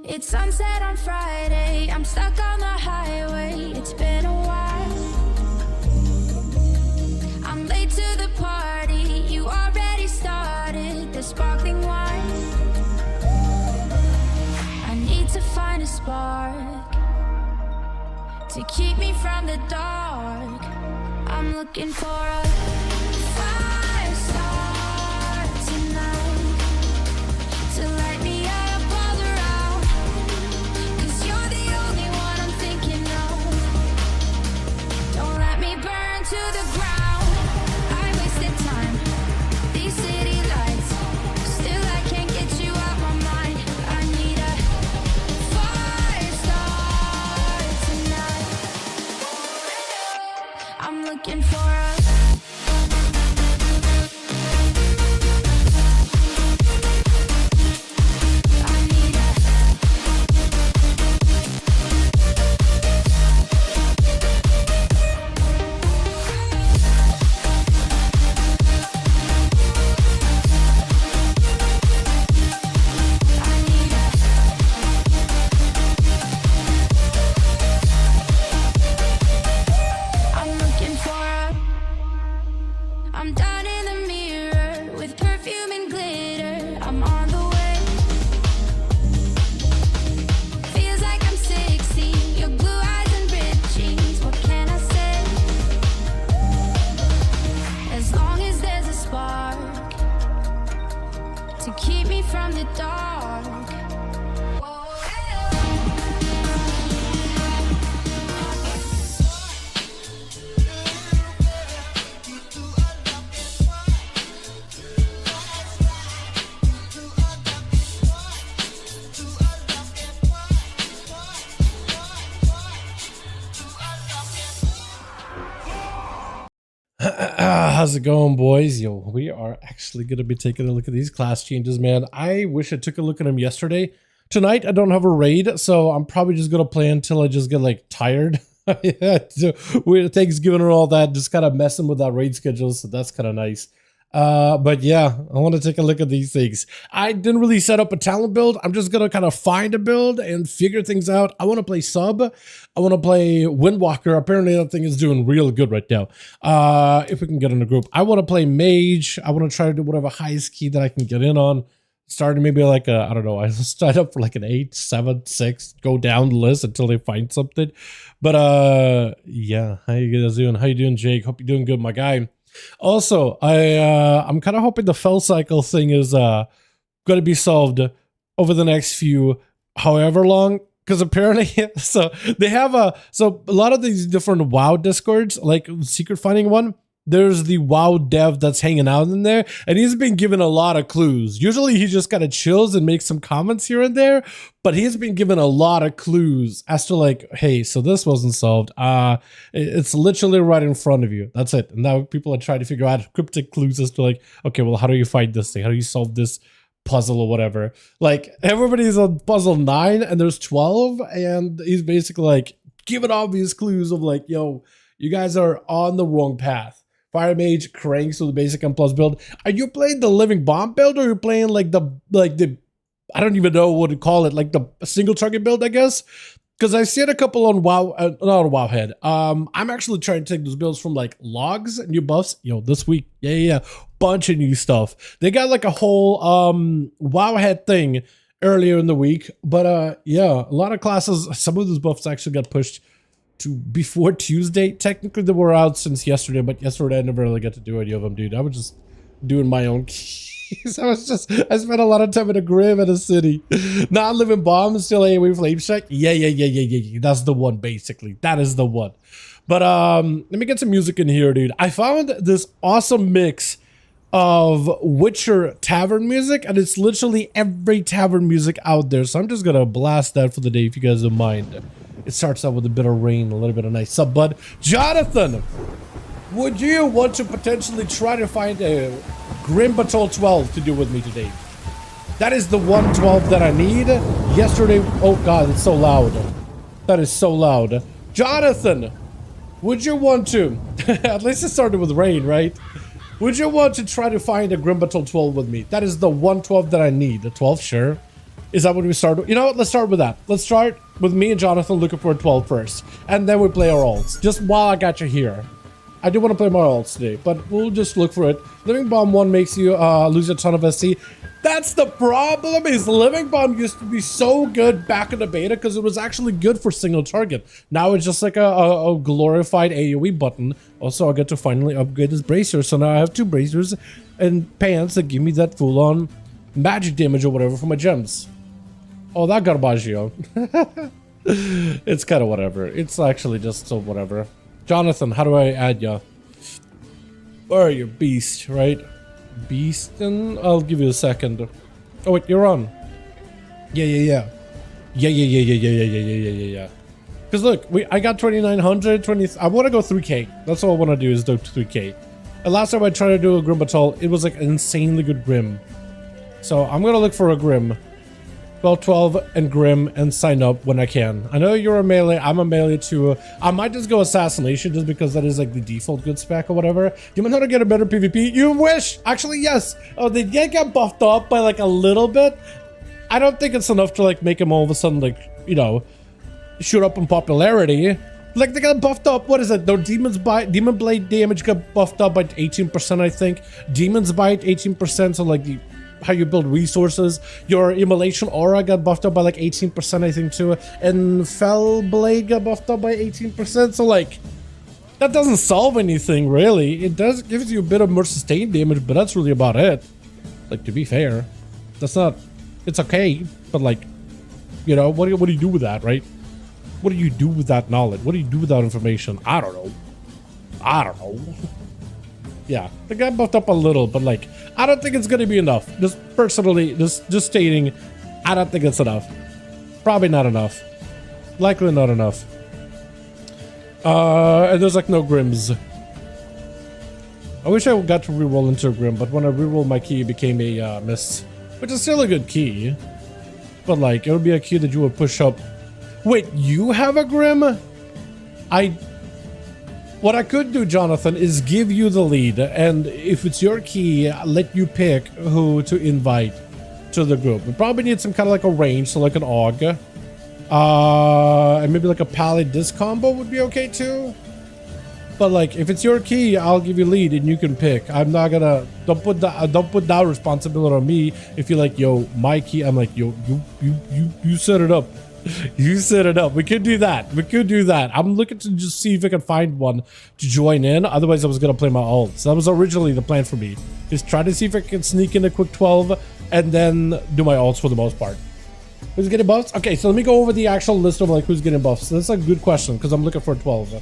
It's sunset on Friday, I'm stuck on the highway, it's been a while. I'm late to the party, you already started the sparkling wine. I need to find a spark to keep me from the dark. I'm looking for a fire star tonight to light me up. To the ground, I wasted time. These city lights, still I can't get you out my mind. I need a fire star tonight. I'm looking for a how's it going, boys? Yo, we are actually going to be taking a look at these class changes, man. I wish I took a look at them yesterday. Tonight, I don't have a raid, so I'm probably just going to play until I just get, like, tired. Yeah, so we're Thanksgiving and all that, just kind of messing with that raid schedule, so that's kind of nice. But yeah, I want to take a look at these things. I didn't really set up a talent build. I'm just going to kind of find a build and figure things out. I want to play sub. I want to play Windwalker. Apparently that thing is doing real good right now. If we can get in a group. I want to play mage. I want to try to do whatever highest key that I can get in on. Starting maybe like a, I don't know, I start up for like an 8, 7, 6, go down the list until they find something. But yeah, how you guys doing? How you doing, Jake? Hope you're doing good, my guy. Also, I'm kind of hoping the fell cycle thing is going to be solved over the next few however long, because apparently so they have a lot of these different WoW discords, like secret finding one, there's the WoW dev that's hanging out in there, and he's been given a lot of clues. Usually he just kind of chills and makes some comments here and there, but he's been given a lot of clues as to like, hey, so this wasn't solved. It's literally right in front of you. That's it. And now people are trying to figure out cryptic clues as to like, okay, well, how do you find this thing? How do you solve this puzzle or whatever? Like, everybody's on puzzle 9 and there's 12, and he's basically like giving obvious clues of like, yo, you guys are on the wrong path. Fire Mage cranks with the basic and plus build. Are you playing the Living Bomb build, or are you playing like the I don't even know what to call it, like the single target build, I guess? Because I've seen a couple on WoW, not on Wowhead. I'm actually trying to take those builds from like logs, new buffs. Yo, this week, yeah, bunch of new stuff. They got like a whole Wowhead thing earlier in the week, but yeah, a lot of classes. Some of those buffs actually got pushed to before Tuesday. Technically they were out since yesterday, but yesterday I never really got to do any of them, dude. I was just doing my own keys. I spent a lot of time in a grim in a city. Not Living Bomb, still AoE Flame Check. Yeah. That's the one, basically. That is the one. But let me get some music in here, dude. I found this awesome mix of Witcher tavern music, and it's literally every tavern music out there. So I'm just gonna blast that for the day if you guys don't mind. It starts out with a bit of rain, a little bit of nice sub bud. Jonathan, would you want to potentially try to find a Grim Batol 12 to do with me today? That is the 112 that I need. Yesterday, oh god, it's so loud. That is so loud. Jonathan, would you want to? At least it started with rain, right? Would you want to try to find a Grim Batol 12 with me? That is the 112 that I need. The 12, sure. Is that what we start with? You know what? Let's start with that. Let's start with me and Jonathan looking for a 12 first. And then we play our ults. Just while I got you here. I do want to play my ults today, but we'll just look for it. Living Bomb 1 makes you lose a ton of SC. That's the problem, is Living Bomb used to be so good back in the beta because it was actually good for single target. Now it's just like a glorified AoE button. Also, I get to finally upgrade this bracer, so now I have 2 bracers and pants that give me that full-on magic damage or whatever for my gems. Oh, that Garbaggio. It's kind of whatever. It's actually just so whatever. Jonathan, how do I add ya? Where are you, beast, right? Beastin'? I'll give you a second. Oh wait, you're on. Yeah. Because look, I got 2900, 20. I want to go 3k. That's all I want to do is do 3k. And last time I tried to do a Grim Batol, it was like an insanely good Grim. So I'm gonna look for a Grim. 12 and Grim and sign up when I can. I know you're a melee, I'm a melee too. I might just go Assassination just because that is like the default good spec or whatever. You might know how to get a better PvP. You wish! Actually, yes. Oh, they did get buffed up by like a little bit. I don't think it's enough to like make them all of a sudden like, you know, shoot up in popularity. Like they got buffed up, what is it? Their Demon Blade damage got buffed up by 18%, I think. Demon's Bite 18%, so like the how you build resources. Your Immolation Aura got buffed up by like 18%, I think too. And Fell Blade got buffed up by 18%. So like, that doesn't solve anything really. It does gives you a bit of more sustained damage, but that's really about it. Like, to be fair, that's not, it's okay, but like, you know, what do you do with that, right? What do you do with that knowledge? What do you do with that information? I don't know. Yeah, they got buffed up a little, but like, I don't think it's gonna be enough. Just personally, just stating, I don't think it's enough. Probably not enough. Likely not enough. And there's like no Grims. I wish I got to reroll into a Grim, but when I rerolled my key, it became a Mist, which is still a good key. But like, it would be a key that you would push up. Wait, you have a Grim? What I could do, Jonathan, is give you the lead, and if it's your key, let you pick who to invite to the group. We probably need some kind of like a range, so like an AUG. And maybe like a Pally disc combo would be okay too. But like, if it's your key, I'll give you lead and you can pick. I'm not gonna, don't put that responsibility on me. If you're like, yo, my key, I'm like, yo, you set it up. You set it up. We could do that. I'm looking to just see if I can find one to join in. Otherwise, I was going to play my ults. That was originally the plan for me. Is try to see if I can sneak in a quick 12 and then do my ults for the most part. Who's getting buffs? Okay, so let me go over the actual list of like who's getting buffs. So that's a good question because I'm looking for a 12.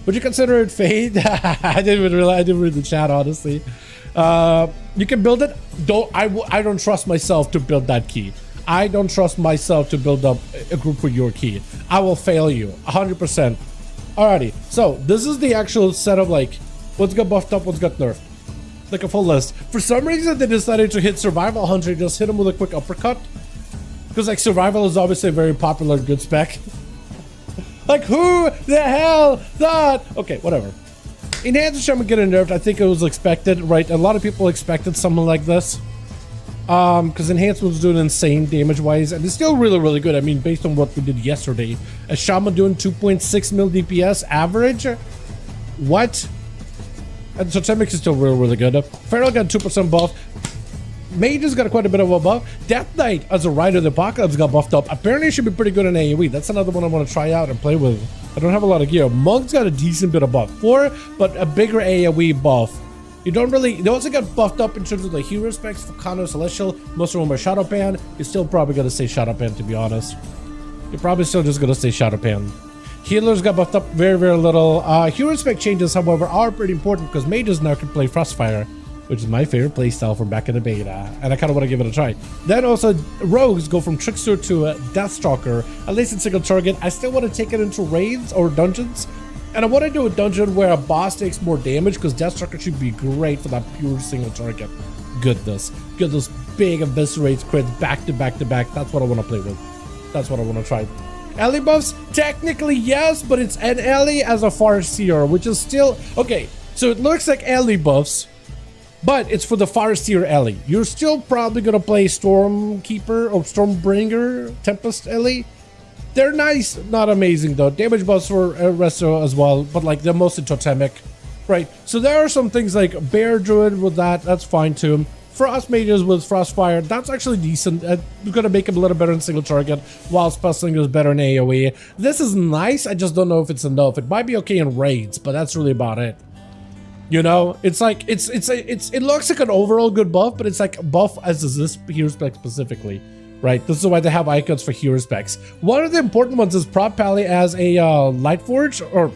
Would you consider it Fade? I didn't read the chat, honestly. You can build it. I don't trust myself to build that key. I don't trust myself to build up a group for your key. I will fail you 100%. Alrighty, so this is the actual set of like what's got buffed up, what's got nerfed. Like a full list. For some reason, they decided to hit Survival Hunter, just hit him with a quick uppercut. Because like Survival is obviously a very popular good spec. Like who the hell thought? Okay, whatever. Enhanced Shaman getting nerfed, I think it was expected, right? A lot of people expected something like this. Because Enhancement was doing insane damage-wise, and it's still really good. I mean, based on what we did yesterday. A Shaman doing 2.6 mil DPS average? What? And Totemic is still really good. Feral got 2% buff. Mages got quite a bit of a buff. Death Knight, as a Rider of the Apocalypse, got buffed up. Apparently, it should be pretty good in AoE. That's another one I want to try out and play with. I don't have a lot of gear. Monk's got a decent bit of buff. 4, but a bigger AoE buff. You don't really, they also got buffed up in terms of the hero specs for Kano Celestial. Most of them are Shadow Pan. You're still probably going to say Shadow Pan, to be honest. You're probably still just going to say Shadow Pan. Healers got buffed up very little. Hero spec changes, however, are pretty important because mages now can play Frostfire, which is my favorite playstyle from back in the beta, and I kind of want to give it a try. Then also, rogues go from Trickster to Deathstalker, at least in single target. I still want to take it into raids or dungeons. And I want to do a dungeon where a boss takes more damage because Deathstalker should be great for that pure single target goodness. Get those big eviscerates crits back to back. That's what I want to play with. That's what I want to try. Ellie buffs? Technically yes, but it's an Ellie as a Farseer, which is still... Okay, so it looks like Ellie buffs but it's for the Forest Tier Ellie. You're still probably gonna play Stormkeeper or Stormbringer, Tempest Ellie. They're nice, not amazing though. Damage buffs for Resto as well, but like they're mostly totemic, right? So there are some things like Bear Druid with that's fine too. Frost Mages with Frostfire, that's actually decent. You're gonna make him a little better in single target, while Spellslinger is better in AoE. This is nice, I just don't know if it's enough. It might be okay in raids, but that's really about it. You know, it's like it looks like an overall good buff, but it's like a buff as is this hero spec specifically, right? This is why they have icons for hero specs. One of the important ones is Prop Pally as a Lightforge or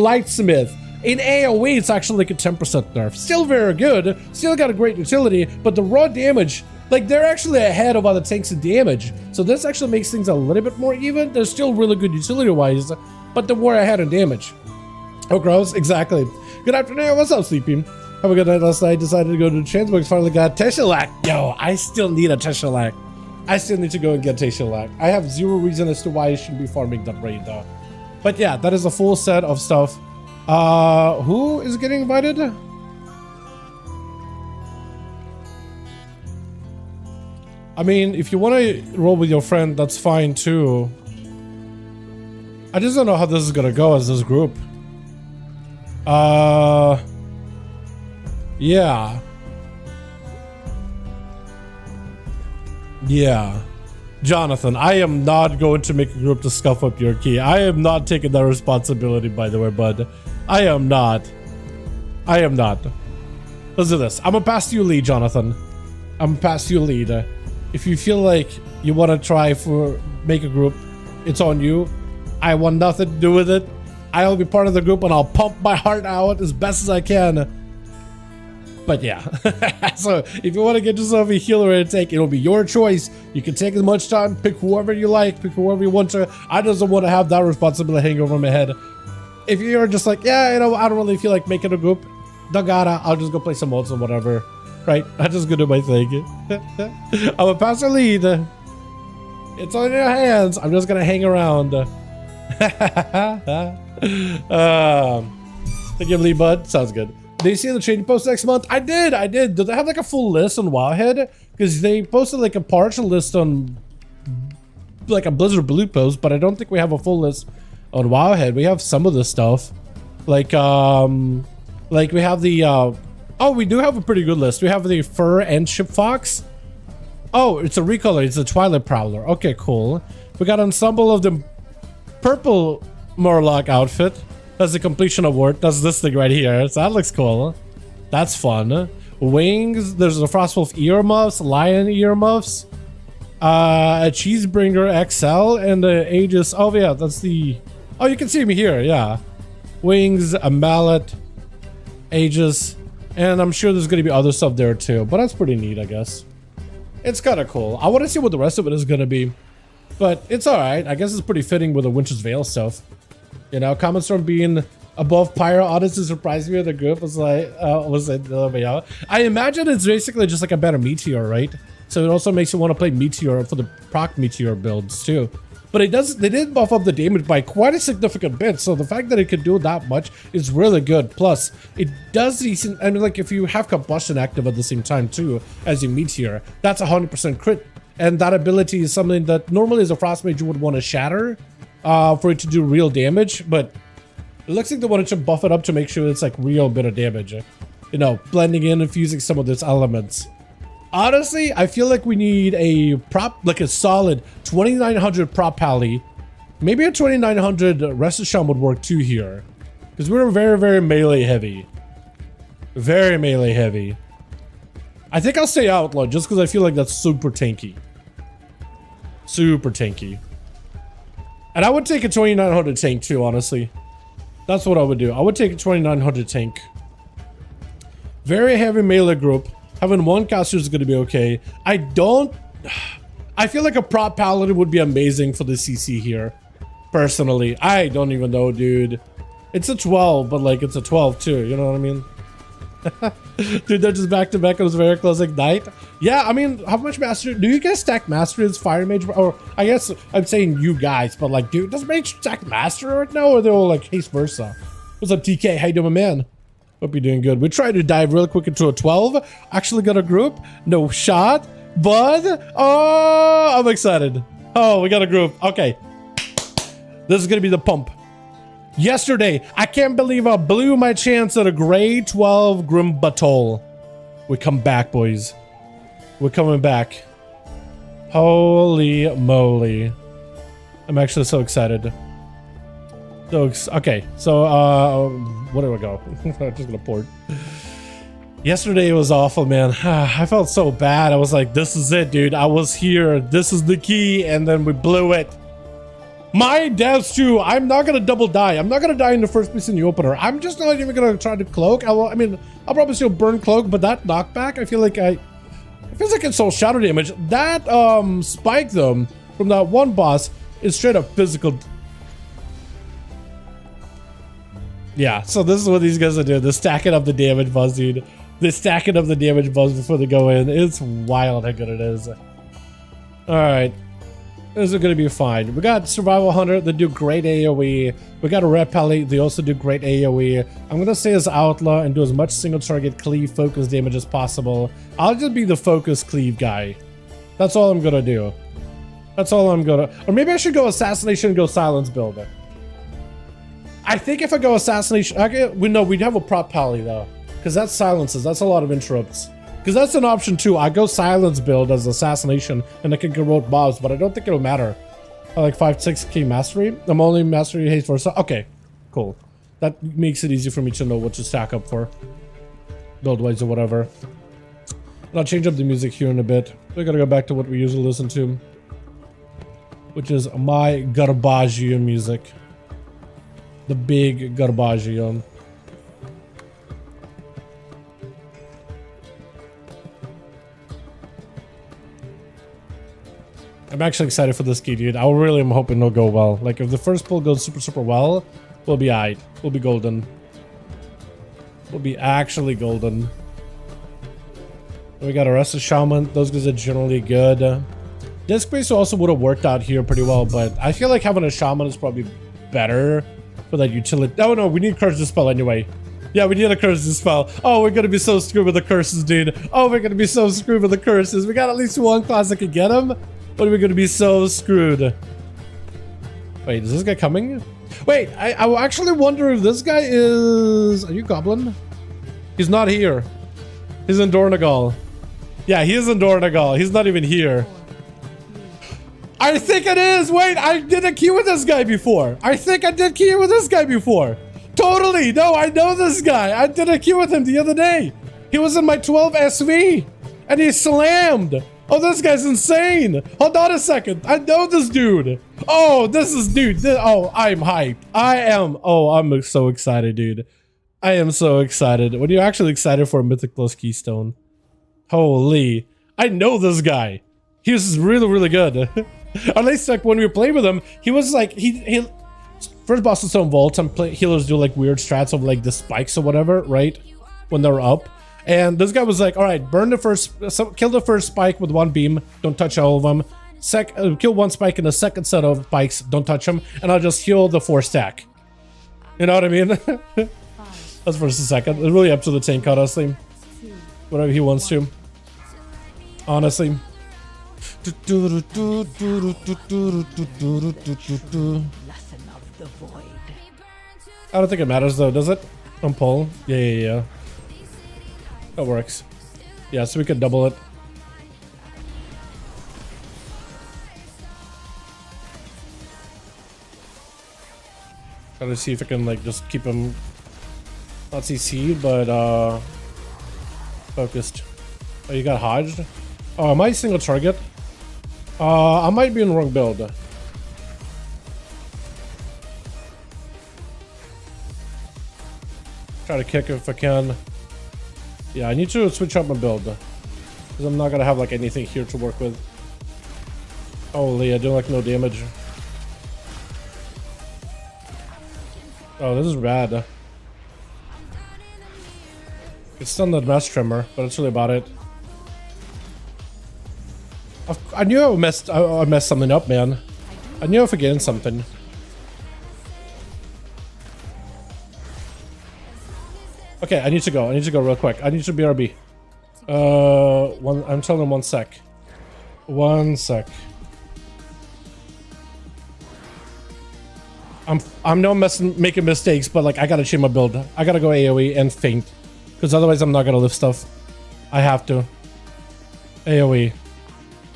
Lightsmith. In AoE, it's actually like a 10% nerf. Still very good, still got a great utility, but the raw damage, like they're actually ahead of other tanks in damage. So this actually makes things a little bit more even. They're still really good utility-wise, but they're more ahead in damage. Oh, gross, exactly. Good afternoon, what's up, Sleepy? Have a good night last night, decided to go to the Transbox, finally got Tessellak. Yo, I still need a Tessellak. I still need to go and get Tessellak. I have zero reason as to why I shouldn't be farming that raid though. But yeah, that is a full set of stuff. Who is getting invited? I mean, if you want to roll with your friend, that's fine too. I just don't know how this is gonna go as this group. Yeah. Yeah. Jonathan, I am not going to make a group to scuff up your key. I am not taking that responsibility, by the way, bud. I am not. I am not. Let's do this. I'm gonna pass you a lead, Jonathan. I'm gonna pass you a lead. If you feel like you want to try for make a group, it's on you. I want nothing to do with it. I'll be part of the group and I'll pump my heart out as best as I can. But yeah, so if you want to get yourself a healer to take, it'll be your choice. You can take as much time, pick whoever you like, pick whoever you want to. I just don't want to have that responsibility hanging over my head. If you're just like, yeah, you know, I don't really feel like making a group, don't gotta, I'll just go play some mods or whatever, right? I'm just gonna do my thing. I'm gonna pass the lead. It's on your hands. I'm just gonna hang around. Thank you, Lee Bud. Sounds good. Did you see the trading post next month? I did. Do they have like a full list on Wowhead? Because they posted like a partial list on like a Blizzard Blue post, but I don't think we have a full list on Wowhead. We have some of the stuff. Like we have the oh, we do have a pretty good list. We have the Fur and Ship Fox. Oh, it's a recolor. It's a Twilight Prowler. Okay, cool. We got Ensemble of the Purple Murloc outfit. That's the completion award. That's this thing right here. So that looks cool. That's fun. Wings. There's the Frostwolf earmuffs, Lion earmuffs, a Cheesebringer XL, and the Aegis. Oh yeah, that's the. Oh, you can see me here. Yeah, wings, a mallet, Aegis, and I'm sure there's gonna be other stuff there too. But that's pretty neat, I guess. It's kind of cool. I want to see what the rest of it is gonna be, but it's all right. I guess it's pretty fitting with the Winter's Veil stuff. You know, comments from being above Pyro Odyssey surprised me. The group was like, I imagine it's basically just like a better Meteor, right? So it also makes you want to play Meteor for the proc Meteor builds too. But they did buff up the damage by quite a significant bit. So the fact that it could do that much is really good. Plus, it does decent. I mean, like if you have combustion active at the same time too as your Meteor, that's 100% crit. And that ability is something that normally as a Frost Mage you would want to shatter. For it to do real damage, but it looks like they wanted to buff it up to make sure it's like real bit of damage. You know, blending in and fusing some of those elements. Honestly, I feel like we need a prop, like a solid 2900 prop pally. Maybe a 2900 Restosham would work too here. Because we're very, very melee heavy. Very melee heavy. I think I'll stay Outlaw just because I feel like that's super tanky. Super tanky. And I would take a 2900 tank too, honestly. That's what I would do. I would take a 2900 tank. Very heavy melee group. Having one caster is going to be okay. I feel like a prop paladin would be amazing for the CC here. Personally. I don't even know, dude. It's a 12, but like it's a 12 too. You know what I mean? Dude, they're just back to back. It was very close Ignite. Yeah, I mean, how much mastery do you guys stack mastery as Fire Mage? Or I guess I'm saying you guys, but like, dude, does Mage stack mastery right now, or they're all like case versa? What's up, TK? How you doing, man? Hope you're doing good. We tried to dive real quick into a 12. Actually got a group. No shot. But, oh, I'm excited. Oh, we got a group. Okay. This is going to be the pump. Yesterday, I can't believe I blew my chance at a grade 12 Grim Batol. We come back, boys. We're coming back. Holy moly. I'm actually so excited. So, okay, so, where do we go? I'm just gonna port. Yesterday was awful, man. I felt so bad. I was like, this is it, dude. I was here. This is the key, and then we blew it. My deaths too. I'm not gonna double die. I'm not gonna die in the first place in the opener. I'm just not even gonna try to cloak. I mean, I'll probably still burn cloak, but that knockback, I feel like it feels like it's all shadow damage. That spike though from that one boss is straight up physical. Yeah, so this is what these guys are doing. They're stacking up the damage buzz, dude. They're stacking up the damage buzz before they go in. It's wild how good it is. All right. This is going to be fine. We got Survival Hunter, they do great AoE. We got a Red Pally, they also do great AoE. I'm going to stay as Outlaw and do as much single target cleave focus damage as possible. I'll just be the focus cleave guy. That's all I'm going to do. That's all I'm going to... Or maybe I should go Assassination and go Silence build. I think if I go Assassination... we'd have a Prop Pally though. Because that's silences, that's a lot of interrupts. Because that's an option too. I go silence build as assassination and I can corrode mobs, but I don't think it'll matter. I like 5-6k mastery. I'm only mastery haste for okay, cool. That makes it easy for me to know what to stack up for. Build wise or whatever. And I'll change up the music here in a bit. We're gonna go back to what we usually listen to, which is my Garbaggio music. The big Garbaggio. I'm actually excited for this key, dude. I really am hoping it'll go well. Like, if the first pull goes super well, we'll be aight. We'll be golden. We'll be actually golden. We got Arrested Shaman. Those guys are generally good. Disc Base also would have worked out here pretty well, but I feel like having a Shaman is probably better for that utility. Oh, no, we need Curse Dispel anyway. Yeah, we need a Curse Dispel. Oh, we're gonna be so screwed with the curses, dude. Oh, we're gonna be so screwed with the curses. We got at least one class that can get them. But we're gonna be so screwed. Wait, is this guy coming? Wait, I actually wonder if this guy is... Are you Goblin? He's not here. He's in Dornagal. Yeah, he is in Dornagal. He's not even here. I think it is! Wait, I did a queue with this guy before. I think I did queue with this guy before. Totally! No, I know this guy. I did a queue with him the other day. He was in my 12 SV. And he slammed. Oh, this guy's insane! Hold on a second. I know this dude. Oh, this is dude. Oh, I'm hyped. I am. Oh, I'm so excited, dude. I am so excited. What are you actually excited for? Mythic Plus Keystone. Holy. I know this guy. He was really, really good. At least like when we played with him, he was like, he first boss is on Vault and healers do like weird strats of like the spikes or whatever, right? When they're up. And this guy was like, all right, burn the first, kill the first spike with one beam. Don't touch all of them. Kill one spike in the second set of spikes. Don't touch them. And I'll just heal the 4 stack. You know what I mean? That's first and second. It's really up to the tank, honestly. Whatever he wants to. Honestly. I don't think it matters though, does it? On pull? Yeah. That works. Yeah, so we could double it. Try to see if I can like just keep him not CC, but focused. Oh, you got hodged? Oh, am I single target? I might be in the wrong build. Try to kick if I can. Yeah, I need to switch up my build. Because I'm not going to have like anything here to work with. Holy, I do like no damage. Oh, this is bad. It's still that Mass Tremor, but that's really about it. I knew I messed something up, man. I knew I was forgetting something. Okay, I need to go. I need to go real quick. I need to BRB. I'm telling him 1 sec. 1 sec. I'm no making mistakes, but like I gotta change my build. I gotta go AoE and feint, because otherwise I'm not gonna lift stuff. I have to. AoE.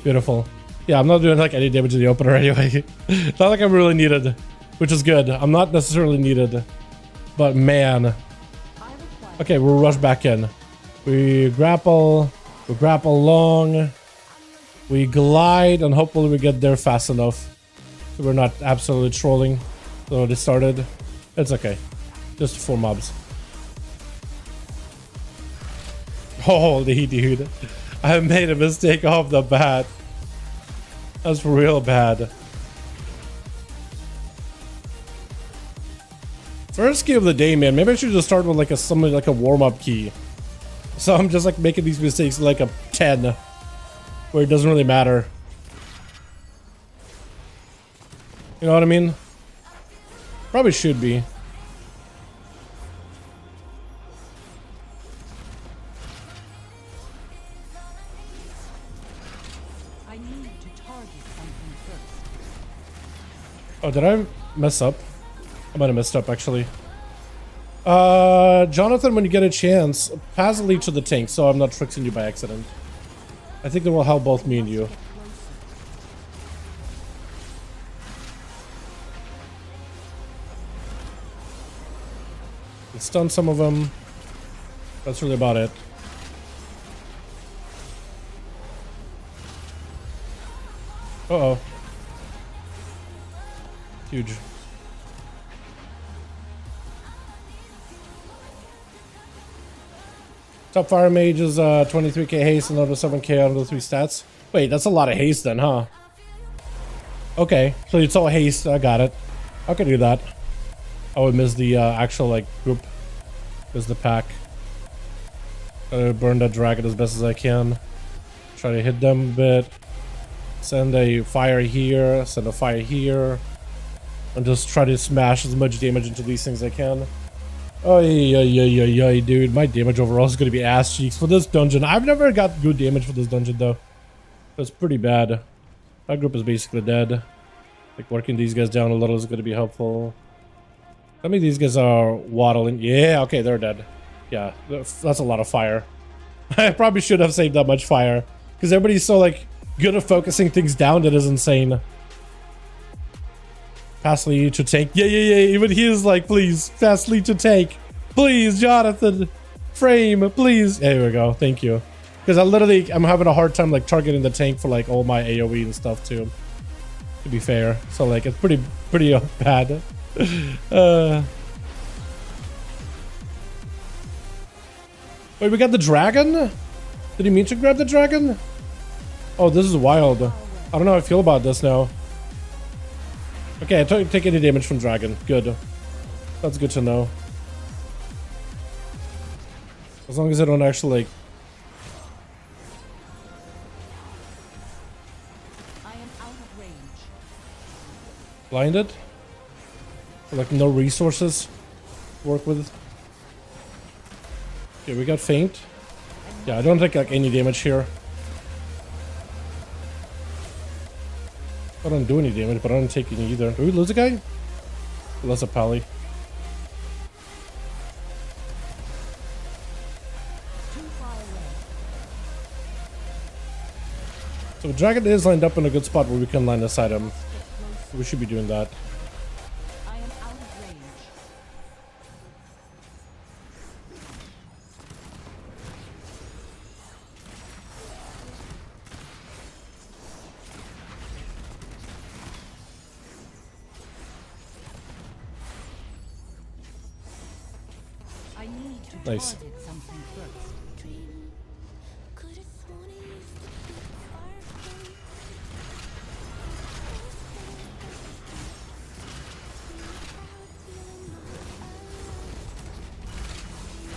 Beautiful. Yeah, I'm not doing like any damage to the opener anyway. Not like I'm really needed, which is good. I'm not necessarily needed, but man. Okay, we'll rush back in. We grapple long. We glide, and hopefully we get there fast enough so we're not absolutely trolling. So they started. It's okay. Just 4 mobs. Holy dude. I made a mistake off the bat. That's real bad. First key of the day, man. Maybe I should just start with like something like a warm-up key. So I'm just like making these mistakes like a 10. Where it doesn't really matter. You know what I mean? Probably should be. I need to target something first. Oh, did I mess up? I might have messed up actually. Jonathan, when you get a chance, pass a lead to the tank so I'm not trixing you by accident. I think it will help both me and you. Stun some of them. That's really about it. Uh-oh. Huge. Top fire mage is 23k haste and another 7k out of the 3 stats. Wait, that's a lot of haste then, huh? Okay, so it's all haste. I got it. I could do that. I would miss the actual like group. Miss the pack. Burn that dragon as best as I can. Try to hit them a bit. Send a fire here. Send a fire here. And just try to smash as much damage into these things as I can. Oh yeah, dude. My damage overall is gonna be ass cheeks for this dungeon. I've never got good damage for this dungeon though. That's pretty bad. My group is basically dead. Like working these guys down a little is gonna be helpful. I mean, these guys are waddling. Yeah, okay, they're dead. Yeah, that's a lot of fire. I probably should have saved that much fire. Because everybody's so, like, good at focusing things down that is insane. Pass lead to tank. Yeah. Even he is like, please, pass lead to tank. Please, Jonathan. Frame, please. There we go. Thank you. Because I'm having a hard time, like, targeting the tank for, like, all my AoE and stuff, too. To be fair. So, like, it's pretty bad. Wait, we got the dragon? Did he mean to grab the dragon? Oh, this is wild. I don't know how I feel about this now. Okay, I don't take any damage from dragon. Good. That's good to know. As long as I don't actually, like... I am out of range. Blinded? Like no resources to work with. Okay, we got feint. Yeah, I don't take like any damage here. I don't do any damage, but I don't take any either. Do we lose a guy? We lost a pally. So dragon is lined up in a good spot where we can line aside him. We should be doing that. I am out of range. I need to Nice. target something first.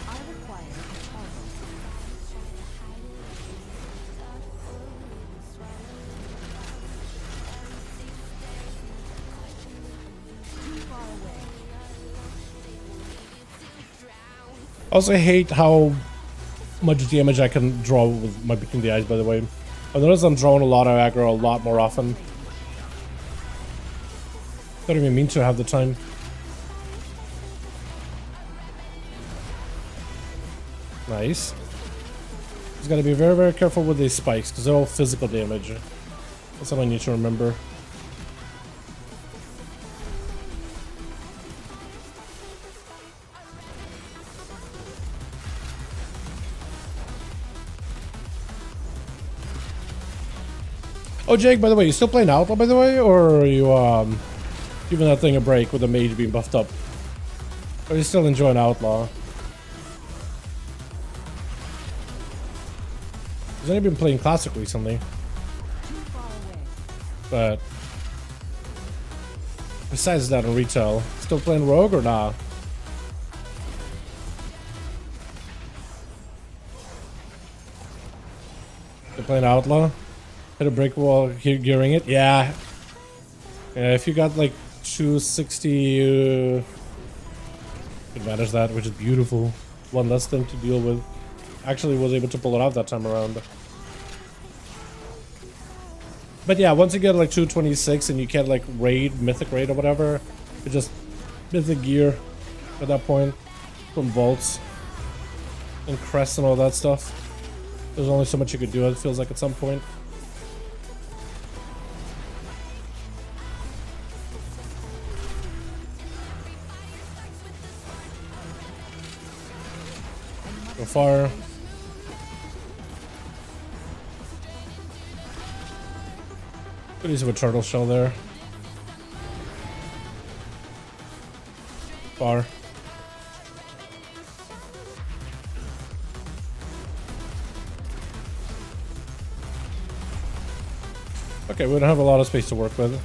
I require a target. Too far away. I also hate how much damage I can draw with my Between the Eyes, by the way. I notice I'm drawing a lot of aggro a lot more often. Don't even mean to have the time. Nice. Just gotta be very, very careful with these spikes, because they're all physical damage. That's what I need to remember. Oh, Jake, by the way, you still playing Outlaw, by the way? Or are you, giving that thing a break with the mage being buffed up? Or are you still enjoying Outlaw? He's only been playing Classic recently. But besides that, in retail, still playing Rogue or nah? Still playing Outlaw? Hit a brick wall gearing it? Yeah. Yeah, if you got like 260, you could manage that, which is beautiful. One less thing to deal with. Actually was able to pull it off that time around. But yeah, once you get like 226 and you can't like raid, mythic raid or whatever, it's just mythic gear at that point from vaults and crests and all that stuff. There's only so much you could do, it feels like, at some point. Go far. Could use a turtle shell there. Far. Okay, we don't have a lot of space to work with.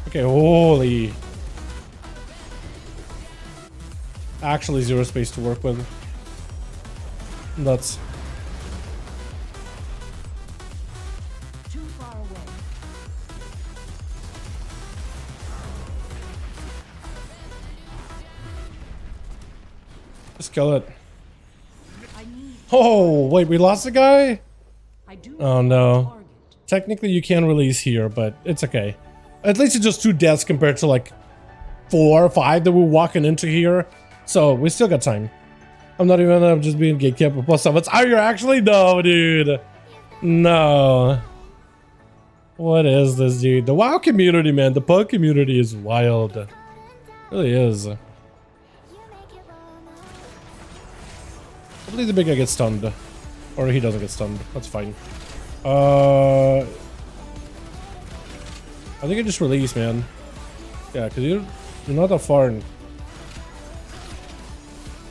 Okay, holy. Actually, zero space to work with. Nuts. Too far away. Just kill it. I need. Oh, wait, we lost the guy? I do. Oh no. Technically you can release here, but it's okay. At least it's just 2 deaths compared to like 4 or 5 that we're walking into here. So we still got time. I'm not even just being gatekeeper plus summons. Are you actually? No, dude. No. What is this, dude? The WoW community, man. The pug community is wild. It really is. I believe the big guy gets stunned. Or he doesn't get stunned. That's fine. I think I just release, man. Yeah, because you're not that far in.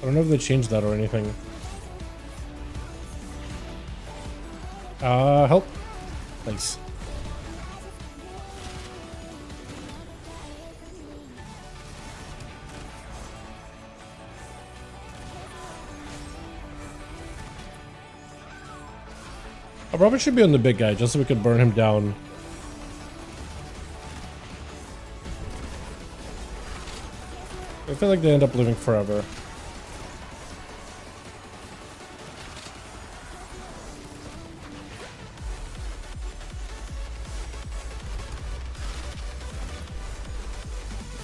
I don't know if they changed that or anything. Help. Nice. I probably should be on the big guy just so we can burn him down. I feel like they end up living forever.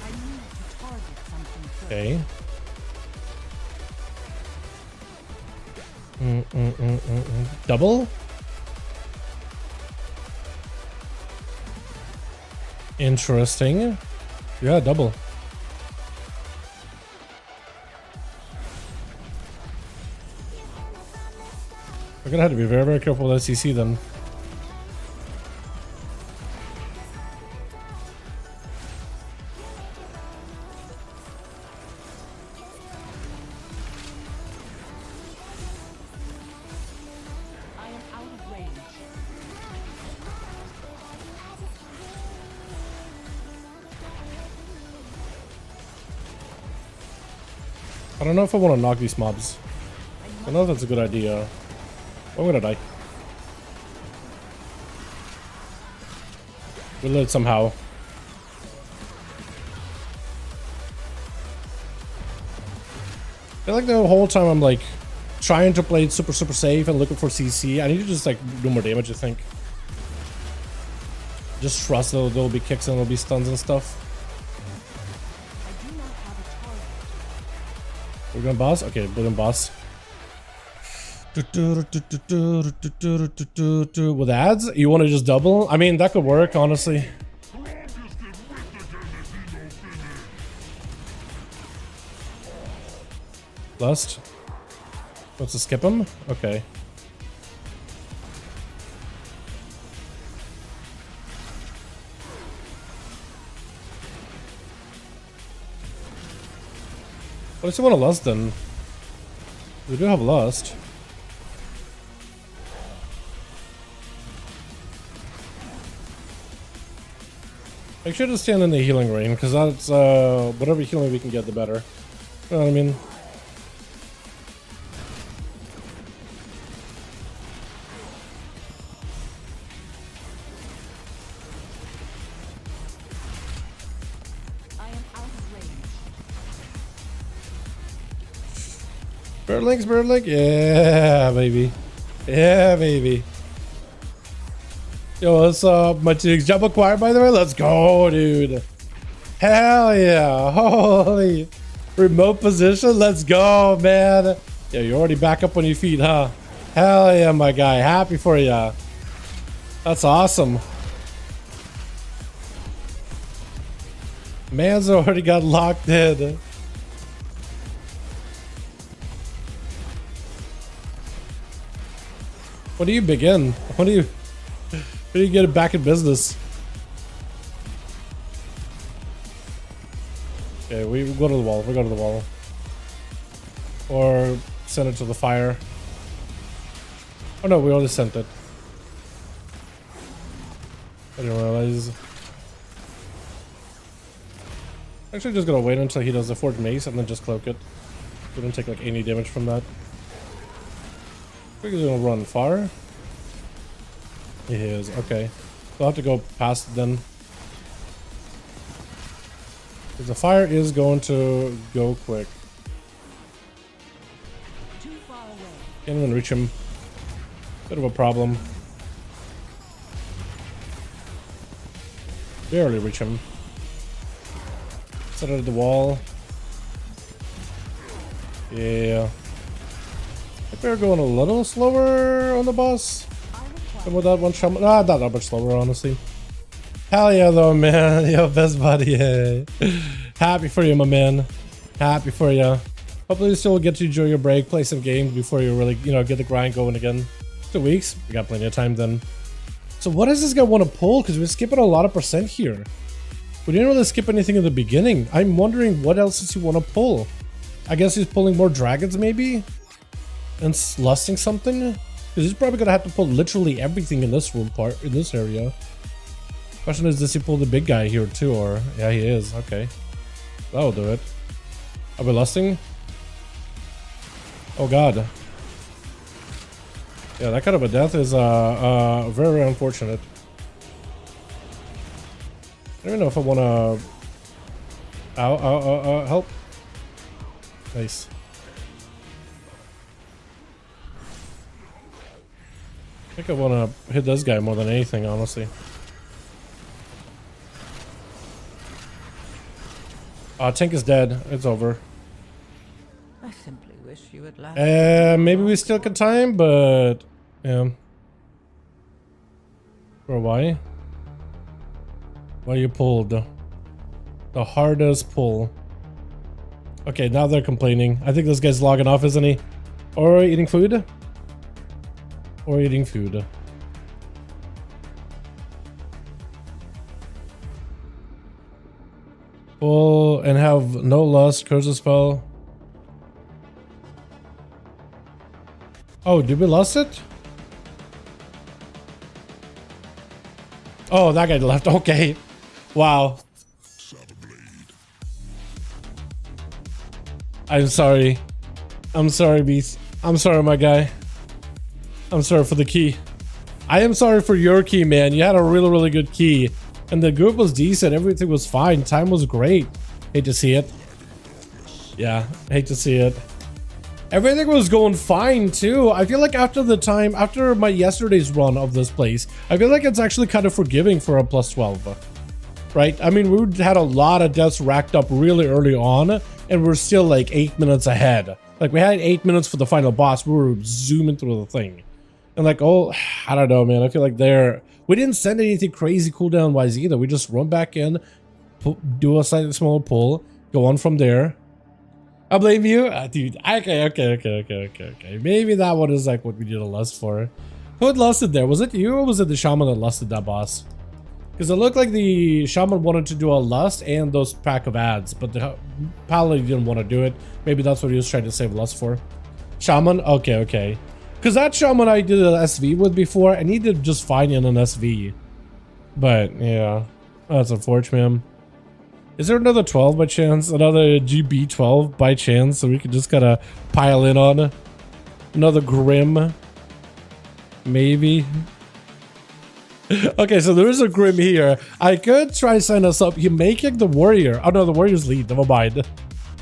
I need to target something first. Okay. Double? Interesting. Yeah, double. We're gonna have to be very, very careful with SCC then. I am out of range. I don't know if I want to knock these mobs. I don't know if that's a good idea. I'm gonna die. We'll live somehow. feel like the whole time I'm like trying to play it super safe and looking for CC. I need to just like do more damage, I think. Just trust that there'll be kicks and there'll be stuns and stuff. We're gonna boss? Okay, we're gonna boss. With ads? You want to just double? I mean, that could work, honestly. Lust? What's to skip him? Okay. What does he want to lust then? We do have lust. Make sure to stand in the healing range, because that's whatever healing we can get, the better. You know what I mean? I am out of range. Birdlink, yeah, baby. Yeah, baby. Yo, what's up, my chicks? Jump acquired, by the way. Let's go, dude. Hell yeah. Holy. Remote position. Let's go, man. Yeah, you're already back up on your feet, huh? Hell yeah, my guy. Happy for ya. That's awesome. Man's already got locked in. When do you begin? When do you get it back in business? Okay, we go to the wall. We go to the wall. Or send it to the fire. Oh no, we already sent it. I didn't realize. Actually, just gonna wait until he does the forged mace and then just cloak it. We don't take like any damage from that. We're gonna run far. He is, okay. So I'll have to go past it then. Because the fire is going to go quick. Too far away. Can't even reach him. Bit of a problem. Barely reach him. Set it at the wall. Yeah. I think we're going a little slower on the boss. And with that one shot, not that much slower, honestly. Hell yeah, though, man. Yo, best buddy. Hey. Happy for you, my man. Happy for you. Hopefully, you still get to enjoy your break, play some games before you really, get the grind going again. 2 weeks. We got plenty of time then. So, what does this guy want to pull? Because we're skipping a lot of percent here. We didn't really skip anything in the beginning. I'm wondering what else does he want to pull? I guess he's pulling more dragons, maybe? And lusting something? Because he's probably gonna have to pull literally everything in this room part, in this area. Question is, does he pull the big guy here too, or yeah, he is. Okay, that'll do it. Are we lusting? Oh god. Yeah, that kind of a death is very unfortunate. I don't even know if I want to. Help. Nice. I think I want to hit this guy more than anything, honestly. Tank is dead. It's over. I simply wish you would laugh. Maybe we still got time, but yeah. Or why? Why you pulled? The hardest pull. Okay, now they're complaining. I think this guy's logging off, isn't he? Or eating food? Or eating food. Pull and have no lust, curse a spell. Oh, did we lust it? Oh, that guy left. Okay. Wow. I'm sorry. I'm sorry, Beast. I'm sorry, my guy. I'm sorry for the key. I am sorry for your key, man. You had a really, really good key. And the group was decent. Everything was fine. Time was great. Hate to see it. Yeah, hate to see it. Everything was going fine too. I feel like after my yesterday's run of this place, I feel like it's actually kind of forgiving for a plus 12. Right? I mean, we had a lot of deaths racked up really early on, and we're still like 8 minutes ahead. Like, we had 8 minutes for the final boss. We were zooming through the thing. And like, oh, I don't know, man. I feel like we didn't send anything crazy cooldown wise either. We just run back in, do a slightly smaller pull, go on from there. I blame you? Dude, okay. Maybe that one is like what we did a lust for. Who had lusted there? Was it you or was it the shaman that lusted that boss? Because it looked like the shaman wanted to do a lust and those pack of ads, but the paladin didn't want to do it. Maybe that's what he was trying to save lust for. Shaman? Okay. Because that shaman I did an SV with before, and he did just fine in an SV. But, yeah. That's unfortunate, man. Is there another 12 by chance? Another GB 12 by chance? So we could just kind of pile in on? Another Grim? Maybe? Okay, so there is a Grim here. I could try to sign us up. You making the warrior. Oh no, the warrior's lead. Never mind.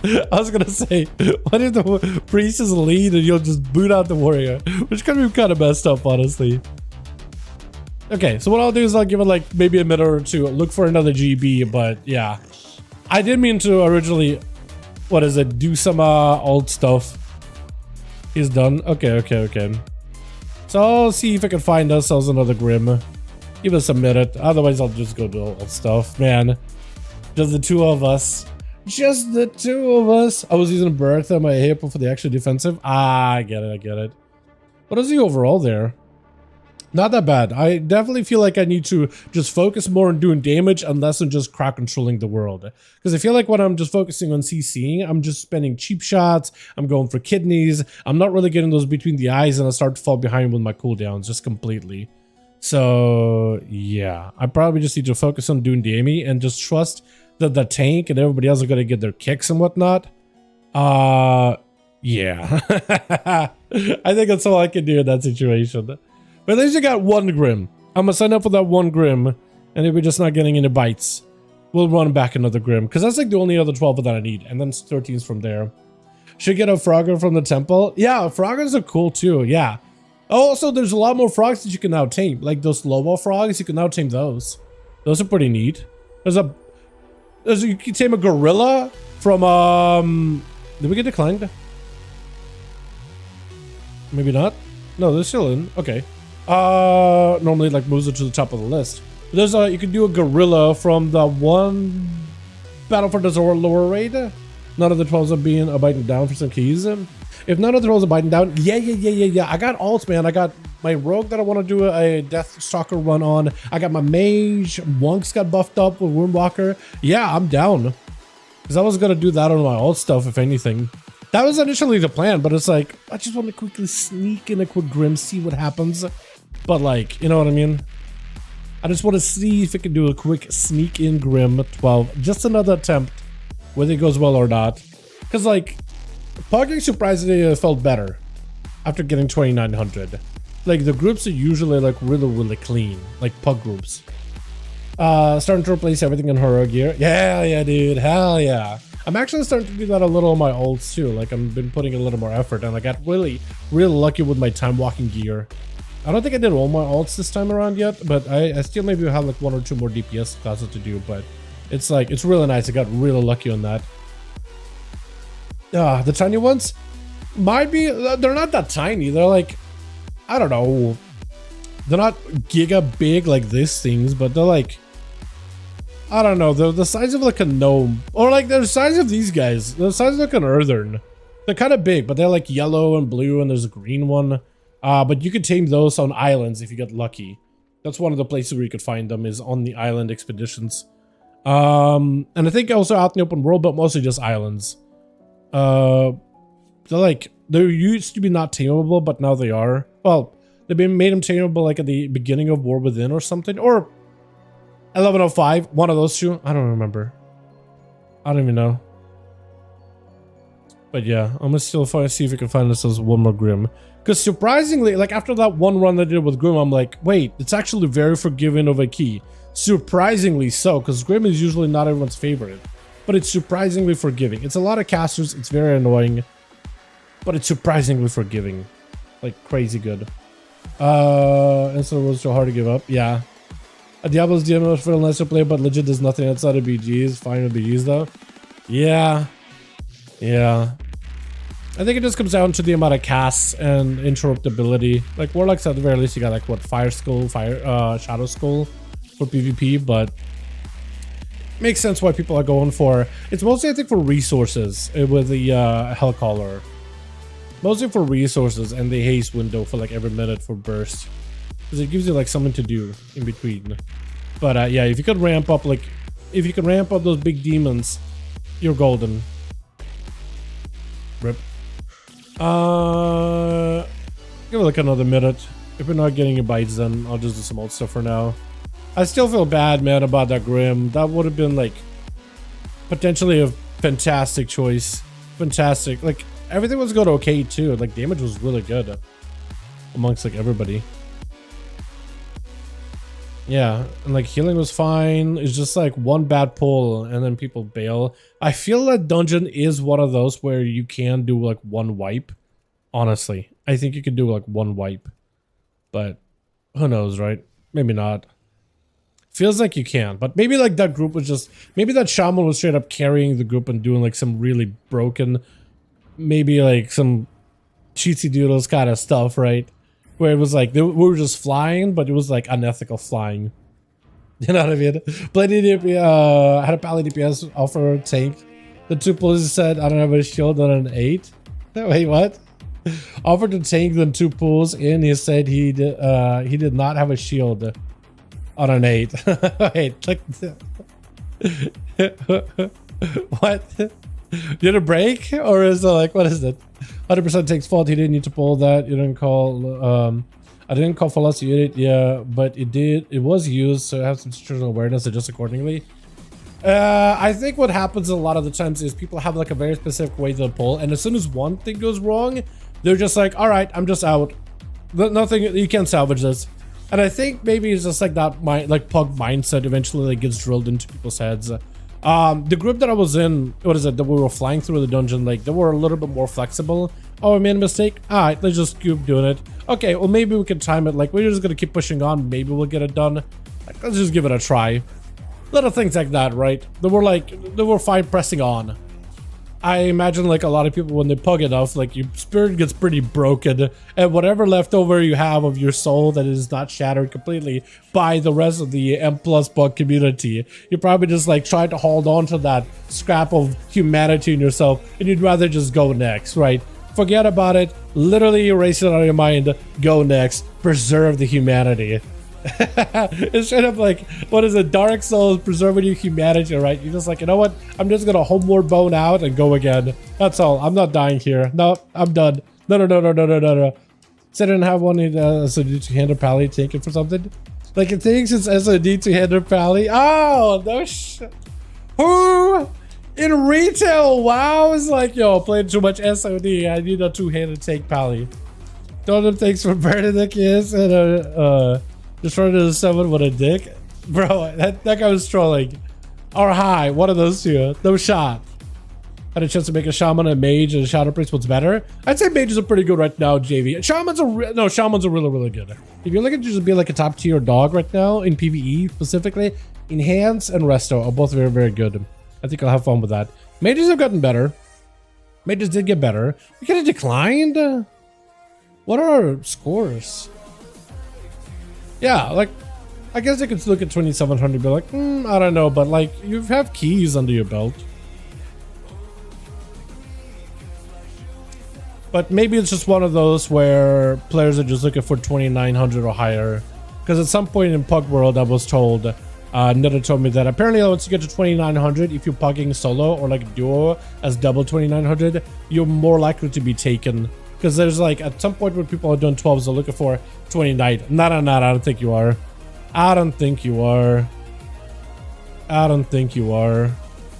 I was gonna say, what if the priest is lead and you'll just boot out the warrior? Which could be kind of messed up, honestly. Okay, so what I'll do is I'll give it like maybe a minute or two. Look for another GB, but yeah. I did mean to originally, do some old stuff. He's done. Okay. So I'll see if I can find ourselves another Grim. Give us a minute. Otherwise, I'll just go do old stuff. Man, just the two of us. Just the two of us. I was using Bertha, my hip for the extra defensive. I get it. What is the overall there? Not that bad. I definitely feel like I need to just focus more on doing damage and less on just crowd controlling the world. Because I feel like when I'm just focusing on CCing, I'm just spending cheap shots. I'm going for kidneys. I'm not really getting those between the eyes, and I start to fall behind with my cooldowns just completely. So yeah, I probably just need to focus on doing damage and just trust that the tank and everybody else are going to get their kicks and whatnot. Yeah. I think that's all I can do in that situation. But at least you got one Grim. I'm going to sign up for that one Grim. And if we're just not getting any bites, we'll run back another Grim. Because that's like the only other 12 that I need. And then 13's from there. Should get a Frogger from the temple. Yeah, Froggers are cool too. Yeah. Also, there's a lot more frogs that you can now tame. Like those Lobo frogs, you can now tame those. Those are pretty neat. You can tame a gorilla from, did we get declined? Maybe not. No, they're still in. Okay. Normally like moves it to the top of the list. There's you can do a gorilla from the one Battle for the lower raid. None of the 12s are being biting down for some keys. If none of the 12s are biting down, yeah. I got alts, man. I got my rogue that I want to do a Death Stalker run on. I got my mage. Monks got buffed up with Woundwalker. Yeah, I'm down. Because I was going to do that on my alt stuff, if anything. That was initially the plan, but it's like, I just want to quickly sneak in a quick Grim, see what happens. But like, you know what I mean? I just want to see if I can do a quick sneak in Grim 12. Just another attempt, whether it goes well or not. Because like, pugging surprisingly felt better after getting 2900. Like the groups are usually like really clean, like pug groups. Starting to replace everything in horror gear. Yeah, dude, hell yeah. I'm actually starting to do that a little on my ults too. Like I've been putting a little more effort, and I got really lucky with my time walking gear. I don't think I did all my ults this time around yet, but I still maybe have like 1 or 2 more DPS classes to do. But it's like, it's really nice. I got really lucky on that. The tiny ones might be, they're not that tiny. They're like, I don't know, they're not giga big like these things, but they're like, I don't know, they're the size of like a gnome, or like they're the size of these guys. They're the size of like an earthern. They're kind of big, but they're like yellow and blue, and there's a green one. But you could tame those on islands if you get lucky. That's one of the places where you could find them, is on the island expeditions. And I think also out in the open world, but mostly just islands. They're like, they used to be not tameable, but now they are. Well, they've been made them tameable like at the beginning of War Within or something, or 1105, one of those two. I don't remember. I don't even know. But yeah, I'm gonna still see if we can find ourselves one more Grim. Because surprisingly, like after that one run I did with Grim, I'm like, wait, it's actually very forgiving of a key. Surprisingly so, because Grim is usually not everyone's favorite. But it's surprisingly forgiving. It's a lot of casters, it's very annoying. but it's surprisingly forgiving, like crazy good. And so it was so hard to give up. Yeah. A Diablo's DM was for nice to play, but legit does nothing outside of BGs. Fine with BGs though. Yeah. Yeah. I think it just comes down to the amount of casts and interruptibility. Like Warlocks at the very least, you got like what, Fire Skull, Shadow Skull for PvP, but makes sense why people are going for. It's mostly I think for resources with the Hellcaller. Mostly for resources and the haste window for like every minute for burst, because it gives you like something to do in between. But yeah, if you could ramp up those big demons, you're golden. Rip. Give it like another minute. If we're not getting your bites, then I'll just do some old stuff for now. I still feel bad, man, about that Grim. That would have been like potentially a fantastic choice. Fantastic. Like everything was going okay too. Like damage was really good amongst like everybody. Yeah, and like healing was fine. It's just like one bad pull and then people bail. I feel that dungeon is one of those where you can do like one wipe. Honestly, I think you could do like one wipe, but who knows, right? Maybe not. Feels like you can, but maybe like that group was just, maybe that shaman was straight up carrying the group and doing like some really broken, maybe like some cheatsy doodles kind of stuff, right? Where it was like, we were just flying, but it was like unethical flying. You know what I mean? Plenty DPS, had a pally DPS offer tank. The 2 pulls said, I don't have a shield on an 8. Wait, what? Offered to tank then 2 pulls in. He said he did not have a shield on an 8. Wait, like what? Did it break, or is it like, what is it? 100% takes fault. He didn't need to pull that. You didn't call. I didn't call for loss unit. Yeah, but it did. It was used, so have some situational awareness. Adjust accordingly. I think what happens a lot of the times is people have like a very specific way to pull, and as soon as one thing goes wrong, they're just like, all right, I'm just out. Nothing. You can't salvage this. And I think maybe it's just like that, like pug mindset eventually like gets drilled into people's heads. The group that I was in, what is it, that we were flying through the dungeon, like they were a little bit more flexible. Oh, I made a mistake. All right, let's just keep doing it. Okay, well maybe we can time it. Like we're just gonna keep pushing on. Maybe we'll get it done. Like, let's just give it a try. Little things like that, right? They were fine pressing on. I imagine like a lot of people when they pug enough, like your spirit gets pretty broken, and whatever leftover you have of your soul that is not shattered completely by the rest of the M+ bug community, you're probably just like trying to hold on to that scrap of humanity in yourself, and you'd rather just go next, right? Forget about it, literally erase it out of your mind, go next, preserve the humanity. It's straight up like, what is it, Dark Souls preserving your humanity, right? You're just like, you know what, I'm just gonna homeward bone out and go again. That's all. I'm not dying here. No, I'm done. No. So I didn't have one in SOD to handle pally, take it for something. Like it thinks it's SOD to handle pally. Oh, no shit. Who in retail WoW is like, yo, playing too much SOD, I need a two-handed take pally. Don't thanks for burning the kiss and just running to someone with a dick. Bro, that guy was trolling. Or high, one of those two. No shot. Had a chance to make a shaman, a mage, and a shadow priest. What's better? I'd say mages are pretty good right now, JV. Shamans are really good. If you're looking to just be like a top tier dog right now in PvE specifically, Enhance and Resto are both very good. I think I'll have fun with that. Mages have gotten better. Mages did get better. We kind of declined. What are our scores? Yeah, like, I guess I could look at 2700 and be like, I don't know, but like, you have keys under your belt. But maybe it's just one of those where players are just looking for 2900 or higher. Because at some point in Pug World, I was told, Netta told me that apparently once you get to 2900, if you're pugging solo or like duo as double 2900, you're more likely to be taken. Because there's like, at some point when people are doing 12s, they're looking for 29. No, I don't think you are. I don't think you are.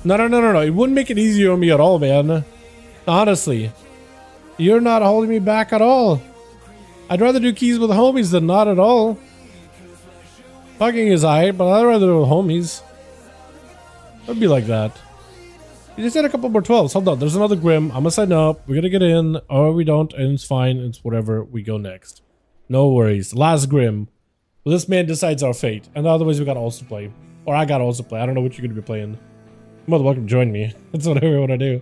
No. It wouldn't make it easier on me at all, man. Honestly. You're not holding me back at all. I'd rather do keys with homies than not at all. Fucking is aight, but I'd rather do it with homies. It'd be like that. You just need a couple more 12s. Hold on, there's another Grim. I'm gonna sign up. We're gonna get in, or we don't, and it's fine. It's whatever. We go next. No worries. Last Grim. Well, this man decides our fate. And otherwise, we got also play. Or I got also play. I don't know what you're gonna be playing. You're more than welcome to join me. That's what I want to do.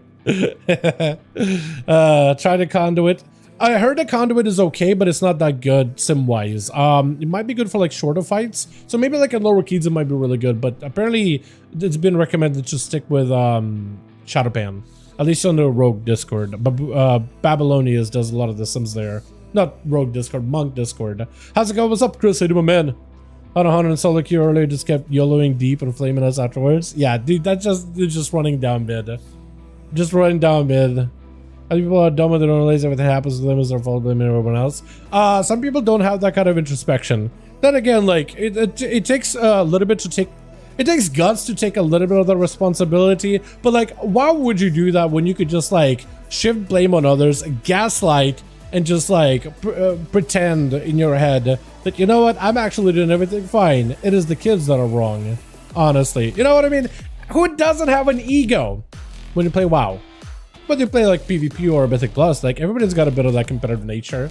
Try the Conduit. I heard the Conduit is okay, but it's not that good sim-wise. It might be good for like shorter fights. So maybe like in lower keys it might be really good. But apparently it's been recommended to stick with Shadowpan. At least on the Rogue Discord. Babylonias does a lot of the sims there. Not Rogue Discord, Monk Discord. How's it going? What's up, Chris? Hey, my man. On 100 and solo queue earlier, just kept YOLOing deep and flaming us afterwards. Yeah, dude, they're just running down mid. Just running down mid. Other people are dumb and they don't realize everything happens to them as their fault, blaming everyone else. Some people don't have that kind of introspection. Then again, like, it takes a little bit to take... It takes guts to take a little bit of the responsibility, but like, why would you do that when you could just like shift blame on others, gaslight, and just like pretend in your head that, you know what, I'm actually doing everything fine. It is the kids that are wrong, honestly. You know what I mean? Who doesn't have an ego when you play WoW? But you play like PvP or Mythic Plus, like everybody's got a bit of that competitive nature.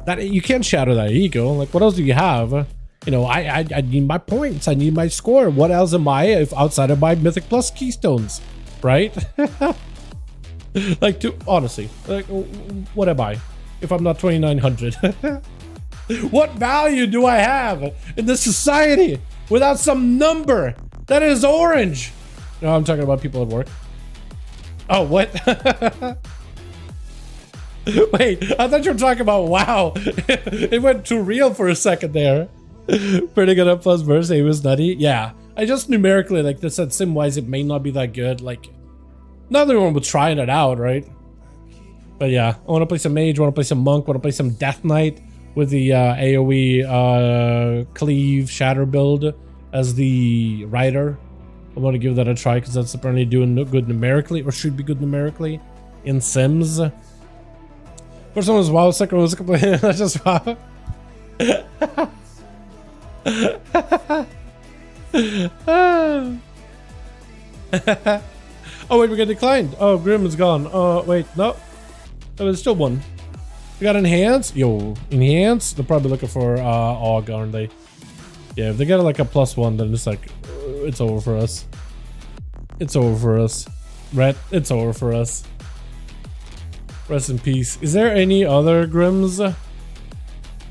That you can't shatter that ego. Like, what else do you have? You know, I need my points. I need my score. What else am I if outside of my Mythic Plus keystones, right? Like, honestly, like, what am I if I'm not 2900? What value do I have in this society without some number that is orange? No, I'm talking about people at work. Oh, what? Wait, I thought you were talking about WoW. It went too real for a second there. Pretty good up plus verse, it was nutty. Yeah, I just numerically, like this said, sim-wise, it may not be that good. Like, not everyone was trying it out, right? But yeah, I want to play some mage, want to play some monk, want to play some death knight with the AoE cleave shatter build as the rider. I want to give that a try because that's apparently doing good numerically, or should be good numerically in sims. First one was WoW, second one was complaining. That's just WoW. Oh wait, we got declined. Oh, Grim is gone. Oh wait, no. Oh, there's still one. We got enhance. Yo, enhance. They're probably looking for AUG, aren't they? Yeah, if they get like a +1, then it's like it's over for us. It's over for us. Red, it's over for us. Rest in peace. Is there any other Grims?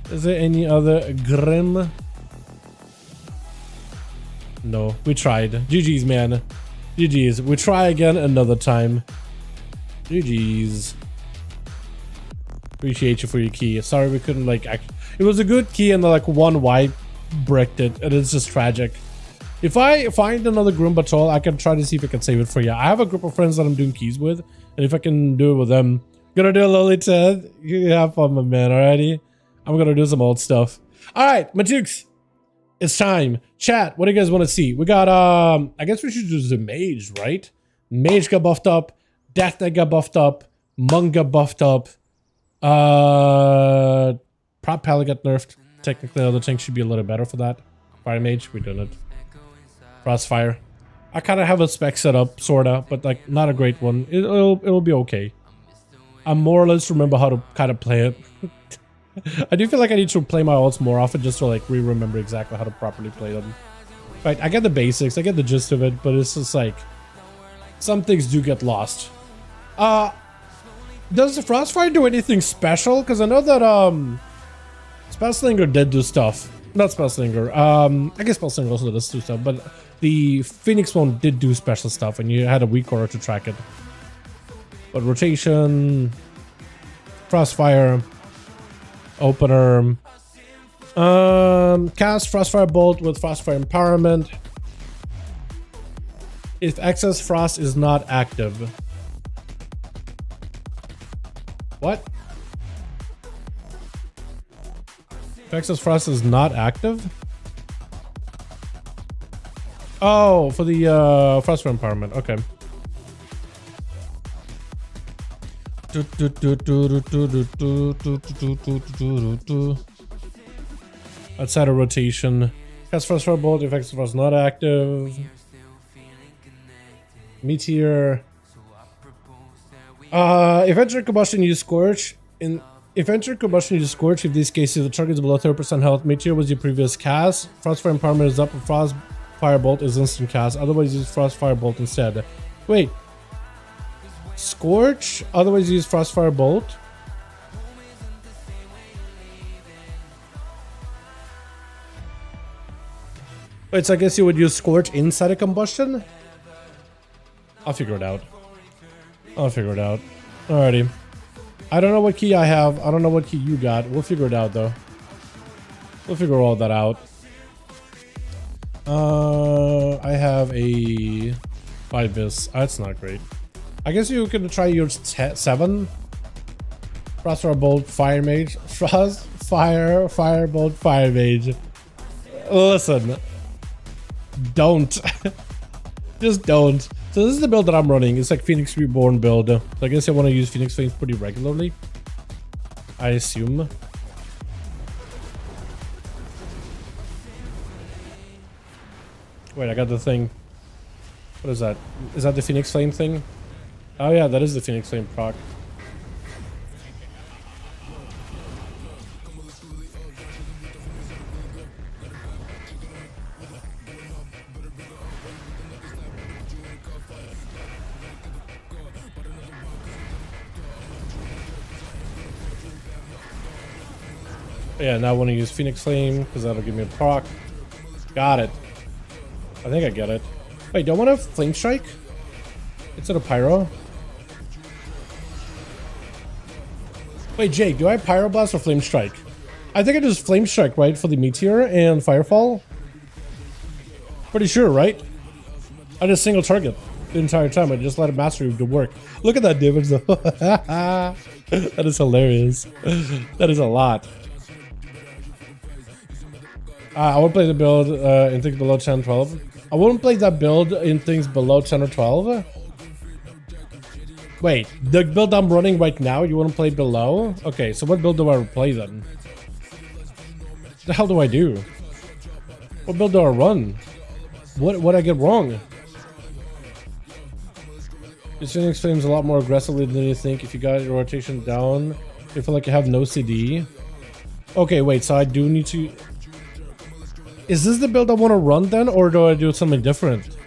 Is there any other Grim? No, we tried. GG's, man. GG's. We try again another time. GG's. Appreciate you for your key. Sorry we couldn't like it was a good key and like one white bricked it, and it's just tragic. If I find another Grim Batol, I can try to see if I can save it for you. I have a group of friends that I'm doing keys with, and if I can do it with them, gonna do a Lily 10. You have fun, my man. Alrighty, I'm gonna do some old stuff. All right, Matukes, it's time. Chat, what do you guys want to see? We got I guess we should do the mage, right? Mage got buffed up, Death Knight got buffed up, Monk got buffed up, Prop Pally got nerfed. Technically, other things should be a little better for that. Fire Mage, we did it. Frostfire. I kind of have a spec set up, sorta, but like not a great one. It'll be okay. I more or less remember how to kind of play it. I do feel like I need to play my ults more often just to like remember exactly how to properly play them. Right, I get the basics, I get the gist of it, but it's just like some things do get lost. Does the Frostfire do anything special? Because I know that Spellslinger did do stuff. Not Spellslinger. I guess Spellslinger also does do stuff, but the Phoenix one did do special stuff, and you had a weak aura to track it. But rotation, Frostfire, opener, cast Frostfire Bolt with Frostfire Empowerment. If excess frost is not active. What? If excess frost is not active? Oh, for the Frostfire Empowerment. Okay. Outside of rotation. Cast Frostfire Bolt, if excess frost not active. Meteor. If entering combustion, use Scorch. If entering combustion, use Scorch. If these cases, the target is below 30% health. Meteor was your previous cast. Frostfire Empowerment is up, and Frost Firebolt is instant cast. Otherwise, use Frost Firebolt instead. Wait. Scorch. Otherwise, use Frost Firebolt. Wait, so I guess you would use Scorch inside a combustion? I'll figure it out. Alrighty. I don't know what key I have. I don't know what key you got. We'll figure it out, though. We'll figure all that out. I have a 5-bis. That's not great. I guess you can try your 7. Frostfire Bolt, Fire Mage. Firebolt, Fire Mage. Listen. Don't. Just don't. So this is the build that I'm running. It's like Phoenix Reborn build. So I guess I want to use Phoenix Flames pretty regularly. I assume. Wait, I got the thing. What is that? Is that the Phoenix Flame thing? Oh yeah, that is the Phoenix Flame proc. Yeah, now I want to use Phoenix Flame because that'll give me a proc. Got it. I think I get it. Wait, do I want to Flame Strike instead of Pyro? Wait, Jake, do I have Pyro Blast or Flame Strike? I think I just Flame Strike, right, for the Meteor and Firefall? Pretty sure, right? I just single target the entire time. I just let it mastery do work. Look at that damage, though. That is hilarious. That is a lot. I would play the build in things below 10, 12. I wouldn't play that build in things below 10 or 12. Wait, the build I'm running right now, you wouldn't play below? Okay, so what build do I play then? What the hell do I do? What build do I run? What I get wrong? This Phoenix Flames a lot more aggressively than you think. If you got your rotation down, you feel like you have no CD. Okay, wait, so I do need to... Is this the build I want to run then, or do I do something different?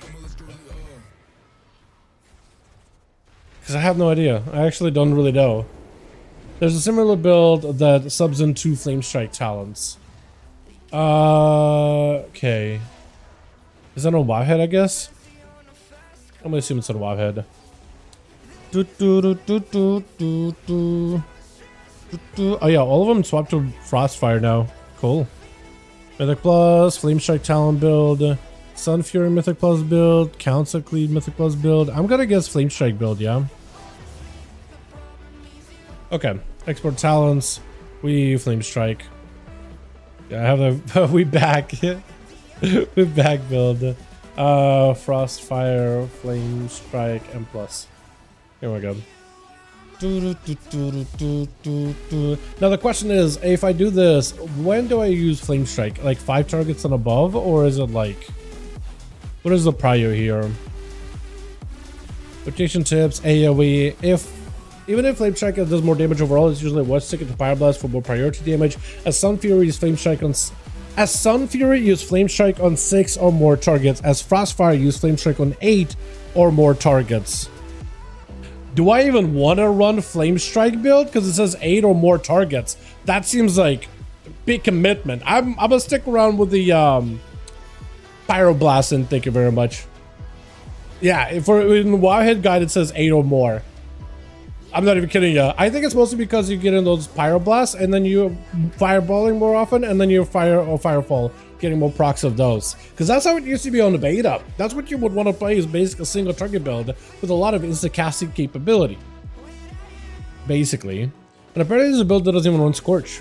Because I have no idea. I actually don't really know. There's a similar build that subs in 2 Flame Strike talents. Okay. Is that on WoW Head, I guess? I'm gonna assume it's on WoW Head. Oh yeah, all of them swapped to Frostfire now. Cool. Mythic Plus, Flame Strike Talon build, Sun Fury Mythic Plus build, Council Cleave Mythic Plus build. I'm gonna guess Flame Strike build, yeah. Okay, export talents. We Flame Strike. Yeah, I have the we back. We back build. Frost, Fire, Flame Strike, and plus. Here we go. Now the question is, if I do this, when do I use Flame Strike? Like 5 targets and above, or is it like, what is the prior here? Rotation tips, AoE. Even if Flame Strike does more damage overall, it's usually worth sticking to Fire Blast for more priority damage. As Sun Fury use Flame Strike on 6 or more targets. As Frostfire use Flame Strike on 8 or more targets. Do I even want to run Flame Strike build? Because it says 8 or more targets. That seems like a big commitment. I'm gonna stick around with the Pyroblast, and thank you very much. Yeah, in the Wowhead guide it says 8 or more. I'm not even kidding you. I think it's mostly because you get in those Pyroblasts and then you're fireballing more often, and then you fire or firefall, getting more procs of those. Because that's how it used to be on the beta. That's what you would want to play, is basically a single target build with a lot of instant casting capability. Basically. And apparently there's a build that doesn't even run Scorch.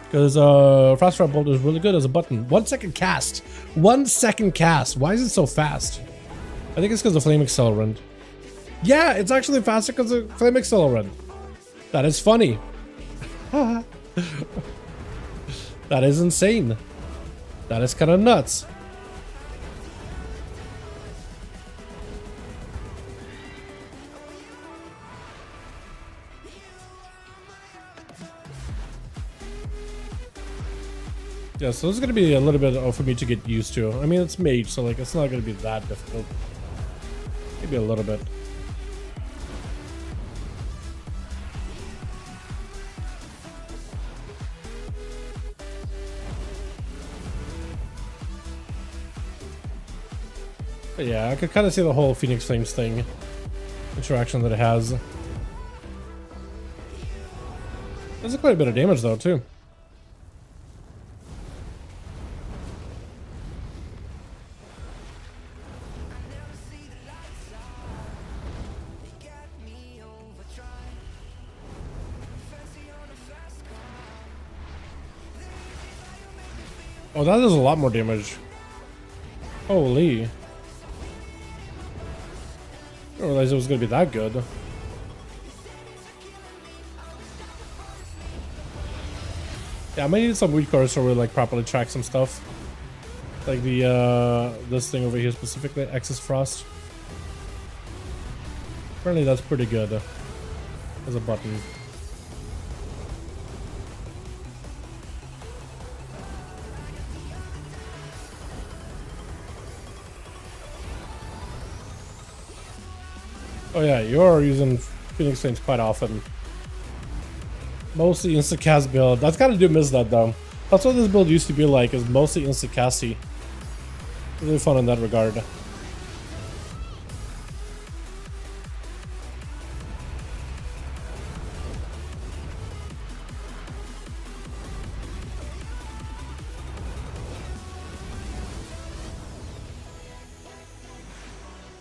Because Frostfire Bolt is really good as a button. 1 second cast. 1 second cast. Why is it so fast? I think it's because of Flame Accelerant. Yeah, it's actually faster because of Flame Accelerant. That is funny. That is insane. That is kind of nuts. Yeah, so this is gonna be a little bit for me to get used to. I mean, it's mage, so like it's not gonna be that difficult. Maybe a little bit. But yeah, I could kind of see the whole Phoenix Flames thing, interaction that it has. There's quite a bit of damage though, too. Oh, that does a lot more damage. Holy. I didn't realize it was going to be that good. Yeah, I might need some weak cards so we like properly track some stuff. Like the this thing over here specifically, Excess Frost. Apparently that's pretty good as a button. Oh yeah, you're using Phoenix Flames quite often. Mostly insta-cast build. That's kind of do miss that though. That's what this build used to be like, is mostly insta-casty. Really fun in that regard.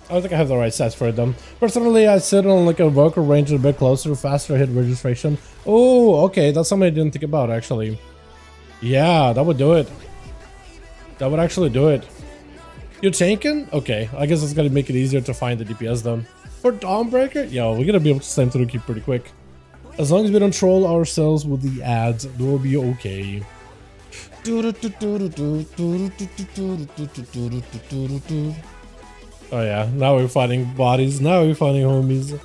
I don't think I have the right sets for them. Personally, I sit on like a vocal range a bit closer, faster hit registration. Oh, okay, that's something I didn't think about actually. Yeah, that would do it. That would actually do it. You're tanking? Okay, I guess it's gonna make it easier to find the DPS then. For Dawnbreaker, yo, we're gonna be able to slam through the keep pretty quick. As long as we don't troll ourselves with the ads, we'll be okay. Oh yeah, now we're fighting bodies, now we're fighting homies.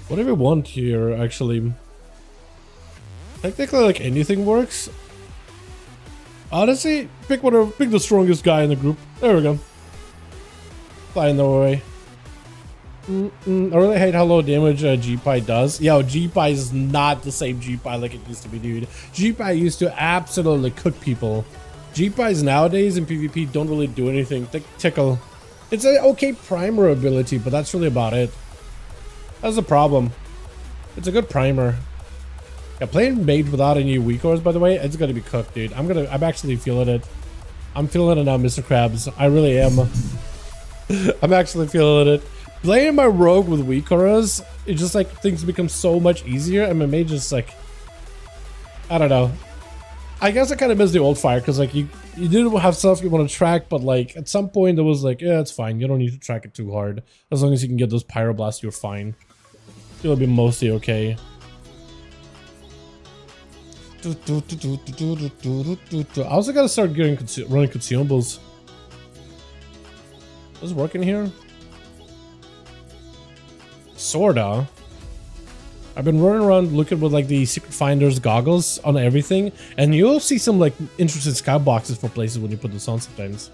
Whatever we want here, actually. Technically, like anything works. Honestly, pick the strongest guy in the group. There we go. Flying the way. I really hate how low damage G-Pi does. Yo, G-Pi is not the same G-Pi like it used to be, dude. G-Pi used to absolutely cook people. G-Pis nowadays in PvP don't really do anything. Tickle. It's an okay primer ability, but that's really about it. That's the problem. It's a good primer. Yeah, playing mage without any weak ores, by the way, it's gonna be cooked, dude. I'm actually feeling it. I'm feeling it now, Mr. Krabs. I really am. I'm actually feeling it. Playing my rogue with weak auras, it's just like things become so much easier, and my mage is like, I don't know. I guess I kind of miss the old fire because like you did have stuff you want to track, but like at some point it was like, yeah, it's fine. You don't need to track it too hard. As long as you can get those pyroblasts, you're fine. You'll be mostly okay. I also gotta start getting running consumables. Is this working here? Sorta. I've been running around looking with like the secret finders goggles on everything, and you'll see some like interesting scout boxes for places when you put this on sometimes.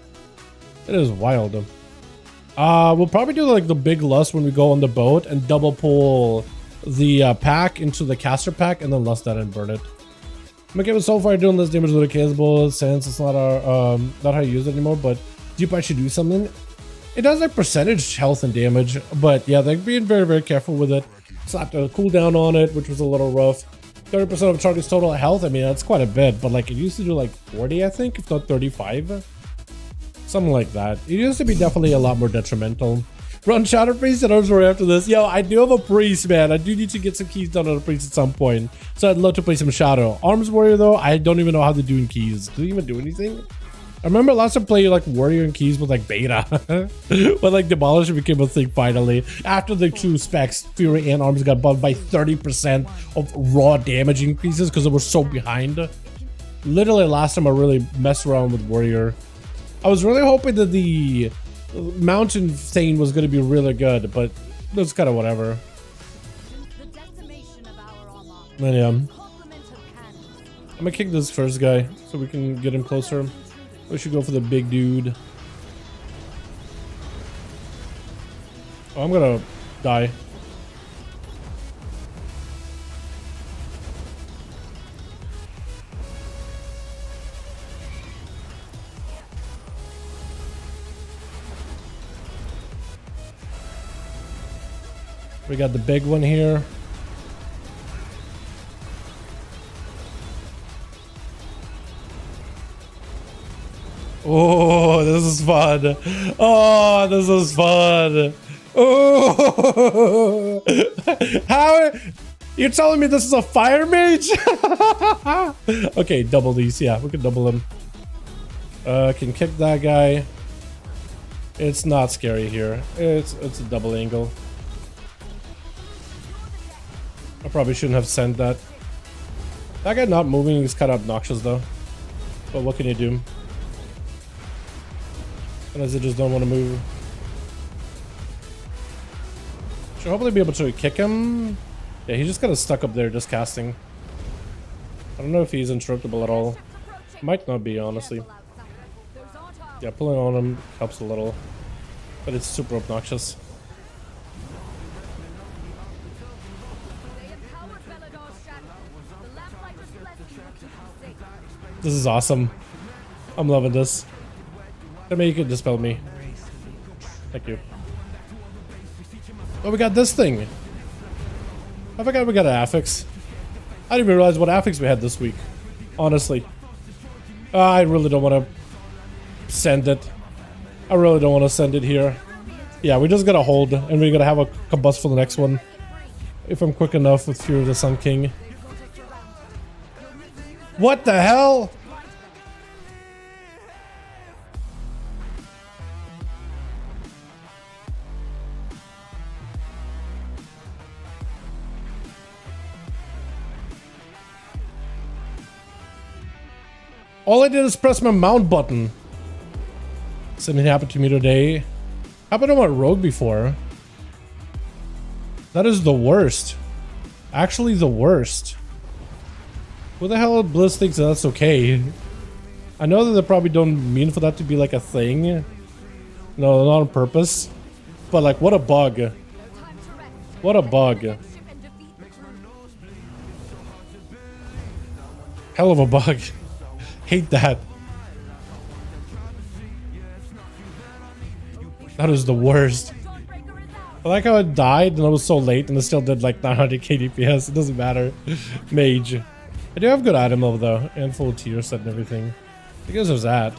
It is wild. We'll probably do like the big lust when we go on the boat and double pull the pack into the caster pack and then lust that and burn it. I'm okay with so far doing less damage with a cable since it's not our not how you use it anymore, but G-Pi should do something. It does like percentage health and damage, but yeah, they're being very, very careful with it. Slapped a cooldown on it, which was a little rough. 30% of target's total health, I mean, that's quite a bit, but like it used to do like 40, I think, if not 35. Something like that. It used to be definitely a lot more detrimental. Run Shadow Priest and Arms Warrior after this. Yo, I do have a Priest, man. I do need to get some keys done on a Priest at some point. So I'd love to play some Shadow. Arms Warrior, though, I don't even know how to do in keys. Do you even do anything? I remember last time playing like Warrior and Keys with like beta. But like Demolisher became a thing finally. After the two specs, Fury and Arms got buffed by 30% of raw damage increases because they were so behind. Literally last time I really messed around with Warrior. I was really hoping that the mountain thing was going to be really good, but it's kind of whatever. And yeah. I'm gonna kick this first guy so we can get him closer. We should go for the big dude. Oh, I'm gonna die. We got the big one here. Oh, this is fun. Oh, this is fun. Oh, how? You're telling me this is a fire mage? Okay, double these. Yeah, we can double him. Can kick that guy. It's not scary here. It's a double angle. I probably shouldn't have sent that. That guy not moving is kind of obnoxious though. But what can you do? Unless they just don't want to move. Should hopefully be able to kick him. Yeah, he's just kind of stuck up there just casting. I don't know if he's interruptible at all. Might not be, honestly. Yeah, pulling on him helps a little. But it's super obnoxious. This is awesome. I'm loving this. I mean, you can dispel me. Thank you. Oh, we got this thing. I forgot we got an affix. I didn't even realize what affix we had this week. Honestly. I really don't want to send it. I really don't want to send it here. Yeah, we just gotta hold, and we're gonna have a combust for the next one. If I'm quick enough with Fury of the Sun King. What the hell? All I did is press my mount button. Something happened to me today. Happened to my rogue before. That is the worst. Actually the worst. Who the hell Blizz thinks that's okay? I know that they probably don't mean for that to be like a thing. No, not on purpose. But like, what a bug. What a bug. Hell of a bug. Hate that. That is the worst. I like how it died and it was so late and it still did like 900k DPS. It doesn't matter. Mage. I do have good item level though, and full tier set and everything. Because there's that.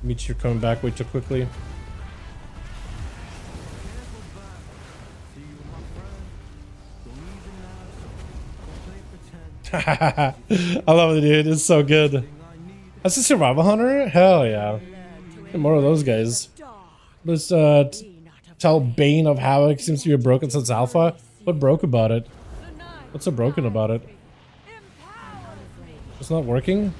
Meteor coming back way too quickly. I love it, dude. It's so good. That's a survival hunter? Hell yeah. Get more of those guys. Let's tell Bane of Havoc seems to be broken since alpha. What broke about it? What's so broken about it? It's not working?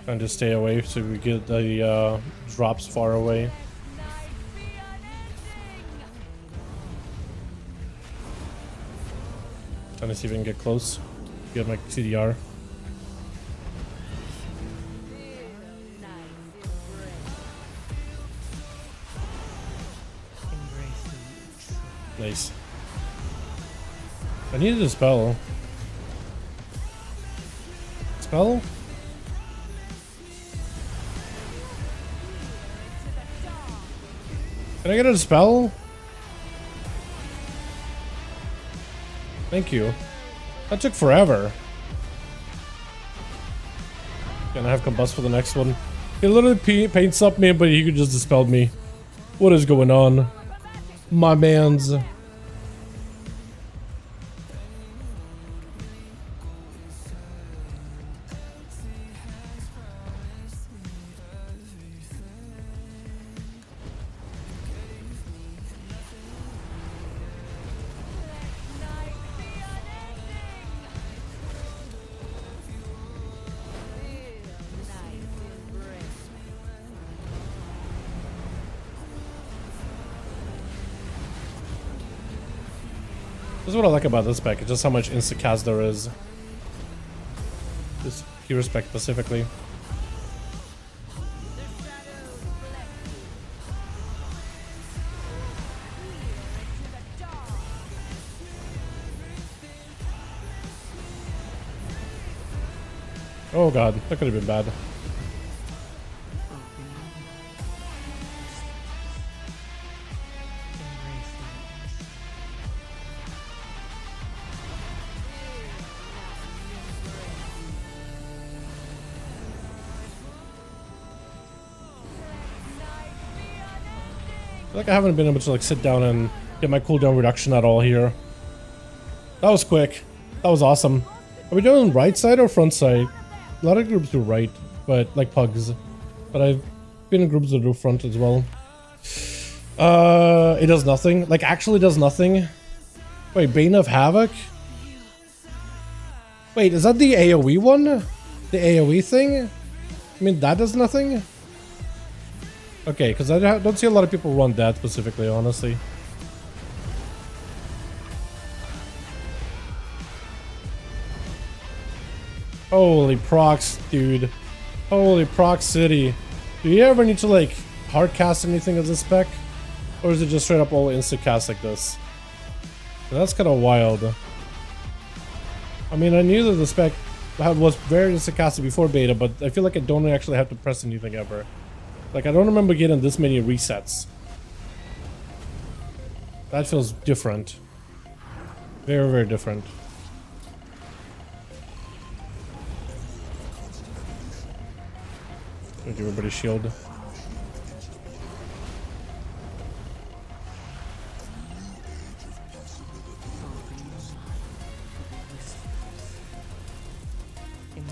Trying to stay away so we get the drops far away. Trying to see if we can get close. Get my CDR. Nice. I needed a spell. Spell? Can I get a spell? Thank you. That took forever. Gonna have combust for the next one. He literally paints up me, but he could just dispel me. What is going on? My mans. This is what I like about this spec, it's just how much insta-cast there is. This hero spec specifically. Oh god, that could have been bad. I feel like I haven't been able to like sit down and get my cooldown reduction at all here. That was quick. That was awesome. Are we doing right side or front side? A lot of groups do right, but like pugs. But I've been in groups that do front as well. It does nothing. Like actually does nothing. Wait, Bane of Havoc? Wait, is that the AoE one? The AoE thing? I mean, that does nothing? Okay, because I don't see a lot of people run that specifically, honestly. Holy procs, dude. Holy proc city. Do you ever need to like hard cast anything as a spec? Or is it just straight up all insta cast like this? That's kind of wild. I mean, I knew that the spec was very insta casted before beta, but I feel like I don't actually have to press anything ever. Like, I don't remember getting this many resets. That feels different. Very, very different. Give everybody shield.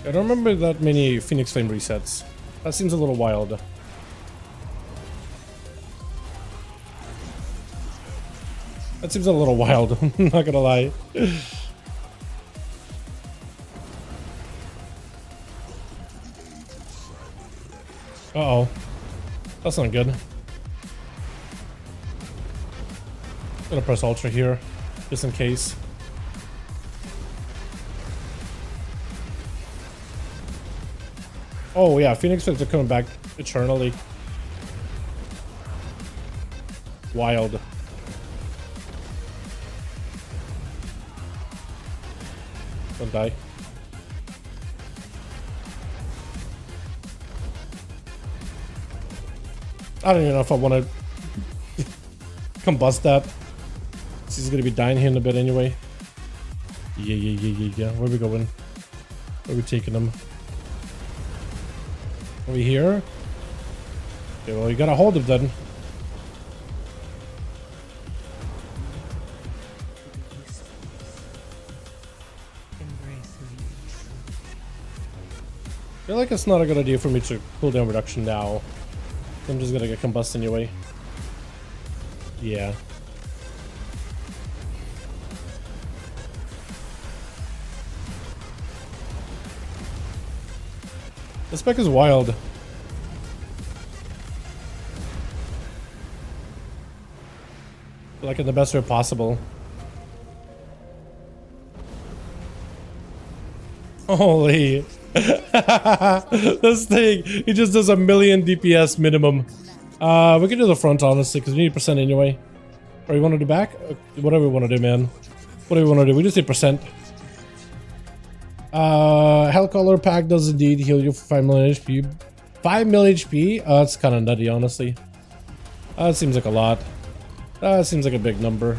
I don't remember that many Phoenix Flame resets. That seems a little wild. That seems a little wild, I'm not gonna lie. Uh-oh. That's not good. I'm gonna press Ultra here, just in case. Oh yeah, Phoenix Flames are coming back eternally. Wild. Don't die. I don't even know if I want to combust that. He's gonna be dying here in a bit anyway. Yeah. Where are we going? Where are we taking him? Are we here? Okay, well, you gotta hold him then. I feel like it's not a good idea for me to cooldown reduction now. I'm just gonna get combust anyway. Yeah. The spec is wild. Like in the best way possible. Holy. This thing, he just does a million DPS minimum. We can do the front honestly, because we need percent anyway. Or you want to do back? Whatever we want to do, man. Whatever we want to do, we just need percent. Hellcaller pack does indeed heal you for 5 million HP. 5 million HP? That's kind of nutty, honestly. That seems like a lot. That seems like a big number.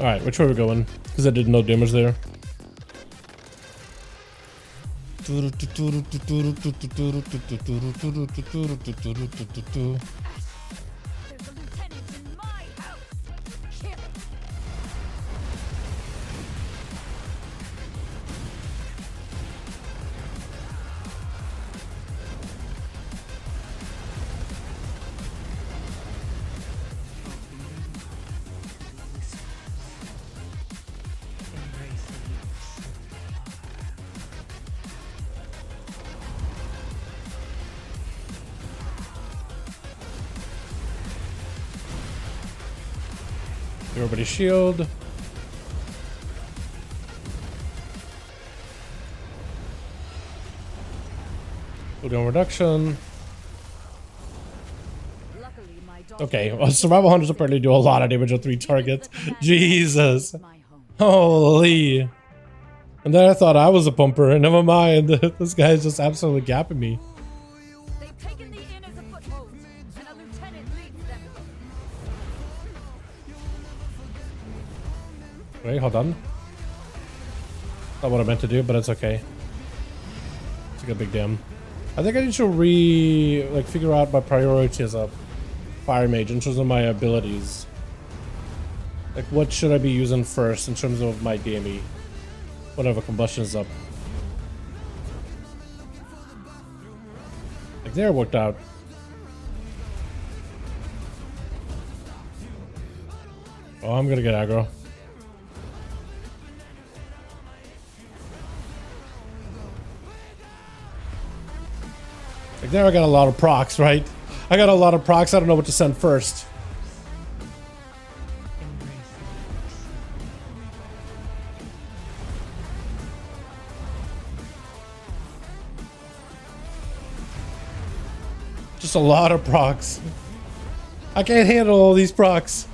Alright, which way are we going? Because I did no damage there. Everybody shield. Cooldown reduction. Okay, well, survival hunters apparently do a lot of damage on 3 targets. Jesus. Holy. And then I thought I was a pumper, and never mind. This guy is just absolutely gapping me. They've taken the inn as a foothold, and a lieutenant leads them. Wait, hold on. Not what I meant to do, but it's okay. It's like a big damn. I think I need to figure out my priority as a fire mage in terms of my abilities. Like, what should I be using first in terms of my DME? Whatever combustion is up. Like, there, worked out. Oh, I'm gonna get aggro. Like, there I got a lot of procs, right? I got a lot of procs, I don't know what to send first. Just a lot of procs. I can't handle all these procs.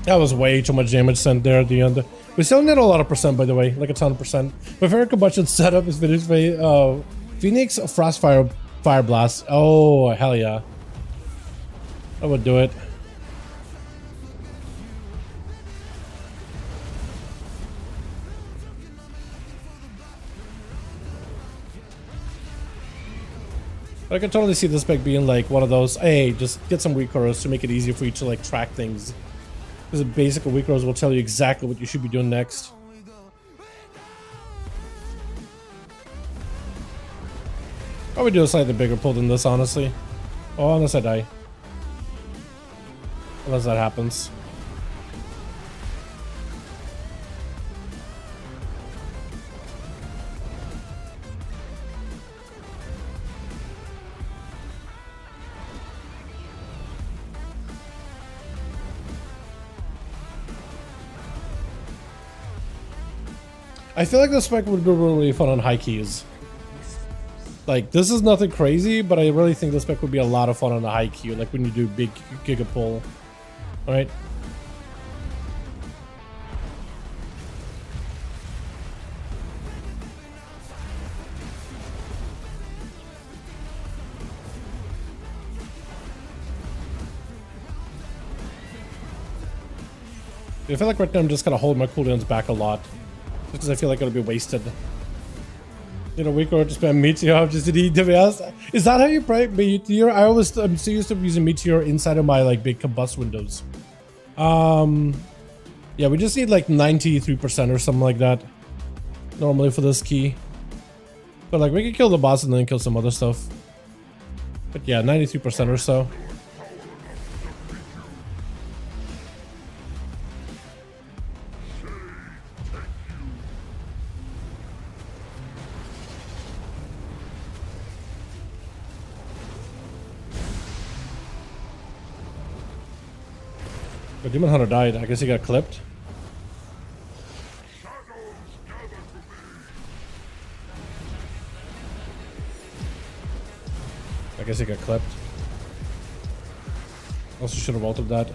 That was way too much damage sent there at the end. We still need a lot of percent, by the way, like a ton of percent. My favorite combustion setup is Phoenix Frostfire Fire Blast. Oh, hell yeah. I would do it. But I can totally see this spec being like one of those, hey, just get some weak arrows to make it easier for you to like track things. Because the basic weak arrows will tell you exactly what you should be doing next. I would do a slightly bigger pull than this, honestly. Oh, unless I die. Unless that happens. I feel like the spec would be really fun on high keys. Like, this is nothing crazy, but I really think the spec would be a lot of fun on the high key, like when you do big giga pull. Alright? I feel like right now I'm just gonna hold my cooldowns back a lot. Because I feel like it'll be wasted. You know, weaker to spam Meteor just to eat WS. Is that how you play Meteor? I'm so used to using Meteor inside of my like big combust windows. Yeah, we just need like 93% or something like that. Normally for this key. But like we can kill the boss and then kill some other stuff. But yeah, 93% or so. The Demon Hunter died. I guess he got clipped. I guess he got clipped. Also should have altered that.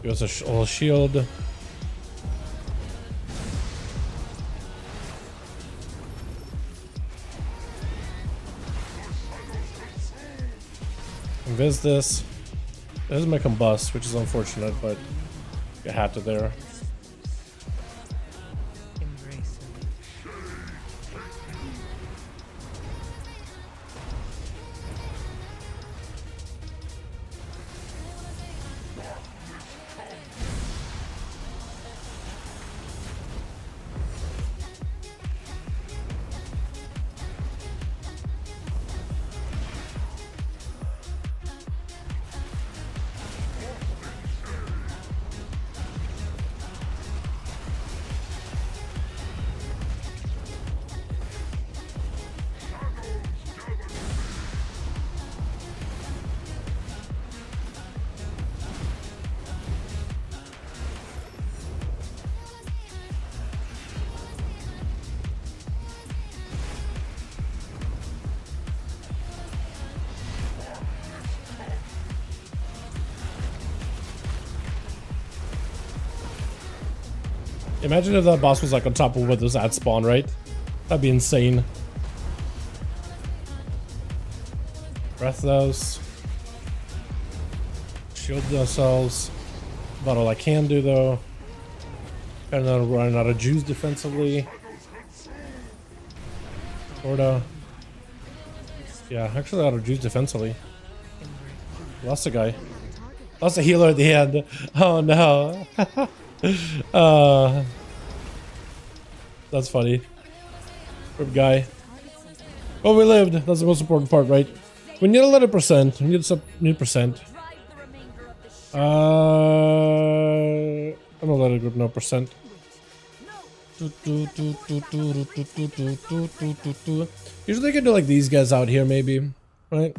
Give us a little shield. Invis this. It doesn't make him bust, which is unfortunate, but you have to there. Imagine if that boss was like on top of where those at spawn, right? That'd be insane. Breath those. Shield ourselves. About all I can do though. Kind of running out of juice defensively. Sorta. Yeah, actually out of juice defensively. Lost a guy. Lost a healer at the end. Oh no. That's funny. Rip guy. Oh, we lived. That's the most important part, right? We need 11%. We need some new percent. I'm gonna let it group no percent. Usually I can do like these guys out here, maybe, right?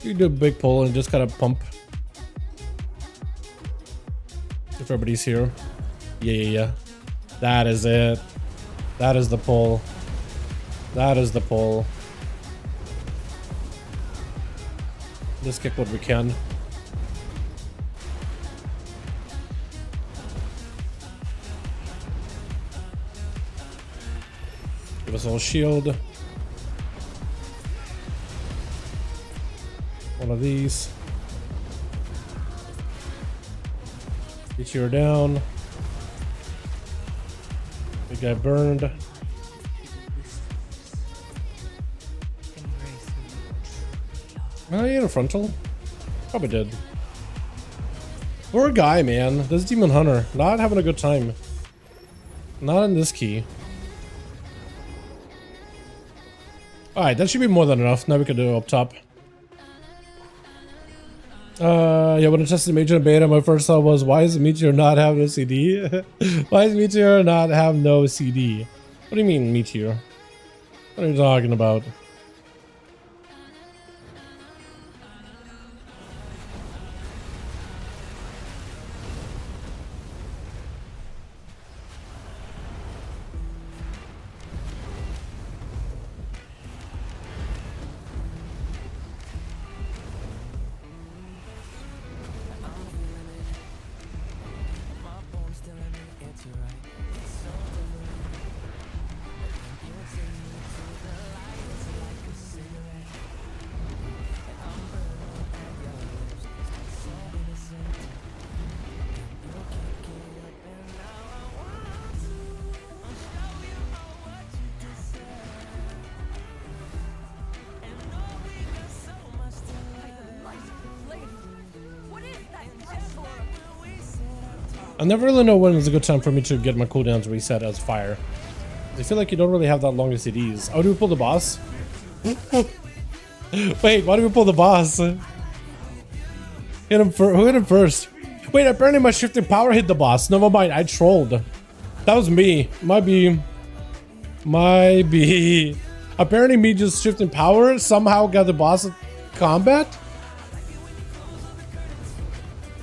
You can do a big pull and just kind of pump. If everybody's here. Yeah. That is it. That is the pull. That is the pull. Just kick what we can. Give us a little shield. One of these. Get you down. Big guy burned. Oh, he had a frontal? Probably did. Poor guy, man. This Demon Hunter. Not having a good time. Not in this key. Alright, that should be more than enough. Now we can do it up top. Yeah, when I tested Major and Beta, my first thought was, why does Meteor not have no CD? Why does Meteor not have no CD? What do you mean, Meteor? What are you talking about? I never really know when is a good time for me to get my cooldowns reset as fire. I feel like you don't really have that long of CDs. Oh, do we pull the boss? Wait, why do we pull the boss? Hit him who hit him first? Wait, apparently my shifting power hit the boss. Never mind, I trolled. That was me. Might be. Apparently me just shifting power somehow got the boss in combat?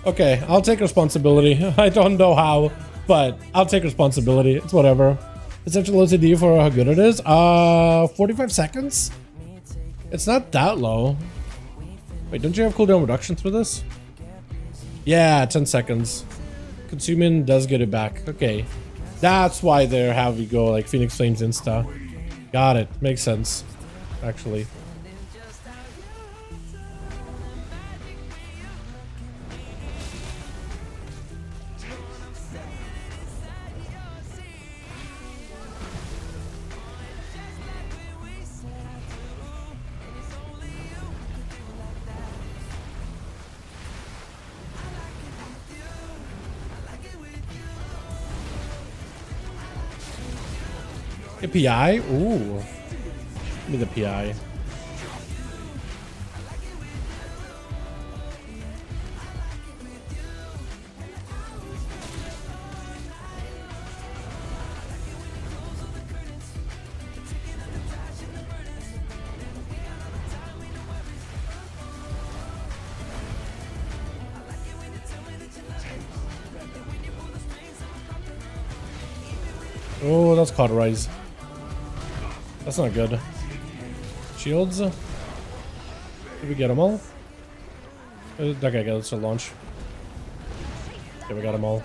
Okay, I'll take responsibility. I don't know how, but I'll take responsibility. It's whatever. Essential OCD for how good it is. 45 seconds? It's not that low. Wait, don't you have cooldown reduction through this? Yeah, 10 seconds. Consuming does get it back. Okay. That's why they're how we go like Phoenix Flames Insta. Got it. Makes sense. Actually. A PI? Ooh. Give me the PI. Oh, that's cauterized. That's not good. Shields. Did we get them all? That guy got us to launch. Okay, we got them all.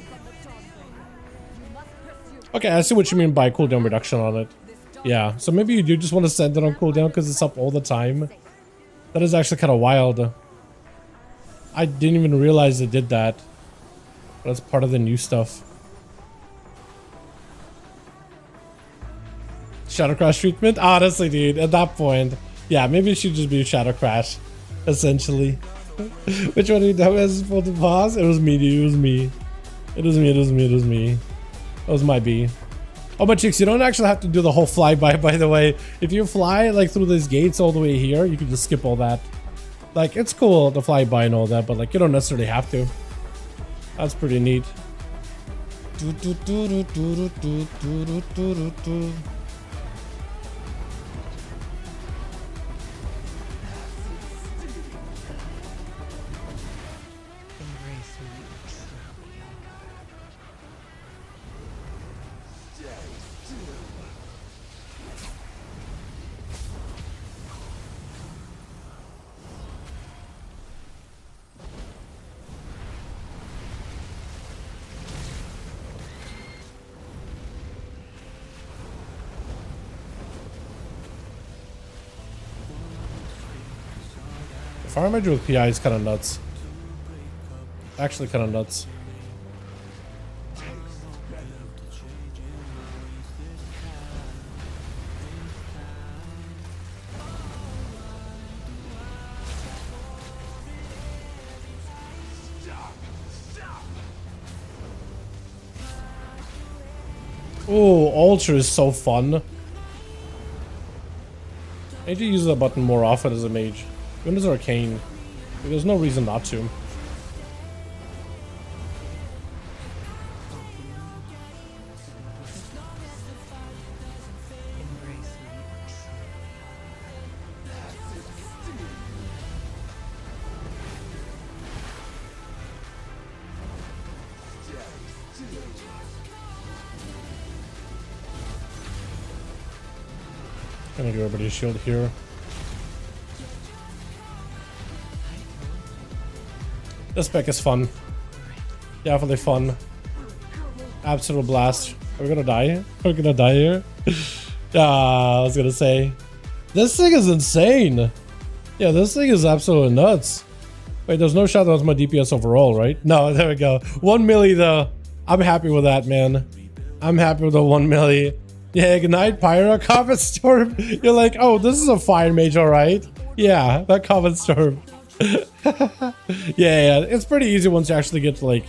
Okay, I see what you mean by cooldown reduction on it. Yeah, so maybe you do just want to send it on cooldown because it's up all the time. That is actually kind of wild. I didn't even realize it did that. That's part of the new stuff. Shadow Crash treatment? Honestly, dude, at that point, yeah, maybe it should just be Shadow Crash, essentially. Which one did you have for the boss? It was me, dude. It was me. It was me. It was me. It was me. That was my B. Oh, but chicks, you don't actually have to do the whole flyby, by the way. If you fly like through these gates all the way here, you can just skip all that. Like, it's cool to fly by and all that, but like, you don't necessarily have to. That's pretty neat. Fire Major with PI is kind of nuts. Actually kind of nuts. Oh, Ultra is so fun. I need to use that button more often as a mage. Windows Arcane. There's no reason not to. Gonna do everybody's shield here. This spec is fun. Definitely fun. Absolute blast. Are we gonna die? Are we gonna die here? I was gonna say. This thing is insane. Yeah, this thing is absolutely nuts. Wait, there's no shot that was my DPS overall, right? No, there we go. 1 milli though. I'm happy with that, man. I'm happy with the 1 milli. Yeah, Ignite, Pyro, Comet Storm. You're like, oh, this is a fire mage, alright? Yeah, that Comet Storm. Yeah, it's pretty easy once you actually get to like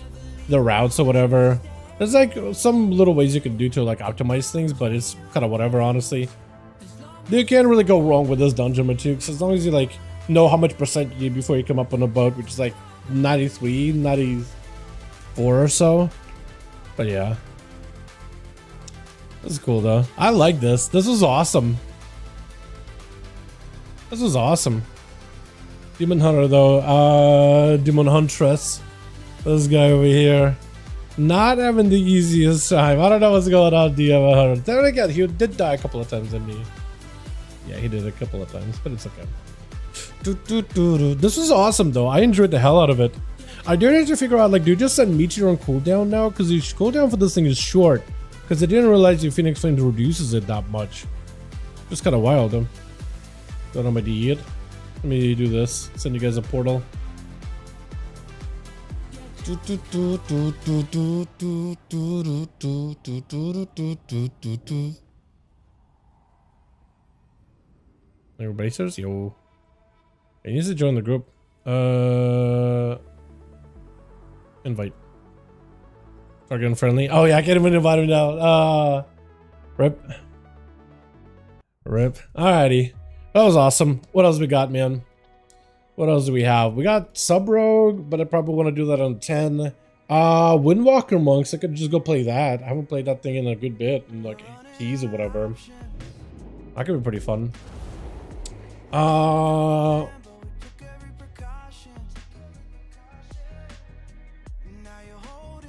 the routes or whatever. There's like some little ways you can do to like optimize things, but it's kind of whatever, honestly. You can't really go wrong with this dungeon Matukes, as long as you like know how much percent you need before you come up on a boat, which is like 93, 94 or so. But yeah. This is cool though. I like this. This was awesome. This was awesome. Demon Hunter though, Demon Huntress. This guy over here. Not having the easiest time. I don't know what's going on, Demon Hunter. There again, he did die a couple of times, didn't he? Yeah, he did a couple of times, but it's okay. This was awesome though. I enjoyed the hell out of it. I do need to figure out, like, do you just send Meteor on cooldown now? Because the cooldown for this thing is short. Because I didn't realize your Phoenix Flame reduces it that much. Just kind of wild, though. Don't know my D yet. Let me do this. Send you guys a portal. Everybody says, yo. He needs to join the group. Invite. Target unfriendly. Oh yeah, I can't even invite him now. Rip. Rip. Alrighty. That was awesome. What else we got, man? What else do we have? We got Sub Rogue, but I probably want to do that on 10. Windwalker Monks, I could just go play that. I haven't played that thing in a good bit, in like keys or whatever. That could be pretty fun.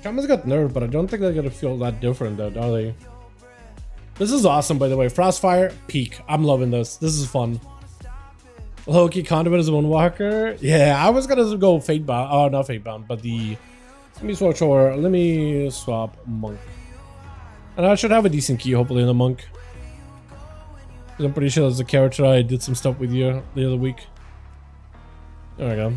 Shaman's got nerfed, but I don't think they're gonna feel that different though, are they? This is awesome, by the way. Frostfire, peak. I'm loving this. This is fun. Low-key Conduit as a Windwalker. Yeah, I was gonna go Fate Bound. Oh, not Fate Bound, but the... Let me switch over. Let me swap Monk. And I should have a decent key, hopefully, in the Monk. Because I'm pretty sure there's a character I did some stuff with you the other week. There we go.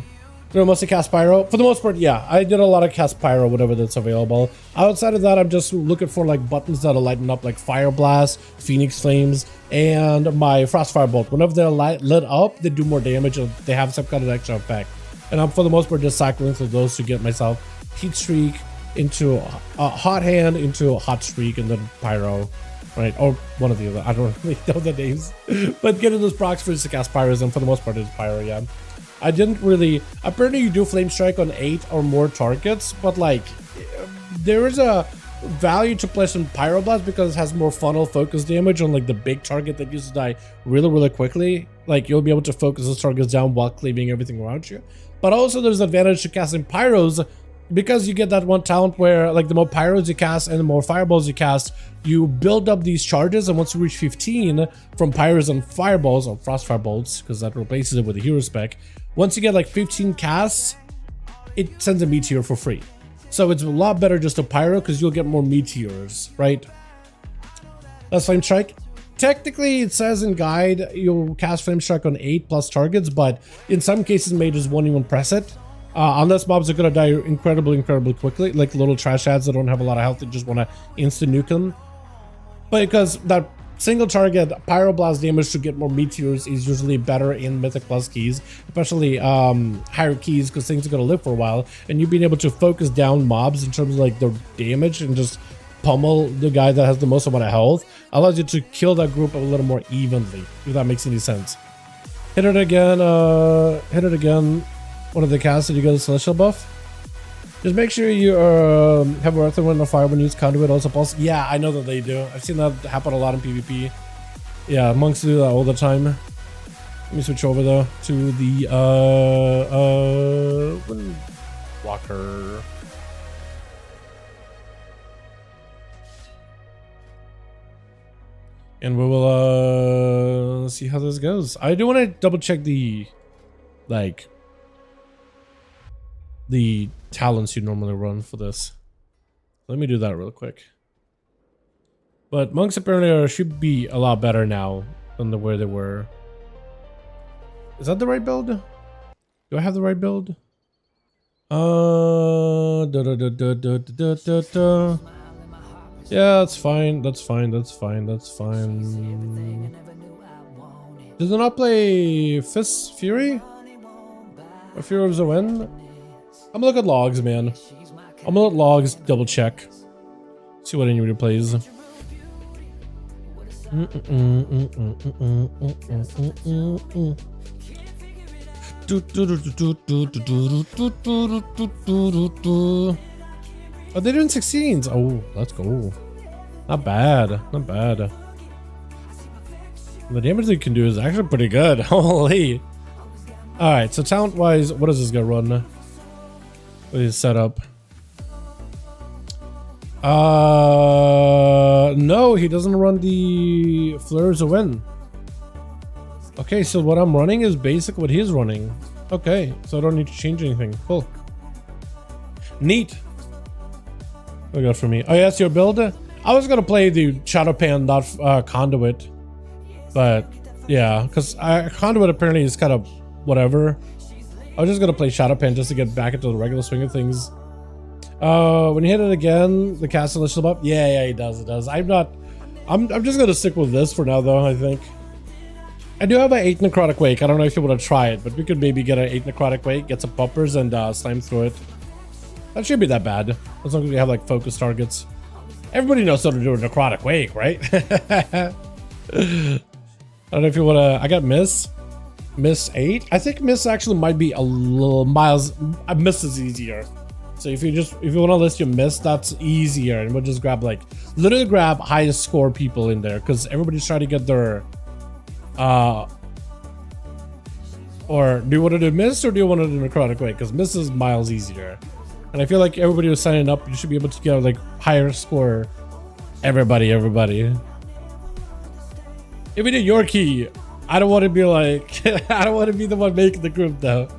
Mostly cast Pyro. For the most part, yeah. I did a lot of cast Pyro, whatever that's available. Outside of that, I'm just looking for like buttons that'll lighten up, like Fire Blast, Phoenix Flames, and my Frostfire Bolt. Whenever they're lit up, they do more damage, or they have some kind of extra effect. And I'm, for the most part, just cycling through those to get myself Heat Streak into Hot Hand, into Hot Streak, and then Pyro. Right? Or one of the other. I don't really know the names. But getting those procs for to cast Pyros, and for the most part, it's Pyro, yeah. I didn't really... Apparently you do Flame Strike on 8 or more targets, but like, there is a value to play some Pyroblast because it has more funnel focus damage on like the big target that used to die really, really quickly. Like, you'll be able to focus those targets down while cleaving everything around you. But also there's an advantage to casting Pyros because you get that one talent where like the more Pyros you cast and the more Fireballs you cast, you build up these charges, and once you reach 15 from Pyros and Fireballs, or Frostfire Bolts, because that replaces it with a hero spec, once you get like 15 casts, it sends a meteor for free. So it's a lot better just to Pyro because you'll get more meteors, right? That's Flame Strike. Technically, it says in guide you'll cast Flame Strike on 8 plus targets, but in some cases mages won't even press it. Unless mobs are gonna die incredibly quickly, like little trash ads that don't have a lot of health, that just want to instant nuke them. But because that single target Pyroblast damage to get more meteors is usually better in Mythic Plus keys, especially higher keys, because things are gonna live for a while, and you being able to focus down mobs in terms of like their damage and just pummel the guy that has the most amount of health allows you to kill that group a little more evenly, if that makes any sense. Hit it again. Hit it again. One of the casts that you get a celestial buff. Just make sure you have Earth and Wind on fire when you use Conduit, also pulse. Yeah, I know that they do. I've seen that happen a lot in PvP. Yeah, monks do that all the time. Let me switch over though to the Windwalker. And we will see how this goes. I do want to double check the the talents you normally run for this. Let me do that real quick. But monks apparently should be a lot better now than the way they were. Is that the right build? Do I have the right build? Yeah, that's fine. That's fine. That's fine. That's fine. Does it not play Fist Fury? Or Fury of the Wind? I'm gonna look at logs, man. I'm gonna let logs double check. See what anybody plays. Oh, they're doing 16s. Oh, let's go. Not bad. Not bad. The damage they can do is actually pretty good. Holy. Alright, so talent wise, what is this gonna run? What is set up? No, he doesn't run the Fleurs of Wind. Okay, so what I'm running is basic what he's running. Okay, so I don't need to change anything. Cool. Neat. What got for me? Oh, yeah, that's your build? I was gonna play the Shadow Pan, not Conduit. But, yeah, because Conduit apparently is kind of whatever. I was just gonna play Shadow Pan just to get back into the regular swing of things. When you hit it again, the castle is still up. Yeah, it does. I'm just gonna stick with this for now, though. I think I do have an 8 Necrotic Wake. I don't know if you want to try it, but we could maybe get an 8 Necrotic Wake, get some pumpers, and slam through it. That shouldn't be that bad, as long as we have like focus targets. Everybody knows how to do a Necrotic Wake, right? I don't know if you want to. I got Miss 8. I think Miss actually might be a little miles. Miss is easier. So if you want to list your Miss, that's easier, and we'll just literally grab highest score people in there, because everybody's trying to get their or do you want to do Miss or do you want to do Necrotic Wake? Because Miss is miles easier, and I feel like everybody who's signing up, you should be able to get like higher score. Everybody. If we do your key, I don't want to be like I don't want to be the one making the group though.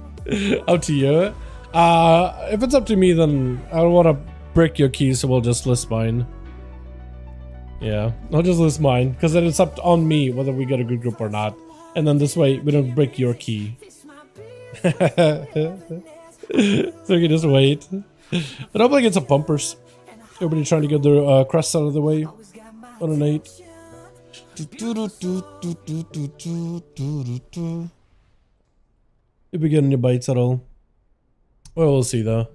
Up to you. If it's up to me, then I don't want to break your key, so we'll just list mine. Yeah, I'll just list mine, because then it's up on me whether we get a good group or not. And then this way, we don't break your key. So we can just wait. But hopefully get some pumpers. Everybody trying to get their crests out of the way on an 8. Did we get any bites at all? Well, we'll see though.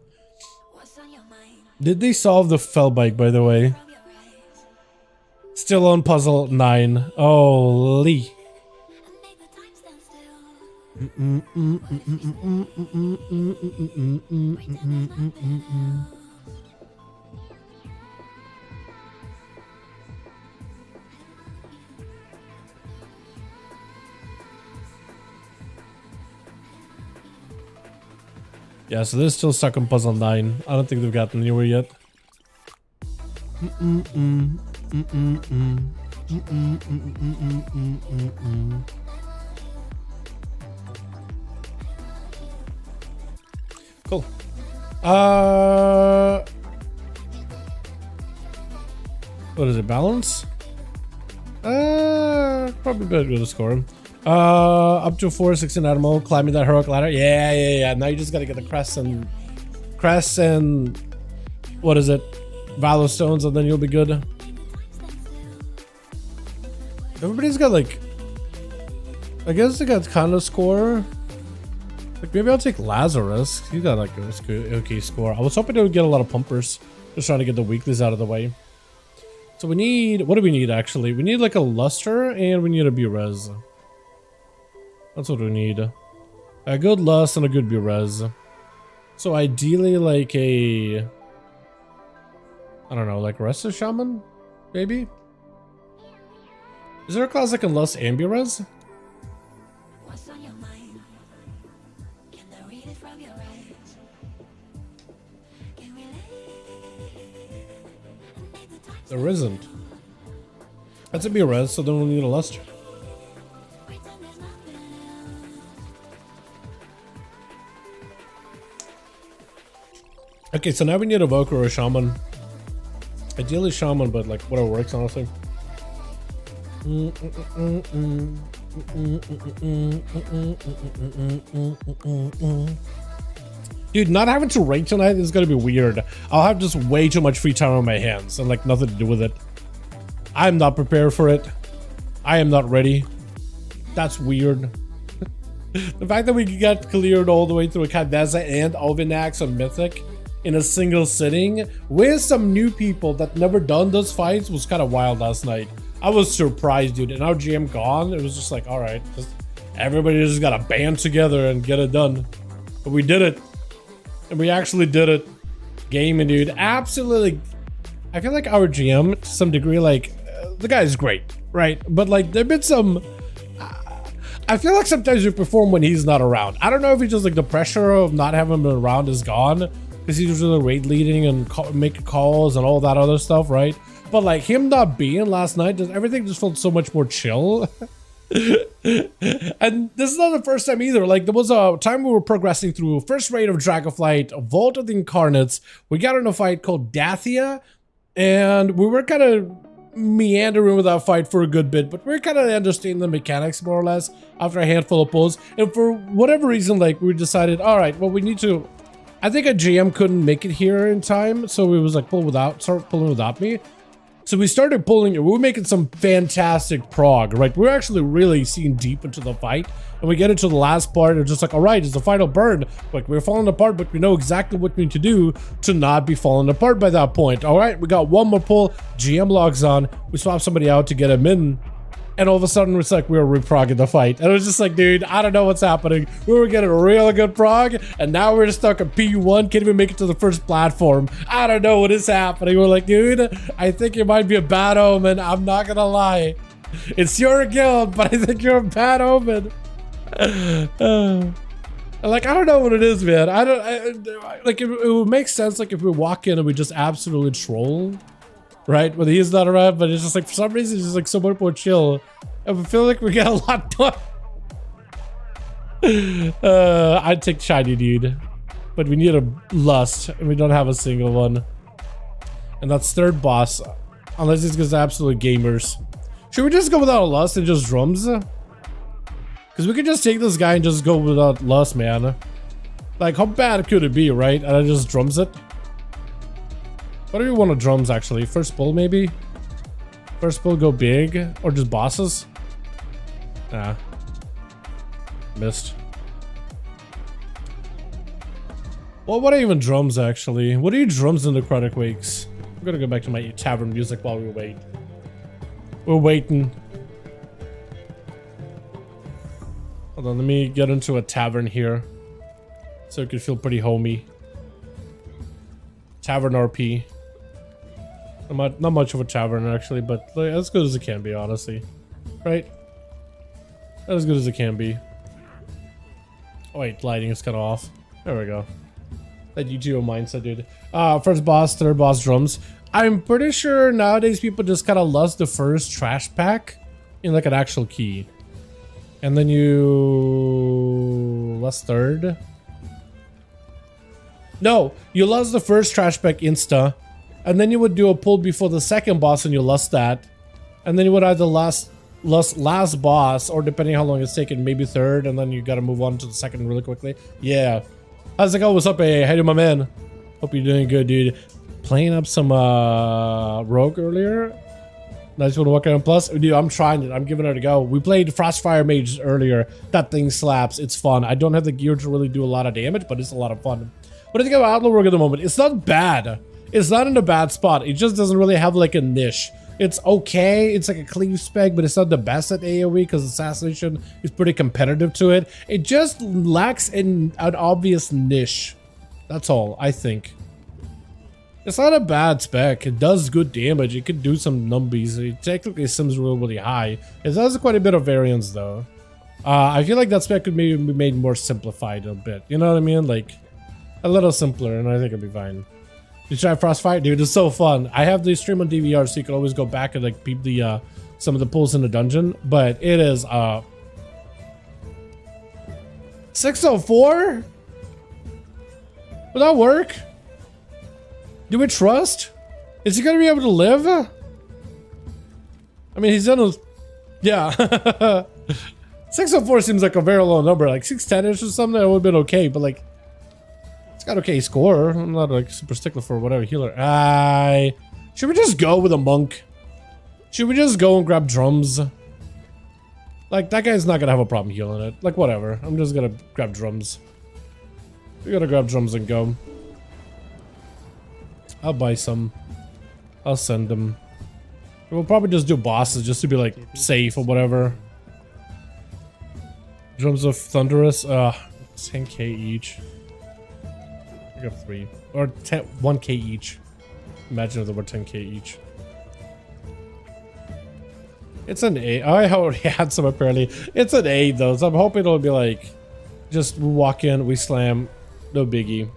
Did they solve the fell bike, by the way? Still on puzzle 9. Holy. Yeah, so they're still stuck on puzzle 9. I don't think they've gotten anywhere yet. Cool. What is it? Balance? Probably better to score. Up to 416 animal, climbing that heroic ladder. Yeah. Now you just gotta get the crests and what is it? Valor stones, and then you'll be good. Everybody's got like, I guess they got kind of score. Like maybe I'll take Lazarus. He got like a okay score. I was hoping they would get a lot of pumpers. Just trying to get the weeklies out of the way. So we need, what do we need actually? We need like a luster and we need a B-res. That's what we need. A good lust and a good B-res. So ideally like a, I don't know, like Resto Shaman? Maybe? Is there a class that can lust and B-res? What's on your mind? Can I read it from your eyes? Can we There isn't. That's a B-res, so then we'll need a luster. Okay, so now we need a Evoker or a Shaman. Ideally Shaman, but like whatever works, honestly. Dude, not having to rate tonight is gonna be weird. I'll have just way too much free time on my hands and like nothing to do with it. I'm not prepared for it. I am not ready. That's weird. The fact that we got cleared all the way through Kadeza and Ovinax on Mythic in a single sitting with some new people that never done those fights was kind of wild last night. I was surprised, dude. And our GM gone, it was just like, all right, just everybody just gotta band together and get it done. But we did it, and we actually did it. Gaming, dude, absolutely. I feel like our GM to some degree, like the guy is great, right? But like there've been some. I feel like sometimes we perform when he's not around. I don't know if it's just like the pressure of not having him around is gone, because he's usually raid leading and making calls and all that other stuff, right? But like him not being last night, everything just felt so much more chill. And this is not the first time either. Like, there was a time we were progressing through first raid of Dragonflight, Vault of the Incarnates. We got in a fight called Dathia, and we were kind of meandering with that fight for a good bit, but we're kind of understanding the mechanics more or less after a handful of pulls. And for whatever reason, like, we decided, all right, well, we need to. I think a GM couldn't make it here in time, so we was like, start pulling without me. So we started pulling it. We were making some fantastic prog, right? We're actually really seeing deep into the fight. And we get into the last part and just like, all right, it's the final burn. Like, we're falling apart, but we know exactly what we need to do to not be falling apart by that point. All right, we got one more pull. GM logs on. We swap somebody out to get him in. And all of a sudden, it's like we were reprogging the fight. And it was just like, dude, I don't know what's happening. We were getting a real good prog, and now we're stuck at P1. Can't even make it to the first platform. I don't know what is happening. We're like, dude, I think you might be a bad omen. I'm not gonna lie. It's your guild, but I think you're a bad omen. Like, I don't know what it is, man. Like, it would make sense, like, if we walk in and we just absolutely troll. Right, when he's not around, but it's just like for some reason it's just like so much more chill, and we feel like we get a lot done. I'd take shiny, dude, but we need a lust, and we don't have a single one. And that's third boss, unless it's because absolute gamers. Should we just go without a lust and just drums? Because we could just take this guy and just go without lust, man. Like, how bad could it be, right? And I just drums it. What do we want to drums, actually? First pull, maybe? First pull, go big? Or just bosses? Nah. Missed. Well, what are even drums, actually? What are you drums in the Necrotic Wakes? I'm gonna go back to my tavern music while we wait. We're waiting. Hold on, let me get into a tavern here. So it could feel pretty homey. Tavern RP. Not much of a tavern, actually, but like, as good as it can be, honestly. Right? As good as it can be. Oh, wait, lighting is cut off. There we go. That UGO mindset, dude. First boss, third boss, drums. I'm pretty sure nowadays people just kind of lust the first trash pack in like an actual key. And then you lust third. No, you lust the first trash pack insta. And then you would do a pull before the second boss and you lust that. And then you would either last boss, or depending how long it's taken, maybe third, and then you gotta move on to the second really quickly. Yeah. How's it going? What's up, hey? How you doing, my man? Hope you're doing good, dude. Playing up some Rogue earlier. Nice one to walk around plus. Dude, I'm trying it. I'm giving it a go. We played Frostfire Mage earlier. That thing slaps. It's fun. I don't have the gear to really do a lot of damage, but it's a lot of fun. What do you think about Outlaw Rogue at the moment? It's not bad. It's not in a bad spot. It just doesn't really have like a niche. It's okay. It's like a cleave spec, but it's not the best at AoE because assassination is pretty competitive to it. It just lacks an obvious niche. That's all, I think. It's not a bad spec. It does good damage. It could do some numbies. It technically sims really high. It does quite a bit of variance though. I feel like that spec could maybe be made more simplified a bit. You know what I mean? Like a little simpler, and I think it'll be fine. You try Frostfire? Dude, it's so fun. I have the stream on DVR, so you can always go back and like peep the some of the pulls in the dungeon. But it is 604? Will that work? Do we trust? Is he gonna be able to live? I mean, he's done a... Yeah. 604 seems like a very low number. Like 610-ish or something, that would have been okay. But like, it's got okay score. I'm not like super stickler for whatever healer. Should we just go with a monk? Should we just go and grab drums? Like, that guy's not gonna have a problem healing it. Like, whatever. I'm just gonna grab drums. We gotta grab drums and go. I'll buy some. I'll send them. We'll probably just do bosses just to be like safe or whatever. Drums of Thunderous. 10k each. I got 3. Or 1k each. Imagine if there were 10k each. It's an 8. I already had some apparently. It's an 8 though, so I'm hoping it'll be like, just walk in, we slam, no biggie.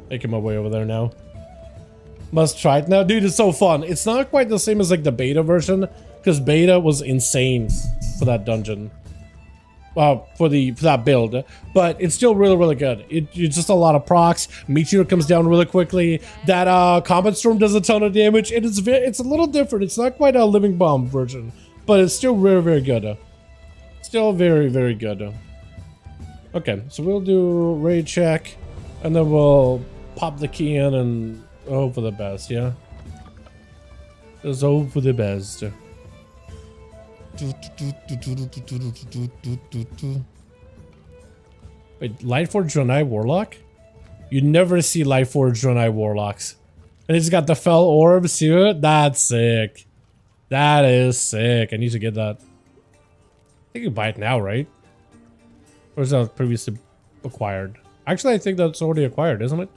Making my way over there now. Must try it now. Dude, it's so fun. It's not quite the same as like the beta version, because beta was insane for that dungeon. For that build, but it's still really good. It's just a lot of procs. Meteor comes down really quickly. That combat storm does a ton of damage. It's a little different. It's not quite a living bomb version, but it's still very good. Still very good. Okay, so we'll do raid check, and then we'll pop the key in and hope for the best. Yeah, just hope for the best. Wait, Lightforged Draenei Warlock? You never see Lightforged Draenei Warlocks. And it's got the Fell Orbs too? That's sick. That is sick. I need to get that. I think you buy it now, right? Or is that previously acquired? Actually, I think that's already acquired, isn't it?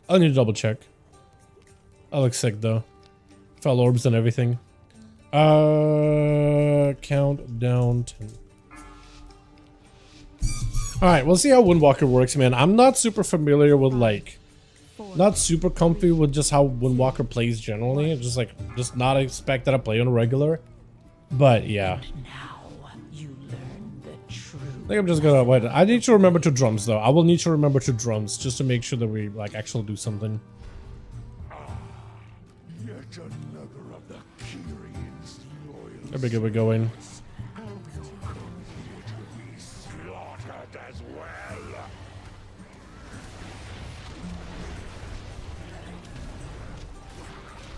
I'll need to double check. That looks sick though. Fell Orbs and everything. Countdown 10. Alright, we'll see how Windwalker works, man. I'm not super familiar with, like, not super comfy with just how Windwalker plays generally. It's just not expect that I play on a regular. But yeah. Now you learn the truth. I think I'm just gonna wait. I need to remember 2 drums though. I will need to remember 2 drums just to make sure that we like actually do something. There we go, we're going.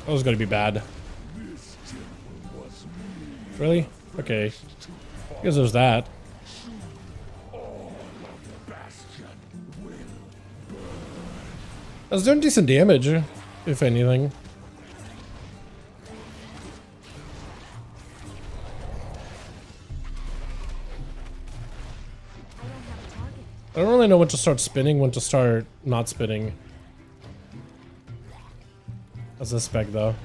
That was gonna be bad. Really? Okay. I guess there's that. That's doing decent damage, if anything. I don't really know when to start spinning, when to start not spinning. As a spec though.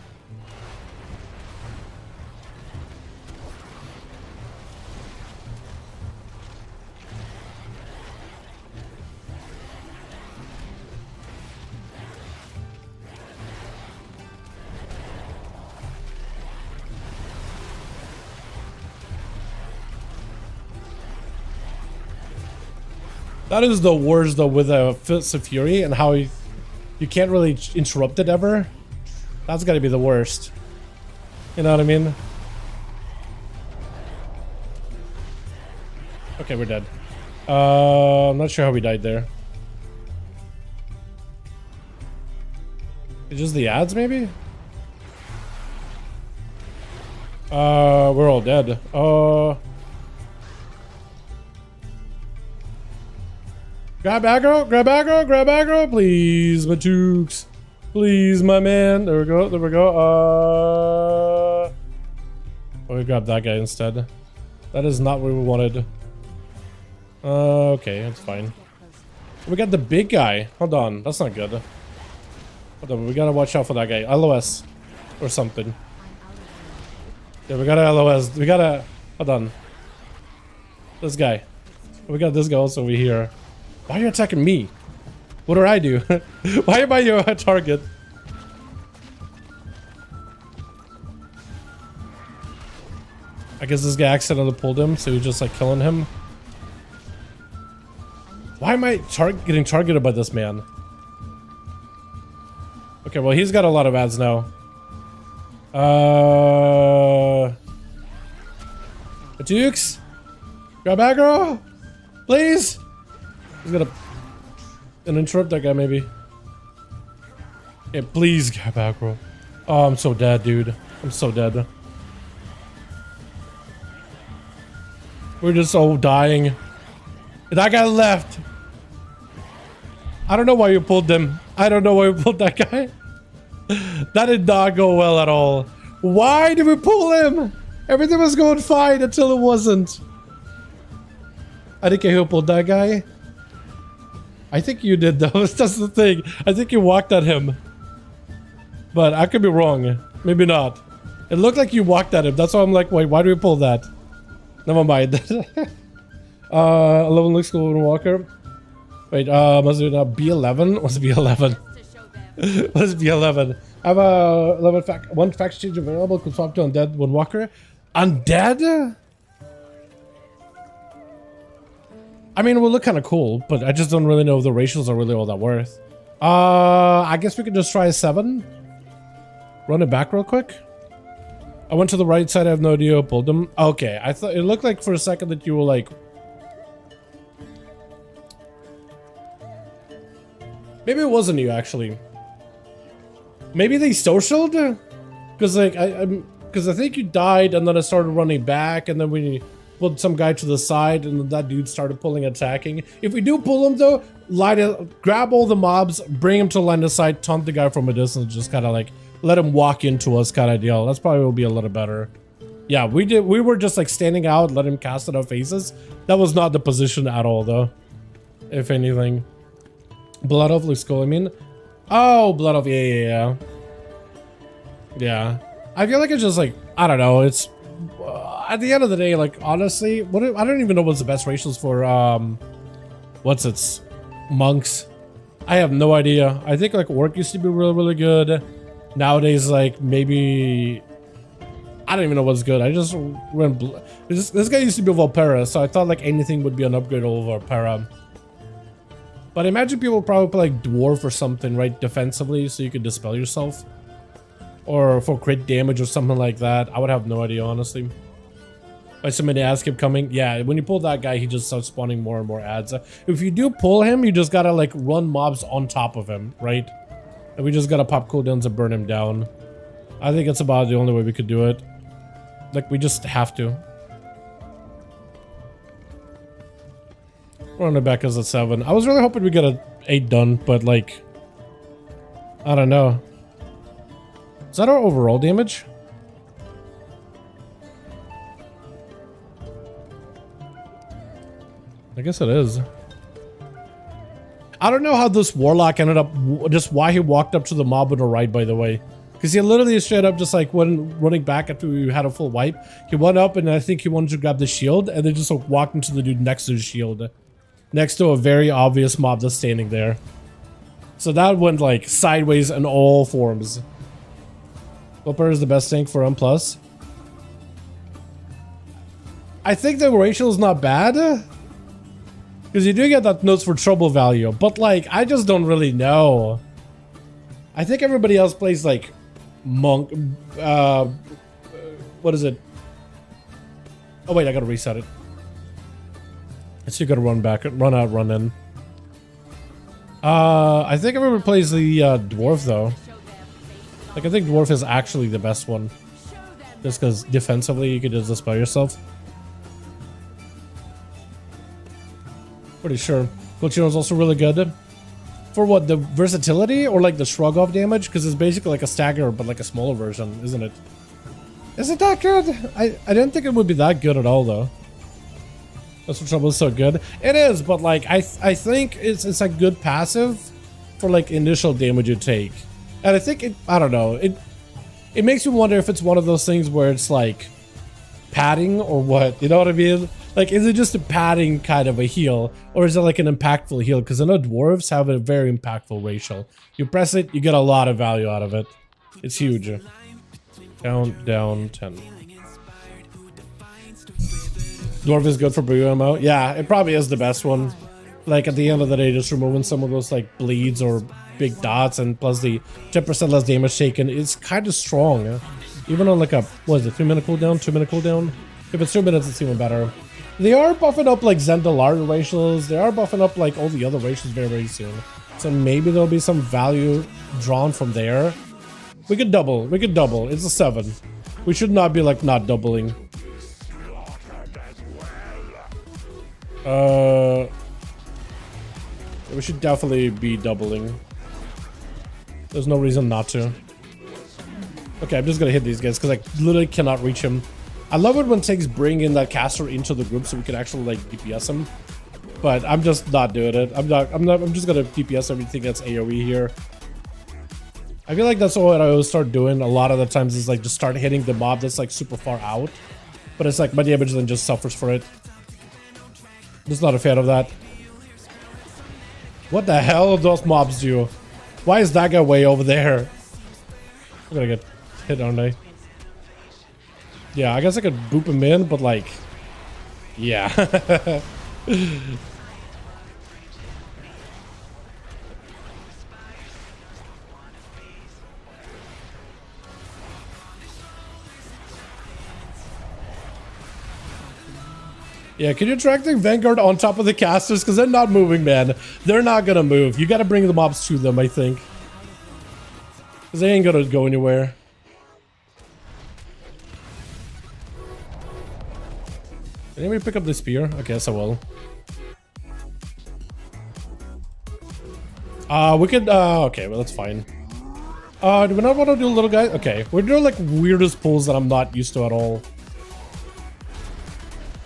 That is the worst though with a Fits of Fury and how you can't really interrupt it ever. That's gotta be the worst. You know what I mean? Okay, we're dead. I'm not sure how we died there. It's just the ads maybe? We're all dead. Grab aggro, grab aggro, grab aggro, please, my Tukes. Please, my man. There we go, there we go. Oh, we grabbed that guy instead. That is not what we wanted. Okay, that's fine. We got the big guy. Hold on, that's not good. Hold on, we gotta watch out for that guy. LOS. Or something. Yeah, we gotta LOS. We gotta... Hold on. This guy. We got this guy also over here. Why are you attacking me? What do I do? Why am I your target? I guess this guy accidentally pulled him, so he's just like killing him. Why am I getting targeted by this man? Okay, well he's got a lot of ads now. Dukes? Grab aggro? Please? He's gonna interrupt that guy maybe. Yeah, please grab aggro. Oh, I'm so dead, dude. I'm so dead. We're just all dying. That guy left. I don't know why you pulled them. I don't know why you pulled that guy. That did not go well at all. Why did we pull him? Everything was going fine until it wasn't. I think I pulled that guy. I think you did though. That's the thing. I think you walked at him. But I could be wrong. Maybe not. It looked like you walked at him. That's why I'm like, wait, why do we pull that? Never mind. 11 looks cool in Walker. Wait, must be B11? What's B11? What's B11? I have a one faction change available. Could swap to undead one walker. Undead? I mean, it would look kind of cool, but I just don't really know if the ratios are really all that worth. I guess we could just try a 7. Run it back real quick. I went to the right side. I have no idea. Pulled them. Okay, I thought it looked like for a second that you were like. Maybe it wasn't you actually. Maybe they socialed, because like because I think you died and then I started running back and then we pulled some guy to the side and then that dude started pulling attacking. If we do pull him though, grab all the mobs, bring him to line of sight, taunt the guy from a distance, just kind of like let him walk into us kind of deal. That's probably will be a little better. Yeah, we were just like standing out, let him cast it on faces. That was not the position at all though. If anything. Blood of looks cool, I mean. Oh, Blood of, yeah. I feel like it's just like, I don't know, it's at the end of the day, like honestly, I don't even know what's the best ratios for what's its monks. I have no idea. I think like Orc used to be really good. Nowadays, like maybe I don't even know what's good. I just went this guy used to be Volpera, so I thought like anything would be an upgrade over Volpera. But I imagine people probably play like Dwarf or something, right? Defensively, so you could dispel yourself. Or for crit damage or something like that. I would have no idea, honestly. Why so many ads keep coming? Yeah, when you pull that guy, he just starts spawning more and more ads. If you do pull him, you just gotta like run mobs on top of him, right? And we just gotta pop cooldowns and burn him down. I think it's about the only way we could do it. Like, we just have to. Run it back as a 7. I was really hoping we get a 8 done, but like, I don't know. Is that our overall damage? I guess it is. I don't know how this warlock ended up, just why he walked up to the mob on the right, by the way. Because he literally straight up just like went running back after we had a full wipe. He went up and I think he wanted to grab the shield and then just like walked into the dude next to the shield. Next to a very obvious mob that's standing there. So that went like sideways in all forms. Whooper is the best tank for M+. I think the ratio is not bad. Because you do get that notes for trouble value. But like, I just don't really know. I think everybody else plays like monk. What is it? Oh wait, I gotta reset it. So you gotta run back, run out, run in. I think everyone plays the dwarf though. Like I think dwarf is actually the best one, just because defensively you could just dispel yourself. Pretty sure. Cochino is also really good for what, the versatility or like the shrug off damage, because it's basically like a stagger but like a smaller version, isn't it? Is it that good? I didn't think it would be that good at all though. That's what trouble is so good. It is, but like I think it's a good passive for like initial damage you take. And I think it, I don't know, it makes you wonder if it's one of those things where it's like padding or what, you know what I mean? Like, is it just a padding kind of a heal, or is it like an impactful heal? Because I know dwarves have a very impactful racial. You press it, you get a lot of value out of it. It's huge. Down 10. Dwarf is good for BMO. Yeah, it probably is the best one. Like at the end of the day, just removing some of those like bleeds or big dots, and plus the 10% less damage taken is kind of strong. Even on like a, what is it, 3-minute cooldown, 2-minute cooldown? If it's 2 minutes, it's even better. They are buffing up like Dalaran ratios. They are buffing up like all the other ratios very, very soon. So maybe there'll be some value drawn from there. We could double. We could double. It's a 7. We should not be like not doubling. We should definitely be doubling. There's no reason not to. Okay, I'm just gonna hit these guys because I literally cannot reach him. I love it when tanks bring in that caster into the group so we can actually like DPS him. But I'm just not doing it. I'm just gonna DPS everything that's AoE here. I feel like that's what I always start doing a lot of the times, is like just start hitting the mob that's like super far out. But it's like my damage then just suffers for it. Just not a fan of that. What the hell do those mobs do? Why is that guy way over there? I'm gonna get hit, aren't I? Yeah, I guess I could boop him in, but like, yeah. Yeah, can you track the Vanguard on top of the casters? Because they're not moving, man. They're not gonna move. You gotta bring the mobs to them, I think. Because they ain't gonna go anywhere. Can anybody pick up the spear? I guess I will. We could, okay, well, that's fine. Do we not want to do little guy? Okay, we're doing like weirdest pulls that I'm not used to at all.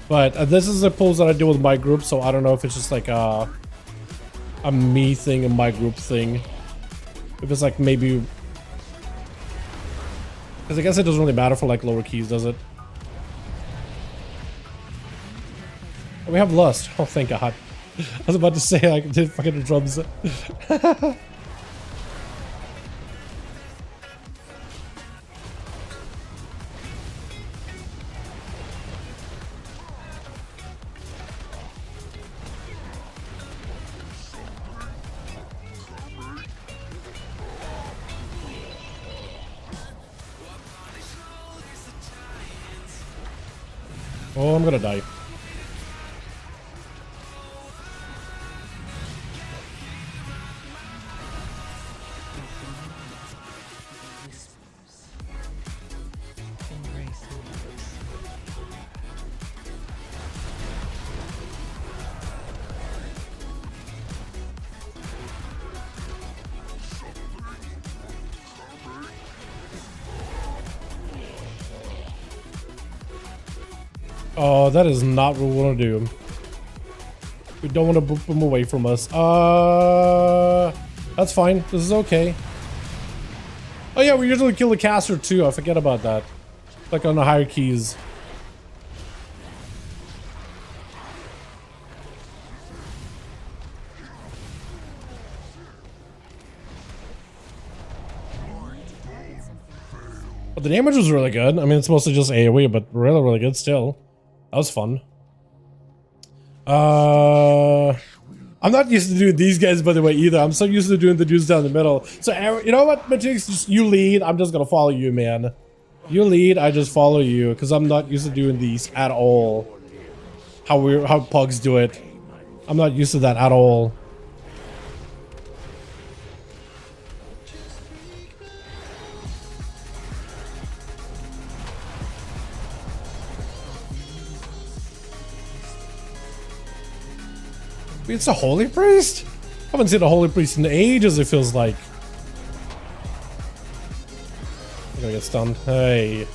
But this is the pulls that I do with my group, so I don't know if it's just like a me thing, a my group thing. If it's like maybe... Because I guess it doesn't really matter for like lower keys, does it? We have Lust. Oh, thank God. I was about to say I did fucking drums. Oh, I'm gonna die. Oh, that is not what we want to do. We don't want to boop them away from us. That's fine. This is okay. Oh yeah, we usually kill the caster too. I forget about that. Like on the higher keys. But the damage was really good. I mean, it's mostly just AoE, but really, really good still. That was fun. I'm not used to doing these guys, by the way, either. I'm so used to doing the dudes down the middle. So, you know what, Magix? Just you lead. I'm just gonna follow you, man. You lead. I just follow you because I'm not used to doing these at all. How pugs do it. I'm not used to that at all. It's a holy priest? I haven't seen a holy priest in ages, it feels like. I'm gonna get stunned. Hey.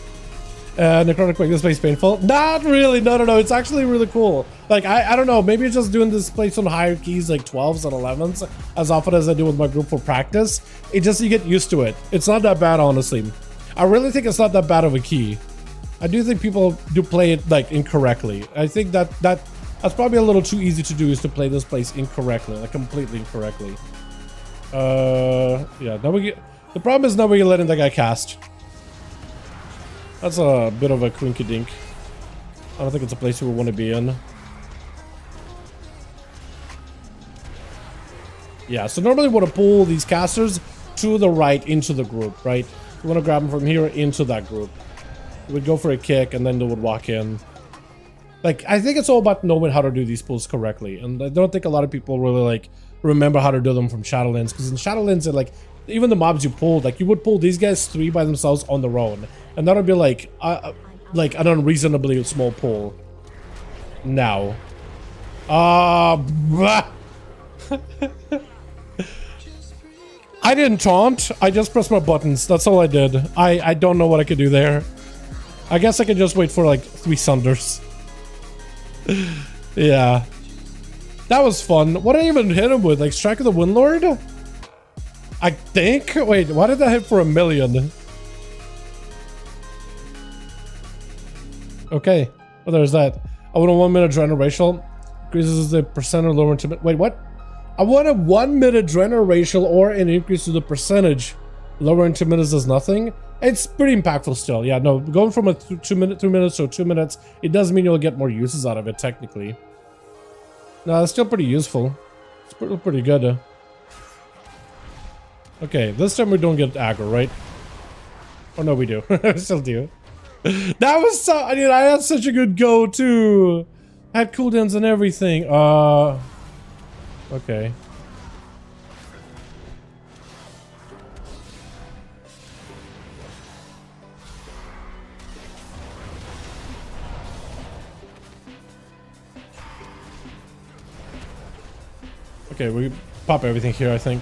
Necrotic Wake, this place painful? Not really, no. It's actually really cool. Like, I don't know, maybe just doing this place on higher keys, like 12s and 11s, as often as I do with my group for practice. It just, you get used to it. It's not that bad, honestly. I really think it's not that bad of a key. I do think people do play it, like, incorrectly. I think that's probably a little too easy to do, is to play this place incorrectly, like completely incorrectly. Yeah, now we get, the problem is now we're letting that guy cast. That's a bit of a quinky dink. I don't think it's a place we want to be in. Yeah, so normally we want to pull these casters to the right into the group, right? We want to grab them from here into that group. We would go for a kick and then they would walk in. Like, I think it's all about knowing how to do these pulls correctly. And I don't think a lot of people really, like, remember how to do them from Shadowlands. Because in Shadowlands, like, even the mobs you pulled, like, you would pull these guys 3 by themselves on their own. And that would be, like an unreasonably small pull. Now. I didn't taunt. I just pressed my buttons. That's all I did. I don't know what I could do there. I guess I could just wait for, like, 3 Sunders. Yeah, that was fun. What did I even hit him with? Like Strike of the Windlord? I think. Wait, why did that hit for 1 million? Okay, well there's that. I want a 1 minute generational. Increases the percent or lower intimate. Wait, what? I want a 1 minute adrenaline ratio or an increase to the percentage Lowering 2 minutes does nothing. It's pretty impactful still. Yeah, no, going from a 2 minutes to 2 minutes, it does mean you'll get more uses out of it technically. No, it's still pretty useful. It's pretty good. Okay, this time we don't get aggro, right? Oh no, we do. We still do. That was so. I mean, I had such a good go too. I had cooldowns and everything. Okay. Okay, we pop everything here, I think.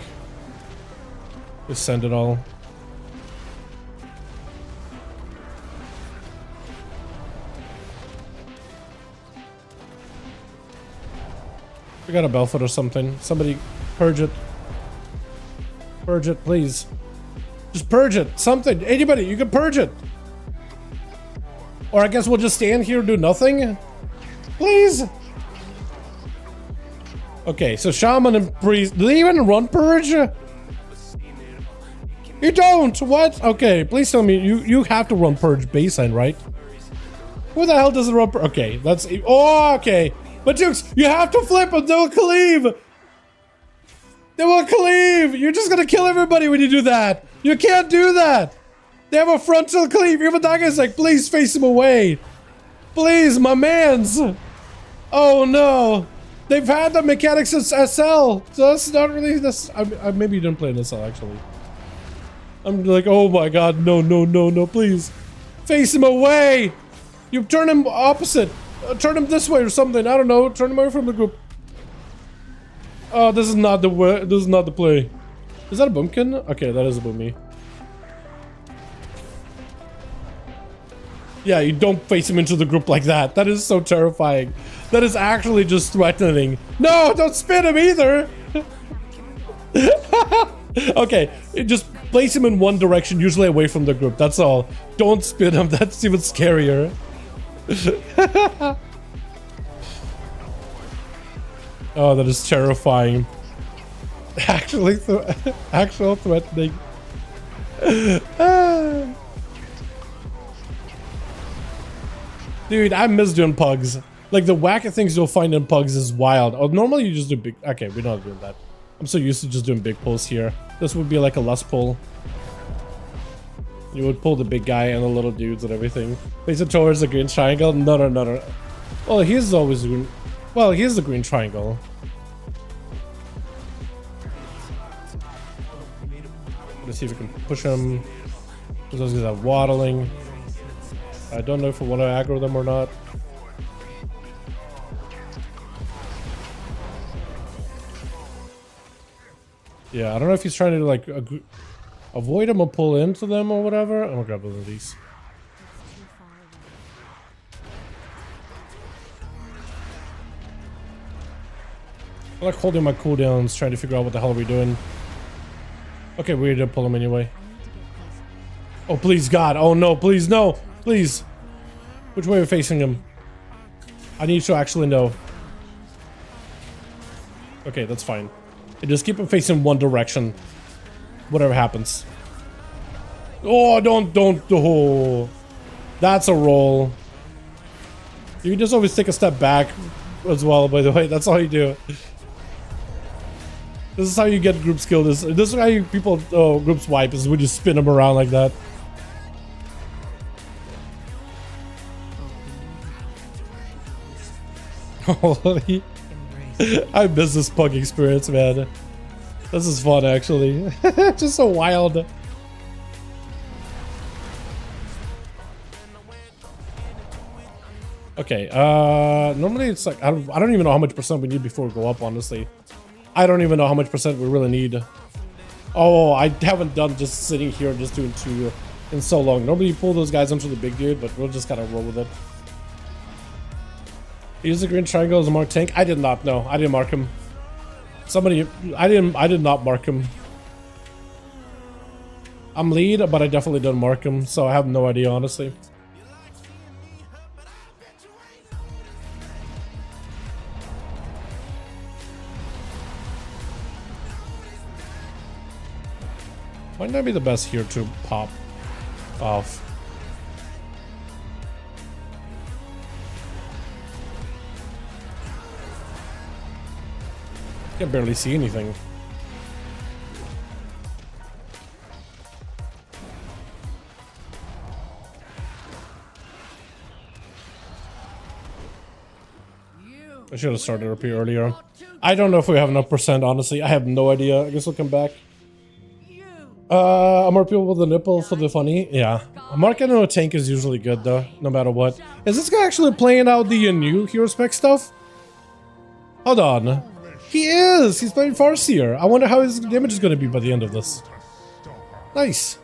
Just send it all. We got a Belfoot or something. Somebody purge it. Purge it, please. Just purge it. Something. Anybody, you can purge it. Or I guess we'll just stand here and do nothing. Please. Okay, so Shaman and Priest. Do they even run purge? You don't! What? Okay, please tell me you have to run purge baseline, right? Who the hell doesn't run purge? Okay, that's... Oh, okay. But Dukes, you have to flip them. They will cleave. They will cleave. You're just gonna kill everybody when you do that. You can't do that. They have a frontal cleave. Even that guy's like, please face him away. Please, my mans. Oh no. They've had the mechanics since SL. So that's not really this. Maybe you didn't play in SL actually. I'm like, oh my god, no, no, no, no, please. Face him away. You turn him opposite. Turn him this way or something. I don't know. Turn him away from the group. Oh, this is not the way. This is not the play. Is that a bumpkin? Okay, that is a boomy. Yeah, you don't face him into the group like that. That is so terrifying. That is actually just threatening. No, don't spin him either. Okay, just place him in one direction, usually away from the group. That's all. Don't spin him. That's even scarier. Oh, that is terrifying. Actually, actual threatening. Dude, I miss doing pugs. Like the wacky things you'll find in pugs is wild. Oh, normally you just do big. Okay, we're not doing that. I'm so used to just doing big pulls here. This would be like a less pull. You would pull the big guy and the little dudes and everything. Face it towards the green triangle. No, no, no, no. Well, he's always green. Well, here's the green triangle. Let's see if we can push him. Those guys are waddling. I don't know if we want to aggro them or not. Yeah, I don't know if he's trying to like avoid them or pull into them or whatever. I'm gonna grab one of these. I like holding my cooldowns, trying to figure out what the hell are we doing. Okay, we did pull him anyway. Oh, please, God. Oh, no, please, no. Please. Which way are we facing him? I need to actually know. Okay, that's fine. And just keep him facing one direction. Whatever happens. Oh, don't. Oh. That's a roll. You can just always take a step back as well, by the way. That's all you do. This is how you get group skill. This is how you people groups wipe, is when you spin them around like that. Holy. I miss this pug experience, man. This is fun, actually. Just so wild. Okay, normally it's like, I don't even know how much percent we need before we go up, honestly. I don't even know how much percent we really need. Oh, I haven't done just sitting here and just doing 2 in so long. Normally you pull those guys into the big dude, but we'll just kind of roll with it. Use the green triangle as a mark tank. I did not know. I didn't mark him. Somebody, I did not mark him. I'm lead, but I definitely didn't mark him, so I have no idea, honestly. Might not be the best here to pop off. Can barely see anything. I should have started up here earlier. I don't know if we have enough percent, honestly. I have no idea. I guess we'll come back. More people with the nipple for the funny. Yeah. Marking on a tank is usually good though, no matter what. Is this guy actually playing out the new hero spec stuff? Hold on. He is! He's playing Farseer. I wonder how his damage is going to be by the end of this. Nice.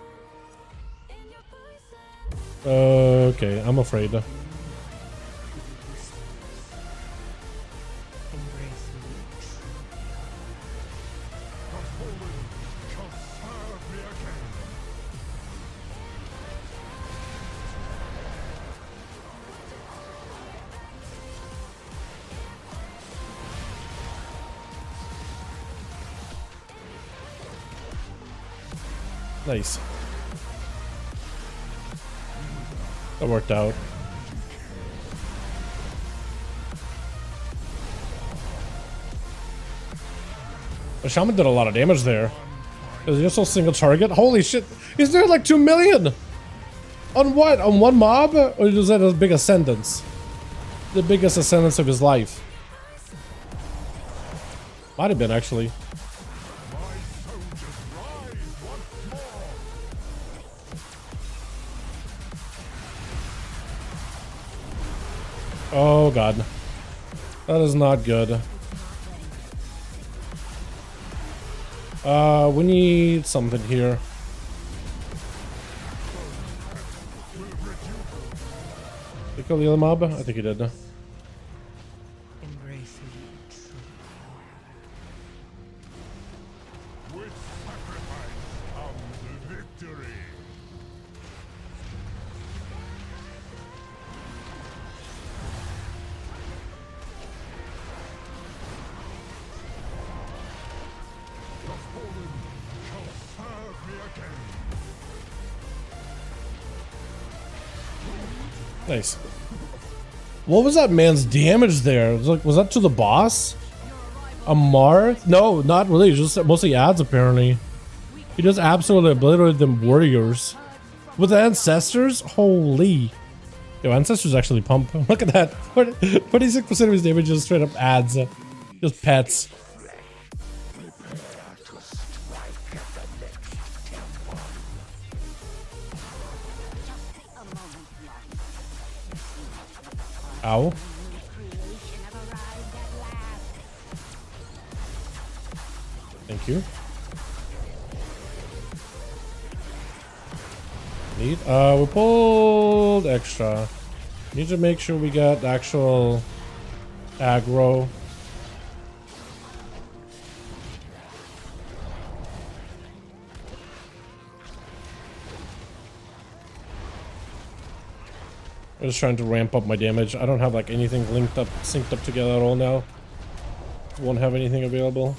Okay, I'm afraid. Nice. That worked out. The shaman did a lot of damage there. Is he just a single target? Holy shit! He's doing like 2 million! On what? On one mob? Or is that a big ascendance? The biggest ascendance of his life. Might have been actually. Oh god. That is not good. We need something here. Did you kill the other mob? I think he did. Nice. What was that man's damage there? Was that to the boss? A Mar? No, not really. Just mostly adds apparently. He just absolutely obliterated them warriors. With the ancestors? Holy. Yo, ancestors actually pump. Look at that. 46% of his damage is straight up adds. Just pets. Ow. Thank you. Neat. We pulled extra. Need to make sure we got actual aggro. I'm just trying to ramp up my damage. I don't have like anything synced up together at all now. Won't have anything available.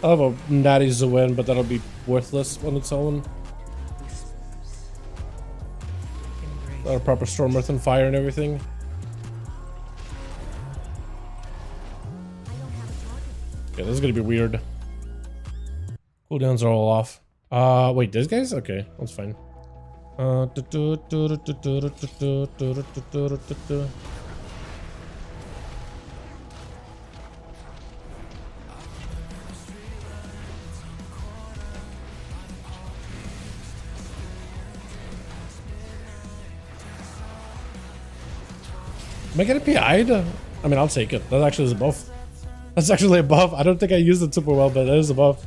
I'll have a natty Zuen, but that'll be worthless on its own. Not a proper Storm Earth and Fire and everything. Yeah, this is gonna be weird. Cooldowns are all off. Wait, these guys? Okay, that's fine. Am I getting PI'd? I mean, I'll take it. That actually is a buff. That's actually a buff. I don't think I used it super well, but that is a buff.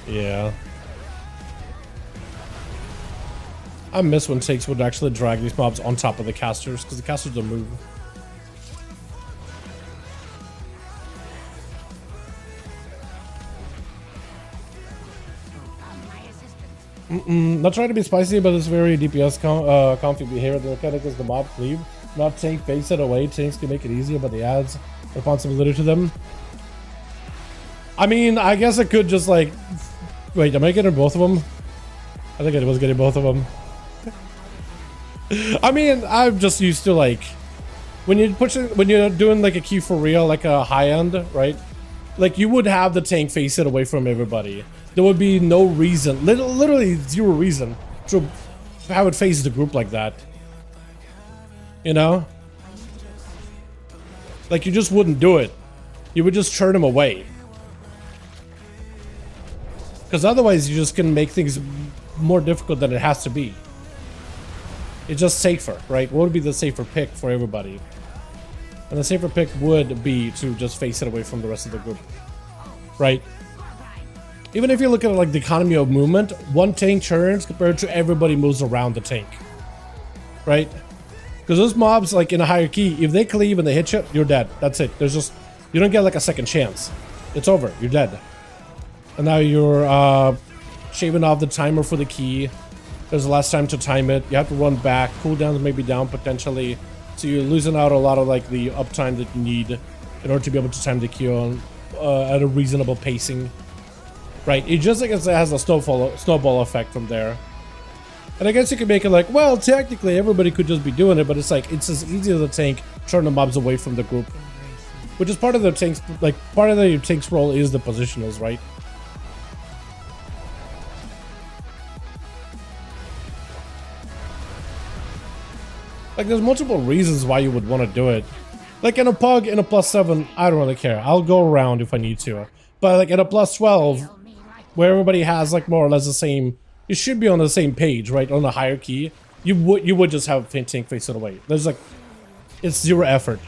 Yeah. I miss when takes would actually drag these mobs on top of the casters, because the casters don't move. Not trying to be spicy, but it's very DPS comfy behavior. The mechanic is the mob cleave, not tank face it away. Tanks can make it easier, but the adds responsibility to them. I mean, I guess I could just like... Wait, am I getting both of them? I think I was getting both of them. I mean, I'm just used to like... When you're doing like a key for real, like a high end, right? Like you would have the tank face it away from everybody. There would be no reason, literally zero reason to have it face the group like that. You know? Like you just wouldn't do it. You would just turn them away. Because otherwise you just can make things more difficult than it has to be. It's just safer, right? What would be the safer pick for everybody? And the safer pick would be to just face it away from the rest of the group. Right? Even if you look at like the economy of movement, one tank turns compared to everybody moves around the tank. Right? Because those mobs, like in a hierarchy, if they cleave and they hit you, you're dead. That's it. There's just... You don't get like a second chance. It's over. You're dead. And now you're shaving off the timer for the key. There's less time to time it. You have to run back. Cooldowns may be down potentially. So you're losing out a lot of like the uptime that you need in order to be able to time the key on at a reasonable pacing. Right? It just like it has a snowball effect from there. And I guess you could make it like, well, technically everybody could just be doing it, but it's like it's as easy as a tank turn the mobs away from the group. Which is part of the tank's like part of the tank's role is the positionals, right? Like, there's multiple reasons why you would want to do it. Like, in a pug, in a +7, I don't really care. I'll go around if I need to. But, like, in a +12, where everybody has, like, more or less the same... You should be on the same page, right? On the hierarchy. You would just have tank face it away. There's, like... It's zero effort.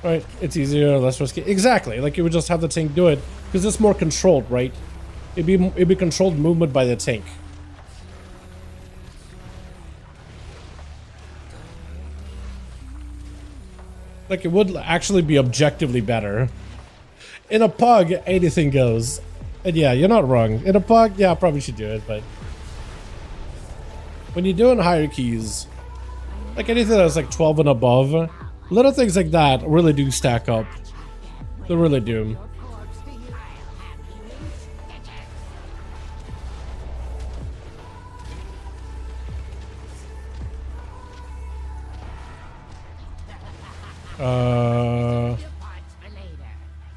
Right? It's easier, less risky. Exactly. Like, you would just have the tank do it. Because it's more controlled, right? It'd be controlled movement by the tank. Like, it would actually be objectively better. In a pug, anything goes. And yeah, you're not wrong. In a pug, yeah, I probably should do it, but... When you're doing hierarchies, like anything that's like 12 and above, little things like that really do stack up. They really do.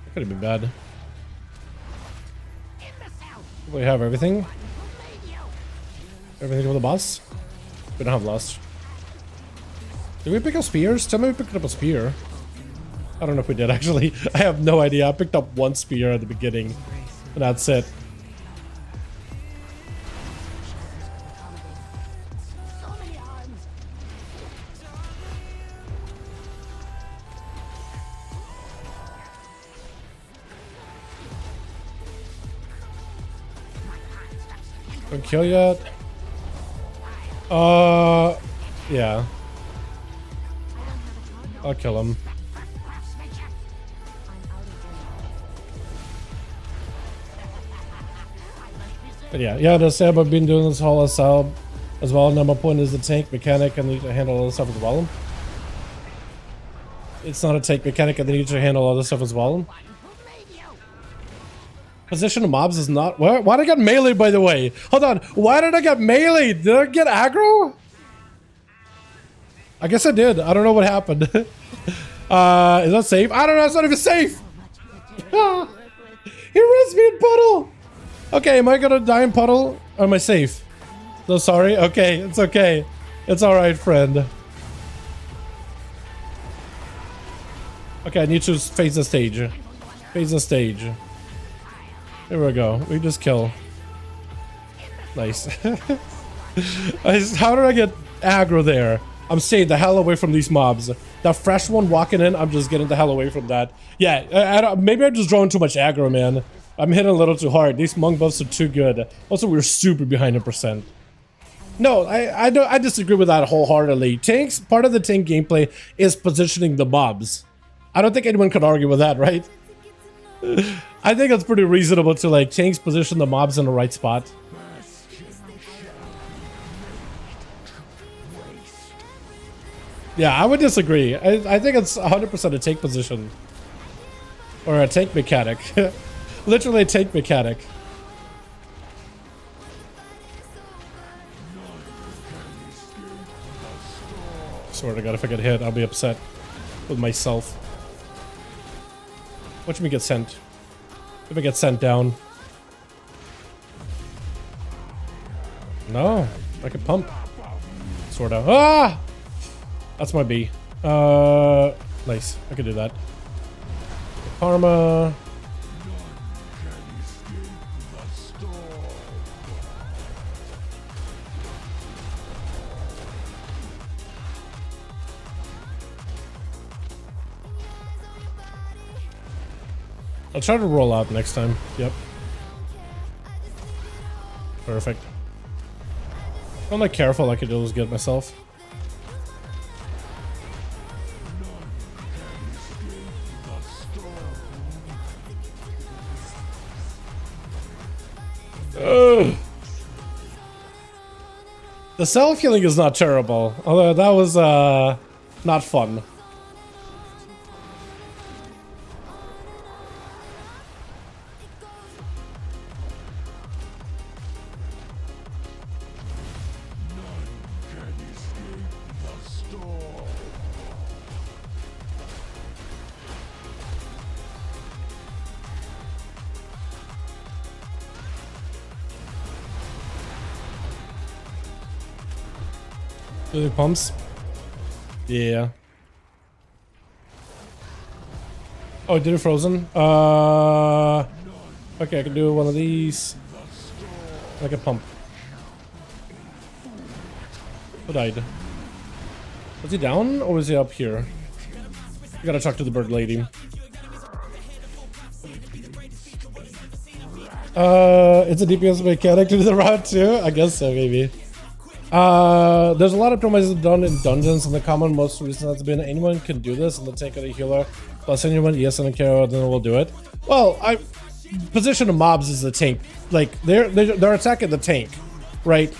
That could have been bad. We have everything. Everything for the boss? We don't have lost. Did we pick up spears? Tell me we picked up a spear. I don't know if we did actually. I have no idea. I picked up one spear at the beginning. And that's it. Don't kill yet. Yeah. I'll kill him. But yeah, the Seb, I've been doing this whole sub as well. Now my point is the tank mechanic and need to handle all this stuff as well. It's not a tank mechanic and they need to handle all this stuff as well. Position of mobs is not... Why did I get melee, by the way? Hold on. Why did I get melee? Did I get aggro? I guess I did. I don't know what happened. Is that safe? I don't know. It's not even safe. He rinsed me in puddle. Okay, am I gonna die in puddle? Or am I safe? So sorry. Okay, it's okay. It's alright, friend. Okay, I need to face the stage. Face the stage. Here we go. We just kill. Nice. How did I get aggro there? I'm staying the hell away from these mobs. That fresh one walking in, I'm just getting the hell away from that. Yeah, maybe I'm just drawing too much aggro, man. I'm hitting a little too hard. These monk buffs are too good. Also, we're super behind in percent. No, I disagree with that wholeheartedly. Tanks, part of the tank gameplay is positioning the mobs. I don't think anyone could argue with that, right? I think it's pretty reasonable to like tanks position the mobs in the right spot. Yeah, I would disagree. I think it's 100% a tank position. Or a tank mechanic. Literally a tank mechanic. Swear to God, if I get hit, I'll be upset with myself. Watch me get sent. If I get sent down. No, I can pump. Sort of. Ah! That's my B. Nice. I can do that. Perma. I'll try to roll out next time. Yep. Perfect. If I'm not careful, I could always get myself. Ugh. The self-healing is not terrible, although that was not fun. Do the pumps? Yeah. Oh, did it frozen? Okay, I can do one of these. Like a pump. Who died? Was he down or was he up here? You gotta talk to the bird lady. It's a DPS mechanic to do the route too? I guess so, maybe. There's a lot of optimizations done in dungeons, and the common most recent has been anyone can do this, and the tank of the healer plus anyone yes and a carry, then we'll do it. Well, I position of mobs is the tank, like they're attacking the tank, right?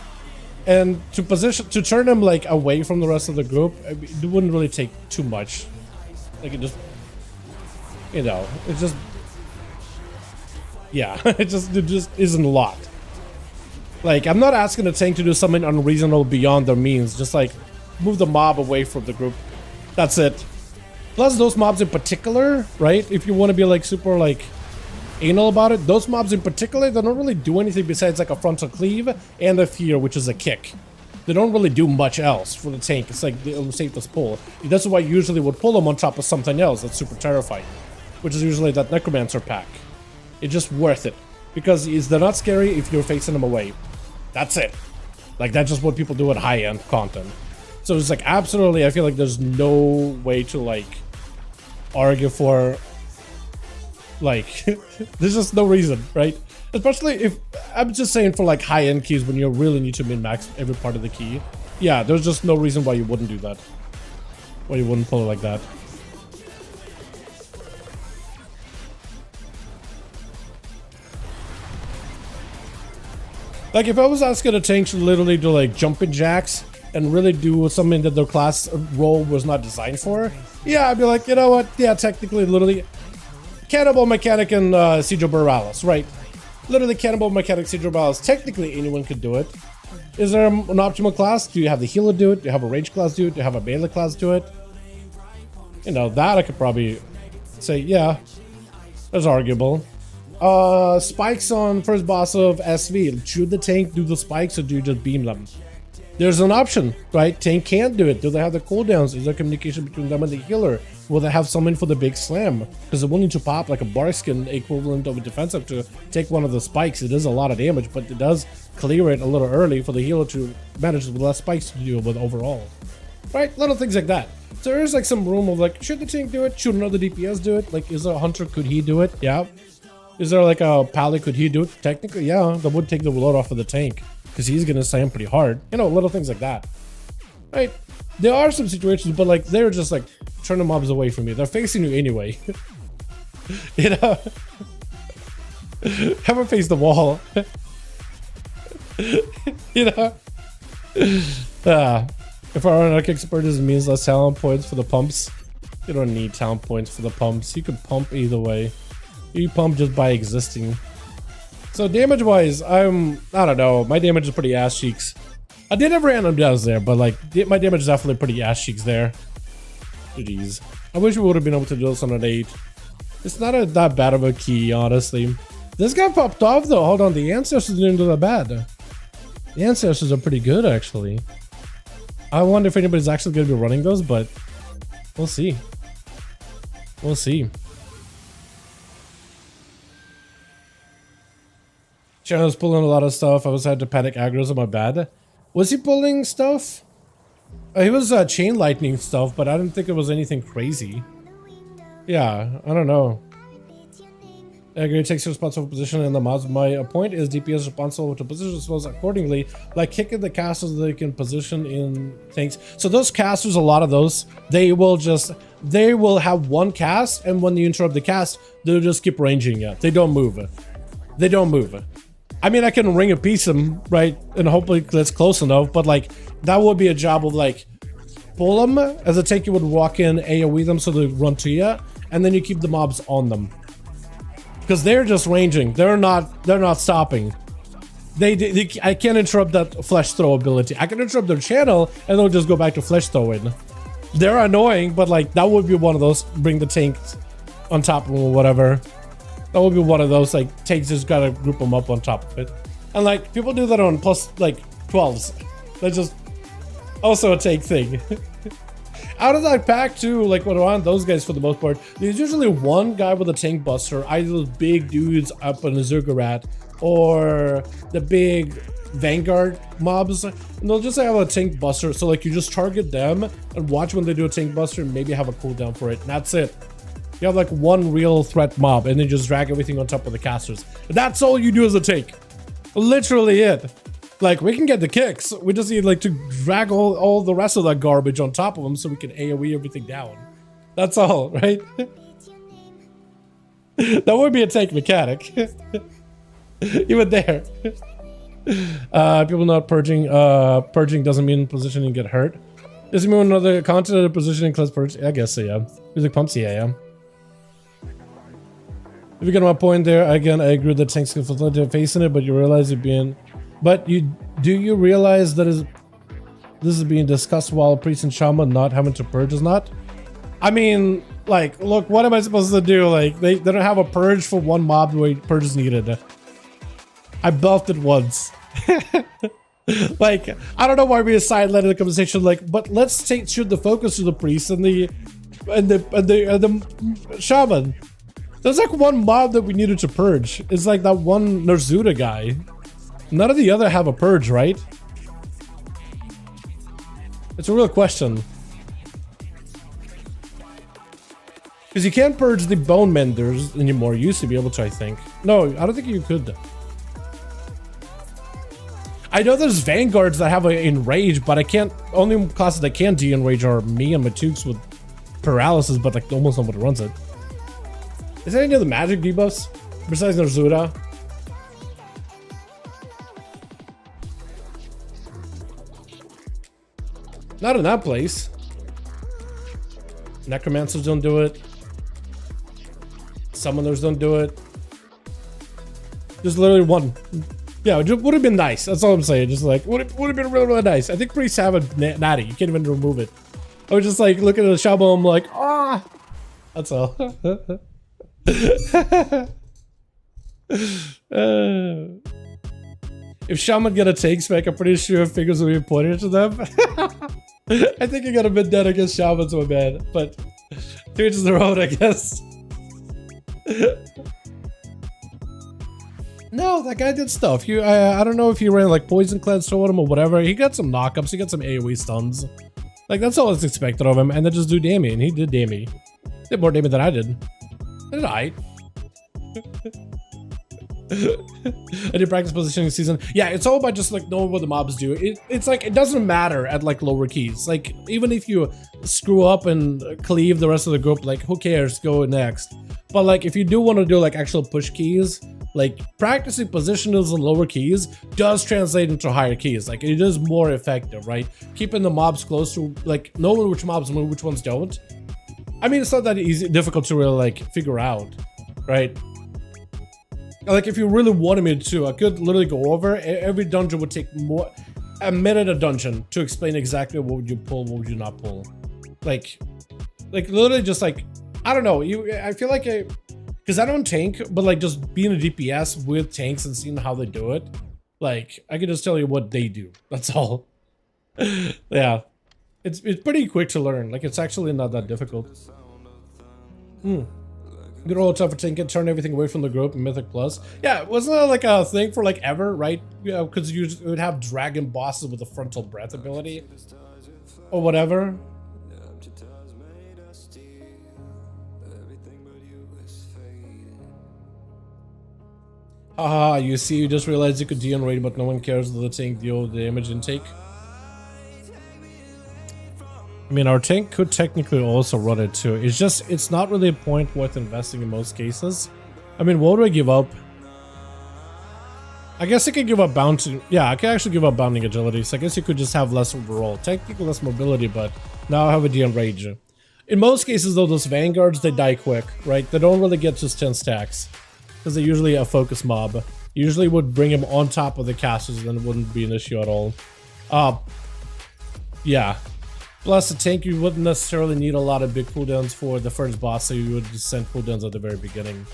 And to turn them like away from the rest of the group, it wouldn't really take too much. Like it just, you know, it just, yeah, it just isn't a lot. Like, I'm not asking the tank to do something unreasonable beyond their means. Just, like, move the mob away from the group. That's it. Plus, those mobs in particular, right? If you want to be, like, super, like, anal about it, those mobs in particular, they don't really do anything besides, like, a frontal cleave and a fear, which is a kick. They don't really do much else for the tank. It's, like, the safest pull. That's why I usually would pull them on top of something else that's super terrifying. Which is usually that Necromancer pack. It's just worth it. Because they're not scary if you're facing them away. That's it. Like, that's just what people do at high-end content. So it's like, absolutely, I feel like there's no way to, like, argue for, like, there's just no reason, right? Especially if, I'm just saying for, like, high-end keys when you really need to min-max every part of the key. Yeah, there's just no reason why you wouldn't do that. Why you wouldn't pull it like that. Like, if I was asking a tank to literally do, like, jumping jacks and really do something that their class role was not designed for, yeah, I'd be like, you know what? Yeah, technically, literally, Cannibal Mechanic and Sigil Borealis, right? Literally, Cannibal Mechanic, Sigil Borealis, technically anyone could do it. Is there an optimal class? Do you have the healer do it? Do you have a range class do it? Do you have a melee class do it? You know, that I could probably say, yeah, that's arguable. Spikes on first boss of SV. Should the tank do the spikes or do you just beam them? There's an option, right? Tank can't do it. Do they have the cooldowns? Is there communication between them and the healer? Will they have someone for the big slam? Because they're willing to pop like a Barskin equivalent of a defensive to take one of the spikes. It is a lot of damage, but it does clear it a little early for the healer to manage with less spikes to deal with overall. Right? Little things like that. So there's like some room of like, should the tank do it? Should another DPS do it? Like, is there a hunter? Could he do it? Yeah. Is there like a pally? Could he do it? Technically, yeah. That would take the load off of the tank because he's gonna slam pretty hard. You know, little things like that. Right? There are some situations, but like they're just like turning mobs away from you. They're facing you anyway. You know? Have her face the wall. You know? If our arc expert just means less talent points for the pumps, you don't need talent points for the pumps. You can pump either way. You pump just by existing. So damage wise, I don't know. My damage is pretty ass cheeks. I did have random deaths there, but like my damage is definitely pretty ass cheeks there. Jeez. I wish we would have been able to do this on an 8. It's not that bad of a key, honestly. This guy popped off though. Hold on, the ancestors didn't do that bad. The ancestors are pretty good actually. I wonder if anybody's actually going to be running those, but we'll see. We'll see. Channel's pulling a lot of stuff. I was had to panic aggros on my bad. Was he pulling stuff? He was chain lightning stuff, but I didn't think it was anything crazy. Yeah, I don't know. Agree takes responsible position in the mods. My point is DPS responsible to position themselves accordingly, like kicking the casters that they can position in things. So those casters, a lot of those, they will have one cast, and when you interrupt the cast, they'll just keep ranging it. They don't move. They don't move. I mean, I can ring a piece of them, right? And hopefully that's close enough, but like, that would be a job of like, pull them, as a tank you would walk in, AoE them so they run to you, and then you keep the mobs on them. Because they're just ranging. They're not stopping. I can't interrupt that flesh throw ability. I can interrupt their channel and they'll just go back to flesh throwing. They're annoying, but like that would be one of those, bring the tank on top of them or whatever. That would be one of those, like tanks just gotta group them up on top of it. And like people do that on plus like 12s. That's just also a tank thing. Out of that pack too, like when around those guys for the most part, there's usually one guy with a tank buster, either those big dudes up in a Zergorat or the big Vanguard mobs, and they'll just have a tank buster. So like you just target them and watch when they do a tank buster and maybe have a cooldown for it, and that's it. You have like one real threat mob and then just drag everything on top of the casters. That's all you do as a tank. Literally it. Like, we can get the kicks. We just need, like, to drag all the rest of that garbage on top of them so we can AoE everything down. That's all, right? That would be a tank mechanic. Even there. People not purging. Purging doesn't mean positioning get hurt. Does it mean another content of positioning class purge? I guess so, yeah. Music pumps, yeah. If you get my point there, again, I agree that tanks can facilitate facing it, but you realize you're being... But do you realize that this is being discussed while priest and shaman not having to purge is not? I mean, like, look, what am I supposed to do? Like, they don't have a purge for one mob where purge is needed. I buffed it once. Like, I don't know why we sidelined the conversation. Like, but let's shoot the focus to the priest and the shaman. There's like one mob that we needed to purge. It's like that one Nerzuda guy. None of the other have a purge, right? It's a real question. Because you can't purge the bone menders anymore. You used to be able to, I think. No, I don't think you could. I know there's vanguards that have an enrage, but I can't. Only classes that can de-enrage are me and Matooks with paralysis, but like almost nobody runs it. Is there any other magic debuffs besides Nerzuda? Not in that place. Necromancers don't do it. Summoners don't do it. There's literally one. Yeah, it would have been nice. That's all I'm saying. Just like, would have been really, really nice. I think priests have a natty. You can't even remove it. I was just like, looking at the Shabo, I'm like, ah! That's all. If Shaman get a take spec, I'm pretty sure figures will be pointed to them. I think you got a bit dead against Shamans, my man. But to each their own, I guess. No, that guy did stuff. I don't know if he ran like Poison Cleanse toward him or whatever. He got some knockups. He got some AoE stuns. Like, that's all that's expected of him. And then just do damage. And he did damage. Did more damage than I did. I did alright. Any practice positioning season? Yeah, it's all about just like knowing what the mobs do. It's like it doesn't matter at like lower keys. Like even if you screw up and cleave the rest of the group, like who cares? Go next. But like if you do want to do like actual push keys, like practicing positionals and lower keys does translate into higher keys. Like it is more effective, right? Keeping the mobs close to like knowing which mobs move, which ones don't. I mean, it's not that easy, difficult to really like figure out, right? Like if you really wanted me to, I could literally go over. Every dungeon would take a minute a dungeon to explain exactly what would you pull, what would you not pull. Like literally just like, I don't know. I feel like because I don't tank, but like just being a DPS with tanks and seeing how they do it, like I can just tell you what they do. That's all. Yeah, it's pretty quick to learn. Like it's actually not that difficult. Good old tough for tank, turn everything away from the group and Mythic Plus. Yeah, wasn't that like a thing for like ever, right? Yeah, because you would have dragon bosses with a frontal breath ability or whatever. Haha, you see, you just realized you could DN raid, but no one cares that the tank deal the damage intake. I mean, our tank could technically also run it too. It's just, it's not really a point worth investing in most cases. I mean, what do I give up? I guess I could give up bounty. Yeah, I could actually give up bounding agility. So I guess you could just have less overall. Technically less mobility, but now I have a DN rage. In most cases though, those vanguards, they die quick, right? They don't really get just 10 stacks. Because they're usually a focus mob. Usually would bring him on top of the casters, then it wouldn't be an issue at all. Yeah. Plus, the tank, you wouldn't necessarily need a lot of big cooldowns for the first boss, so you would just send cooldowns at the very beginning.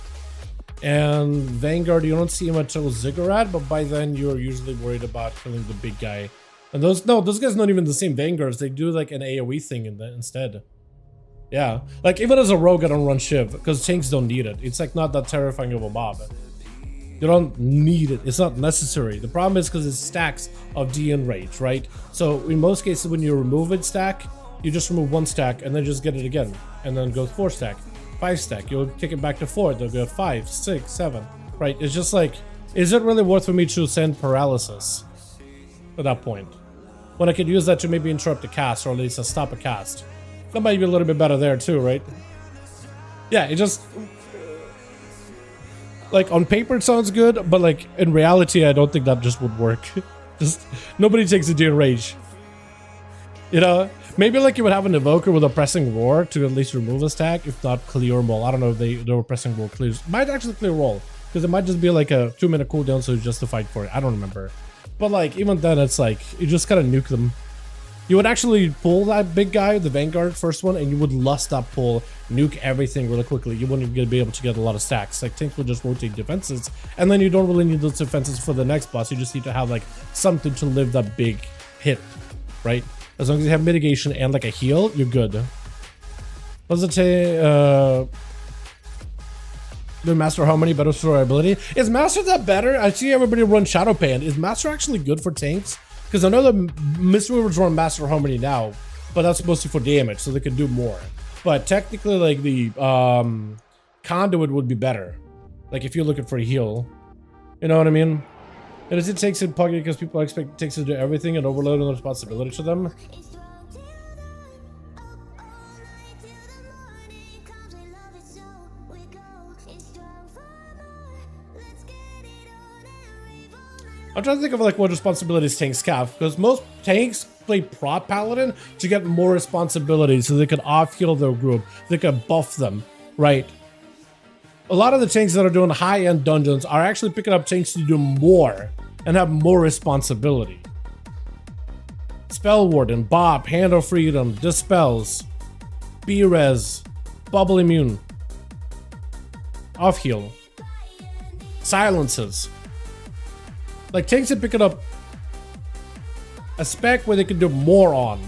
And Vanguard, you don't see him until Ziggurat, but by then you're usually worried about killing the big guy. And those guys not even the same Vanguards, they do like an AoE thing instead. Yeah, like even as a rogue I don't run Shiv, because tanks don't need it. It's like not that terrifying of a mob. You don't need it, it's not necessary. The problem is because it's stacks of DN rage, right? So in most cases when you remove it stack, you just remove one stack and then just get it again. And then go 4 stack, 5 stack, you'll kick it back to 4, they'll go 5, 6, 7, right? It's just like, is it really worth for me to send paralysis at that point? When I could use that to maybe interrupt a cast or at least stop a cast. That might be a little bit better there too, right? Yeah, it just... Like, on paper it sounds good, but like, in reality I don't think that just would work. Just, nobody takes a DN rage. You know? Maybe like you would have an evoker with a pressing roar to at least remove a stack, if not clear roll. I don't know if they were pressing roll clears. Might actually clear roll, because it might just be like a 2-minute cooldown, so it's justified for it. I don't remember. But like, even then it's like, you just kind of nuke them. You would actually pull that big guy, the Vanguard first one, and you would lust up pull, nuke everything really quickly. You wouldn't even be able to get a lot of stacks. Like tanks would just rotate defenses, and then you don't really need those defenses for the next boss. You just need to have like something to live that big hit, right? As long as you have mitigation and like a heal, you're good. What's it say? The Master Harmony better survivability? Is Master that better? I see everybody run Shadow Pan. Is Master actually good for tanks? Because I know the Mistweavers run Master Harmony now, but that's mostly for damage, so they can do more. But technically, like the Conduit would be better. Like if you're looking for a heal, you know what I mean? And as it takes in pocket because people expect it takes to do everything and overload the responsibility to them. I'm trying to think of like what responsibilities tanks have, because most tanks play prop paladin to get more responsibility so they can off-heal their group, they can buff them, right? A lot of the tanks that are doing high-end dungeons are actually picking up tanks to do more and have more responsibility. Spell Warden, Bop, Hand of Freedom, Dispels, B-Res, Bubble Immune, Off-Heal, Silences. Like tanks are picking up a spec where they can do more on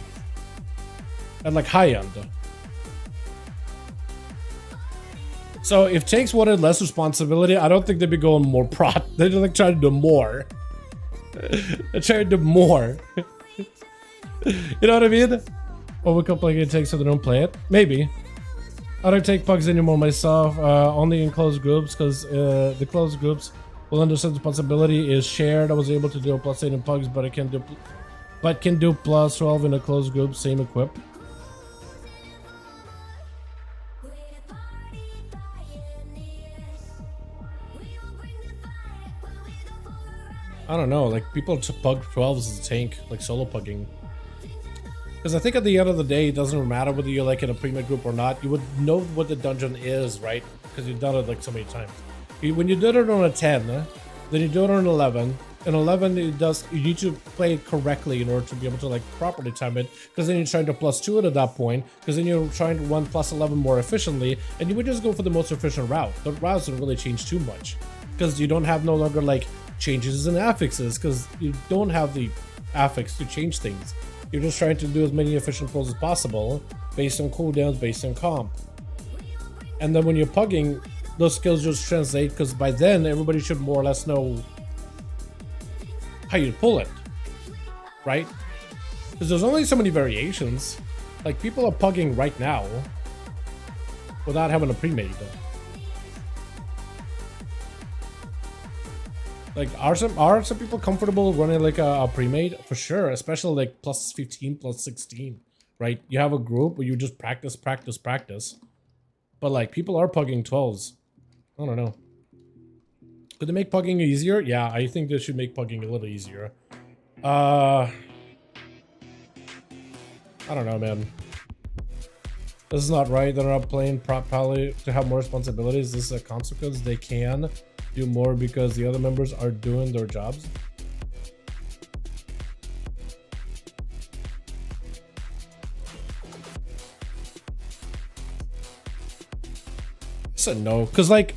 at like high end. So if tanks wanted less responsibility, I don't think they'd be going more prot. They'd like try to do more. They're trying to do more. You know what I mean? Overcomplicated tanks so they don't play it? Maybe. I don't take pugs anymore myself, only in closed groups, because the closed groups Well, understand responsibility is shared. I was able to do a +8 in pugs, but I can do +12 in a closed group, same equip. I don't know, like people pug 12s as a tank, like solo pugging. Because I think at the end of the day, it doesn't matter whether you're like in a prima group or not. You would know what the dungeon is, right? Because you've done it like so many times. When you did it on a 10, then you do it on 11. And 11, you need to play it correctly in order to be able to like properly time it. Because then you're trying to +2 it at that point. Because then you're trying to run +11 more efficiently. And you would just go for the most efficient route. The routes don't really change too much. Because you don't have no longer like changes and affixes. Because you don't have the affix to change things. You're just trying to do as many efficient pulls as possible. Based on cooldowns, based on comp. And then when you're pugging, those skills just translate. Because by then, everybody should more or less know how you pull it, right? Because there's only so many variations. Like people are pugging right now without having a pre-made. Like are some people comfortable running like a pre-made? For sure, especially like +15, +16, right? You have a group where you just practice. But like people are pugging 12s. I don't know. Could they make pugging easier? Yeah, I think they should make pugging a little easier. I don't know, man. This is not right. They're not playing properly to have more responsibilities. This is a consequence. They can do more because the other members are doing their jobs. I said no, because like,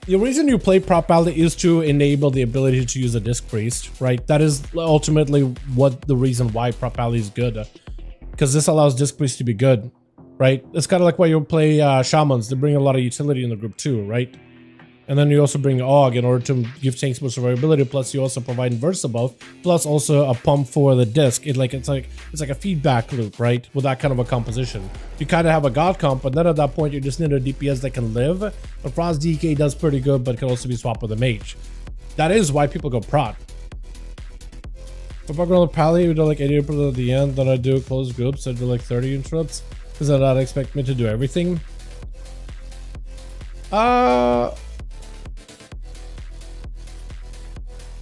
the reason you play prop pally is to enable the ability to use a disc priest, right? That is ultimately what the reason why prop pally is good, because this allows disc priest to be good, right? It's kind of like why you play shamans. They bring a lot of utility in the group too, right? And then you also bring AUG in order to give tanks more survivability. Plus, you also provide Inversa buff. Plus, also a pump for the disc. It's like a feedback loop, right? With that kind of a composition, you kind of have a god comp, but then at that point, you just need a DPS that can live. But Frost DK does pretty good, but can also be swapped with a mage. That is why people go prot. If I go on the pally, we do like 80% at the end. Then I do closed groups. I do like 30 interrupts. Does that not expect me to do everything?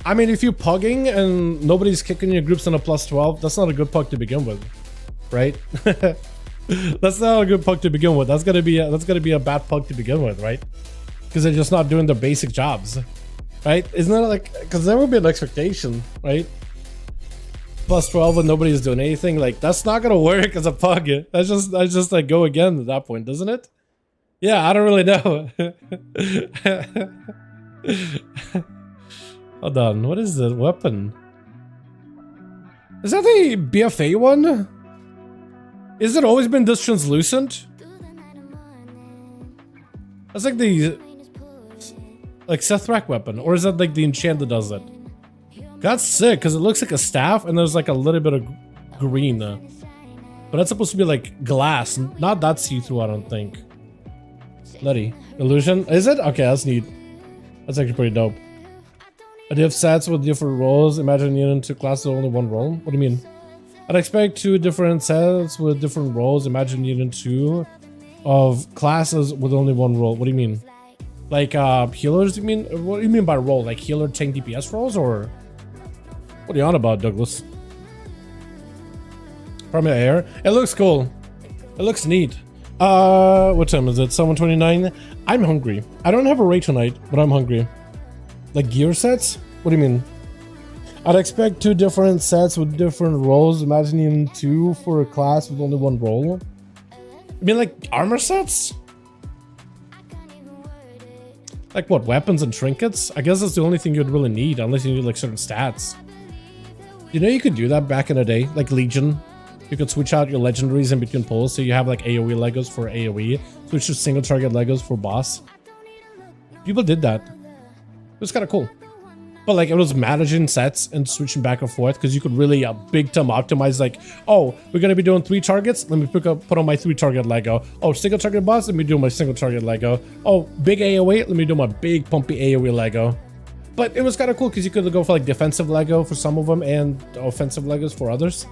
I mean, if you're pugging and nobody's kicking your groups in a +12, that's not a good pug to begin with, right? That's not a good pug to begin with. That's gonna be a bad pug to begin with, right? Because they're just not doing their basic jobs, right? Isn't that like? Because there would be an expectation, right? +12 and nobody's doing anything. Like that's not gonna work as a pug. That's just like go again at that point, doesn't it? Yeah, I don't really know. Hold on, what is the weapon? Is that the BFA one? Is it always been this translucent? That's like the Sethrak weapon, or is that like the enchant that does it? That's sick, because it looks like a staff and there's like a little bit of green. But that's supposed to be like glass, not that see-through, I don't think. Nutty. Illusion? Is it? Okay, that's neat. That's actually pretty dope. Do you have sets with different roles? Imagine you in two classes with only one role. What do you mean? I'd expect 2 different sets with different roles. Imagine you in 2 of classes with only one role. What do you mean? Like healers? You mean? What do you mean by role? Like healer, tank, DPS roles, or what are you on about, Douglas? From your air. It looks cool. It looks neat. What time is it? 7:29. I'm hungry. I don't have a raid tonight, but I'm hungry. Like gear sets? What do you mean? I'd expect 2 different sets with different roles. Imagine even 2 for a class with only one role. I mean like armor sets? Like what, weapons and trinkets? I guess that's the only thing you'd really need, unless you need like certain stats. You know you could do that back in the day, like Legion. You could switch out your legendaries in between pulls, so you have like AoE Legos for AoE, switch to single target Legos for boss. People did that. It was kind of cool. But like it was managing sets and switching back and forth because you could really big time optimize. Like, oh, we're gonna be doing 3 targets. Let me put on my 3 target Lego. Oh, single target boss. Let me do my single target Lego. Oh, big AOE. Let me do my big pumpy AOE Lego. But it was kind of cool because you could go for like defensive Lego for some of them and offensive Legos for others.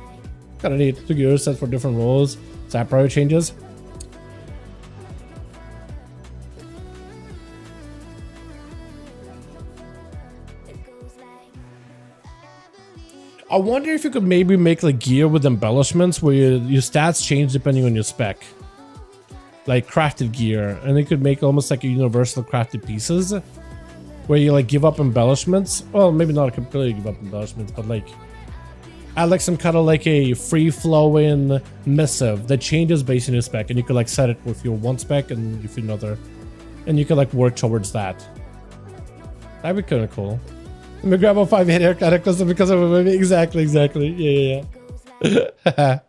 Kind of neat. Took your sets for different roles. Stat prior changes. I wonder if you could maybe make like gear with embellishments where your stats change depending on your spec. Like crafted gear, and they could make almost like a universal crafted pieces where you like give up embellishments. Well, maybe not completely give up embellishments, but like add like some kind of like a free-flowing missive that changes based on your spec, and you could like set it with your one spec and with another, and you could like work towards that. That'd be kind of cool. Let me grab a 5-hit haircut because of a movie. Exactly. Yeah.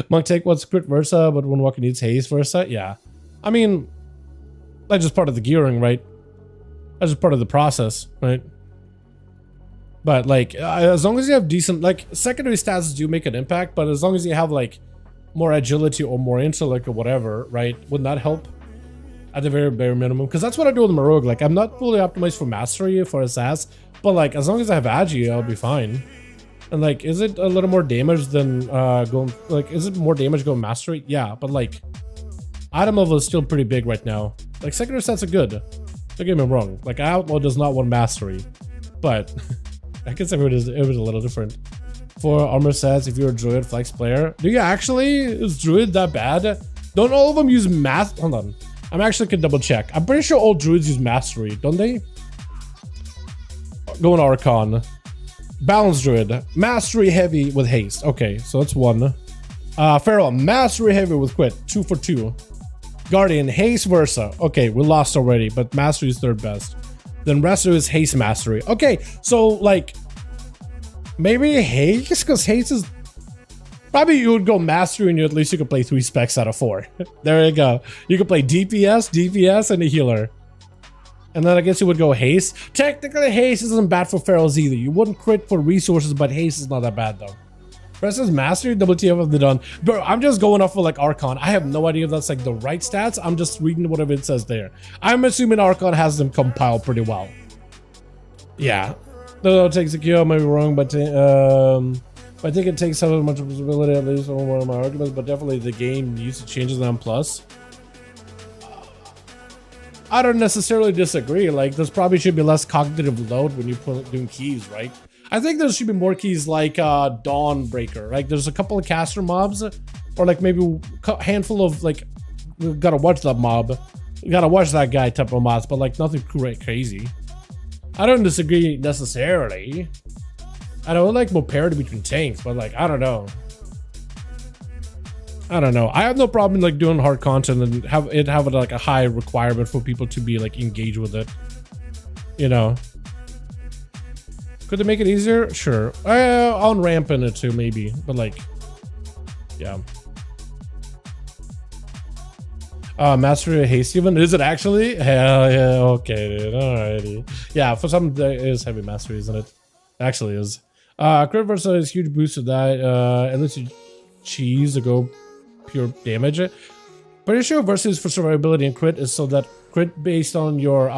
Monk take what's crit versa, but when walking needs haste versa. Yeah. I mean, that's just part of the gearing, right? That's just part of the process, right? But like, as long as you have decent, like secondary stats do make an impact, but as long as you have like more agility or more intellect or whatever, right? Wouldn't that help? At the very bare minimum, because that's what I do with my rogue. Like, I'm not fully optimized for mastery for assas, but like as long as I have agi, I'll be fine. And like, is it a little more damage than going like, is it more damage going mastery? Yeah, but like item level is still pretty big right now. Like secondary stats are good, don't get me wrong. Like outlaw does not want mastery, but I guess it was a little different. For armor sets, if you're a druid flex player, do you actually? Is druid that bad? Don't all of them use math? Hold on, I'm actually can double check. I'm pretty sure all druids use mastery, don't they? Going Archon. Balance druid. Mastery heavy with haste. Okay, so that's 1. Feral. Mastery heavy with crit. 2 for 2. Guardian. Haste versa. Okay, we lost already, but mastery is 3rd best. Then rest is haste mastery. Okay, so like maybe haste, because haste is probably you would go mastery and at least you could play 3 specs out of 4. There you go. You could play DPS, and a healer. And then I guess you would go haste. Technically, haste isn't bad for ferals either. You wouldn't crit for resources, but haste is not that bad though. Rest is mastery, double TF of the done. Bro, I'm just going off of like Archon. I have no idea if that's like the right stats. I'm just reading whatever it says there. I'm assuming Archon has them compiled pretty well. Yeah. No, it takes a kill. I might be wrong, but I think it takes so much responsibility, at least on one of my arguments, but definitely the game usage changes on plus. I don't necessarily disagree. Like, there's probably should be less cognitive load when you're doing keys, right? I think there should be more keys like Dawnbreaker. Like, there's a couple of caster mobs, or like maybe a handful of like, we gotta watch that mob, you gotta watch that guy type of mobs, but like nothing crazy. I don't disagree necessarily. I don't like more parity between tanks, but like I don't know. I have no problem like doing hard content and have like a high requirement for people to be like engaged with it. You know. Could they make it easier? Sure. On ramp in it too, maybe. But like, yeah. Mastery of haste even? Is it actually? Hell yeah. Okay, dude. Alrighty. Yeah, for some it is heavy mastery, isn't it? Actually is. Crit versa is huge boost to that. Unless you cheese to go pure damage. Pretty sure versus for survivability and crit is so that crit based on your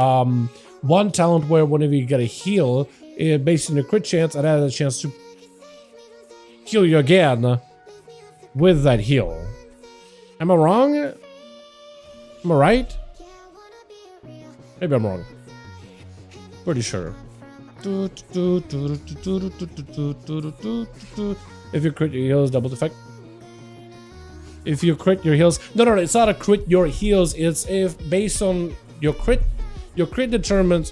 one talent where whenever you get a heal, based on your crit chance, it has a chance to heal you again with that heal. Am I wrong? Am I right? Maybe I'm wrong. Pretty sure. If you crit your heals, double effect. If you crit your heals, no, it's not a crit your heals. It's if based on your crit determines.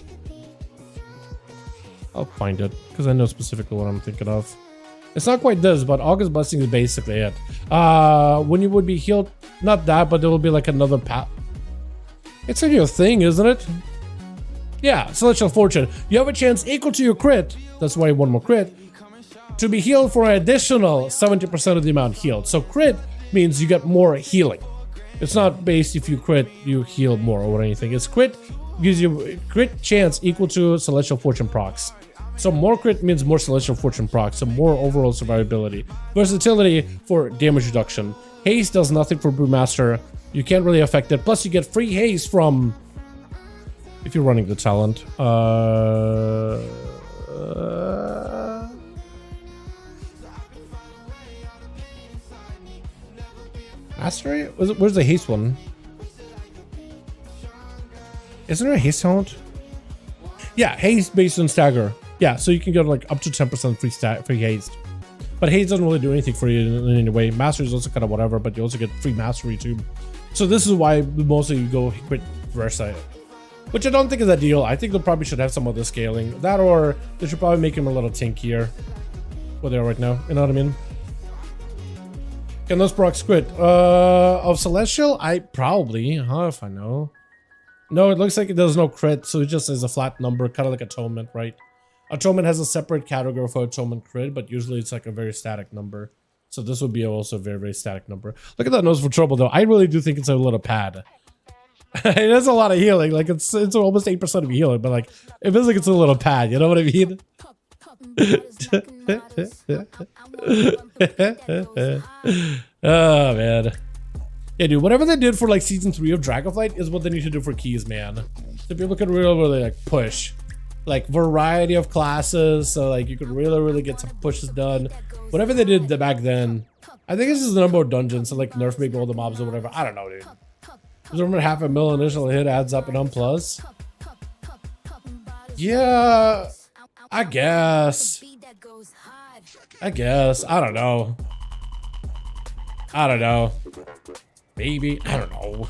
I'll find it because I know specifically what I'm thinking of. It's not quite this, but August Blessing is basically it. When you would be healed, not that, but there will be like another path. It's in your thing, isn't it? Yeah, Celestial Fortune. You have a chance equal to your crit. That's why you want more crit. To be healed for an additional 70% of the amount healed. So crit means you get more healing. It's not based if you crit, you heal more or anything. It's crit gives you crit chance equal to Celestial Fortune procs. So more crit means more Celestial Fortune proc, so more overall survivability. Versatility for damage reduction. Haste does nothing for Brewmaster. You can't really affect it. Plus you get free haste from... if you're running the talent. Mastery? Where's the haste one? Isn't there a haste talent? Yeah, haste based on stagger. Yeah, so you can get like up to 10% free haste. But haste doesn't really do anything for you in any way. Mastery is also kind of whatever, but you also get free mastery too. So this is why mostly you go quit Versa. Which I don't think is ideal. I think they probably should have some other scaling. That, or they should probably make him a little tankier. What they are right now, you know what I mean? Can those procs quit? Of Celestial? I probably, if I know. No, it looks like it does no crit, so it just is a flat number, kind of like Atonement, right? Atonement has a separate category for Atonement crit, but usually it's like a very static number. So this would be also a very, very static number. Look at that Nose for Trouble, though. I really do think it's a little pad. It has a lot of healing. Like, it's almost 8% of healing, but like, it feels like it's a little pad. You know what I mean? Oh, man. Yeah, dude, whatever they did for like season 3 of Dragonflight is what they need to do for keys, man. So if you look at really like push, like variety of classes, so like you could really get some pushes done. Whatever they did back then, I think this is the number of dungeons, so like nerf maybe all the mobs or whatever. I don't know, dude. Because remember, 500,000 initial hit adds up an plus. Yeah, I guess. I don't know. Maybe, I don't know.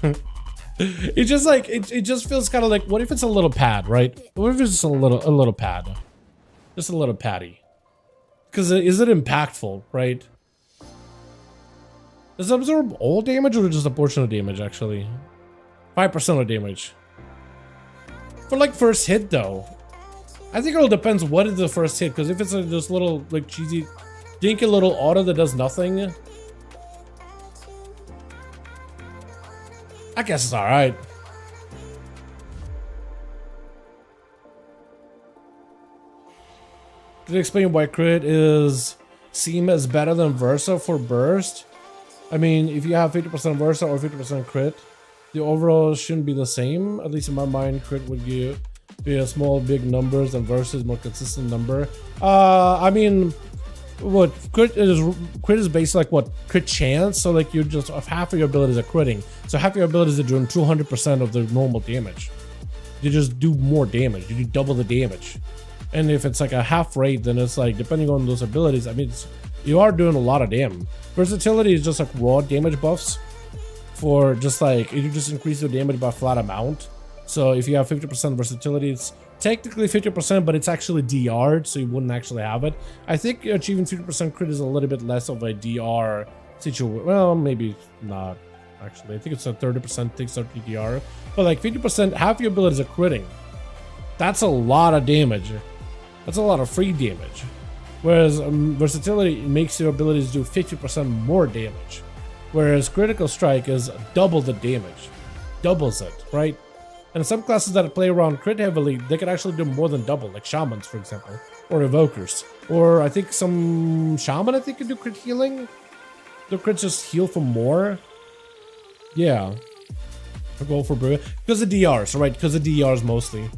It's just like, it just feels kind of like, what if it's a little pad, right? What if it's just a little pad? Just a little patty. Because is it impactful, right? Does it absorb all damage or just a portion of damage, actually? 5% of damage. For like first hit, though. I think it all depends what is the first hit, because if it's like this little, like cheesy, dinky little auto that does nothing, I guess it's alright. Did it explain why crit seem as better than Versa for burst? I mean, if you have 50% Versa or 50% crit, the overall shouldn't be the same. At least in my mind, crit would be a small, big numbers, and Versa is more consistent number. I mean, what crit is based like what crit chance, so like you just half of your abilities are critting, so half of your abilities are doing 200% of the normal damage. You just do more damage, you do double the damage. And if it's like a half rate, then it's like, depending on those abilities, I mean, you are doing a lot of damage. Versatility is just like raw damage buffs for just like, you just increase your damage by a flat amount. So if you have 50% versatility, it's technically 50%, but it's actually DR'd, so you wouldn't actually have it. I think achieving 50% crit is a little bit less of a DR situation. Well, maybe not, actually. I think it's a 30% thing, 30 DR. But like 50%, half your abilities are critting. That's a lot of damage. That's a lot of free damage. Whereas versatility makes your abilities do 50% more damage. Whereas critical strike is double the damage. Doubles it, right? And some classes that play around crit heavily, they can actually do more than double, like shamans, for example, or evokers. Or I think some shaman, I think, can do crit healing. The crits just heal for more. Yeah. I'll go for brew. Because of DRs, right? Because of DRs mostly.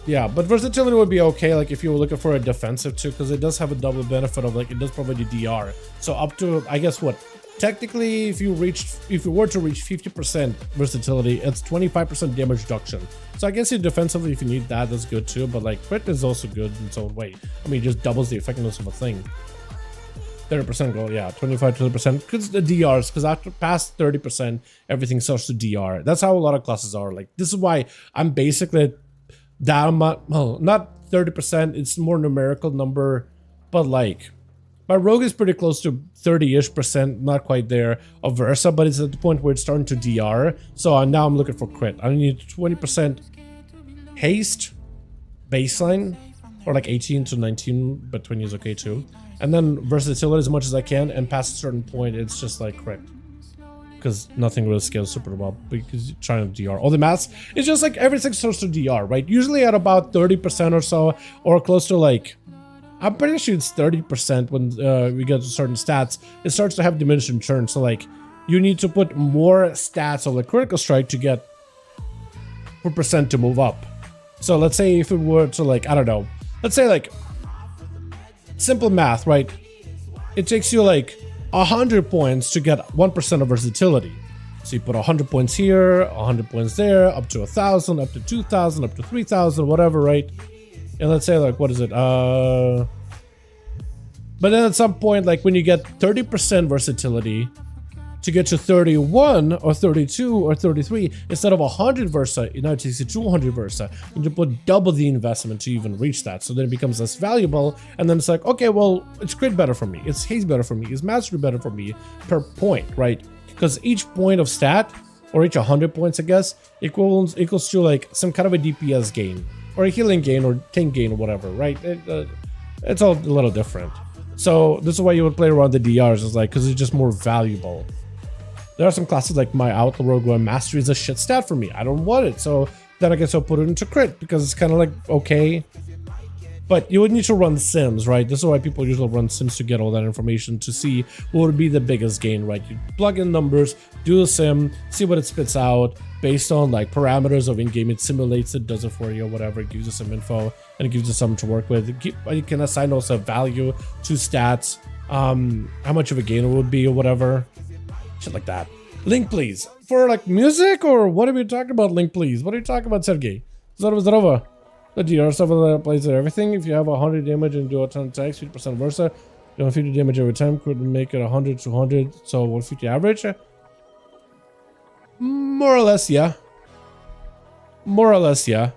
Yeah, but versatility would be okay, like if you were looking for a defensive too, because it does have a double benefit of like, it does provide you DR. So up to, I guess what? Technically, if you were to reach 50% versatility, it's 25% damage reduction. So I guess you defensively, if you need that, that's good too. But like crit is also good in its own way. I mean, it just doubles the effectiveness of a thing. 30% goal, yeah, 25 to 30%. Because the DRs, because after past 30%, everything starts to DR. That's how a lot of classes are. Like this is why I'm basically down. Well, not 30%. It's more numerical number, but like. My rogue is pretty close to 30-ish%, not quite there, of Versa, but it's at the point where it's starting to DR. So now I'm looking for crit. I need 20% haste baseline, or like 18 to 19, but 20 is okay too. And then versatility as much as I can, and past a certain point, it's just like crit. because nothing really scales super well because you're trying to DR. All the maths, it's just like everything starts to DR, right? Usually at about 30% or so, or close to like, I'm pretty sure it's 30% when we get to certain stats. It starts to have diminishing return. So like, you need to put more stats on the critical strike to get % to move up. So let's say if it were to like, I don't know, let's say like simple math, right? It takes you like 100 points to get 1% of versatility. So you put 100 points here, 100 points there, up to 1,000, up to 2,000, up to 3,000, whatever, right? And let's say like, what is it? But then at some point, like when you get 30% versatility, to get to 31 or 32 or 33, instead of 100 versa, it now takes you 200 versa. You need to put double the investment to even reach that. So then it becomes less valuable. And then it's like, okay, well, it's crit better for me. It's haste better for me. It's mastery better for me per point, right? Because each point of stat, or each 100 points, I guess, equals to like some kind of a DPS gain, or a healing gain, or tank gain, or whatever, right? It's all a little different. So this is why you would play around the DRs, is like, because it's just more valuable. There are some classes like my Outlaw Rogue where mastery is a shit stat for me. I don't want it, so then I guess I'll put it into crit because it's kind of like okay. But you would need to run sims, right? This is why people usually run sims, to get all that information, to see what would be the biggest gain, right? You plug in numbers, do the sim, see what it spits out based on like parameters of in-game. It simulates it, does it for you, or whatever. It gives you some info and it gives you something to work with. You can assign also a value to stats, how much of a gain it would be or whatever. Shit like that. Link, please. For like music, or what are we talking about? Link, please. What are you talking about, Sergey? Zdorova. The DR stuff that plays at everything. If you have 100 damage and do a ton of attacks, 50% versa, you know, 50 damage every time could make it 100, 200. So 150 average? More or less, yeah. More or less, yeah.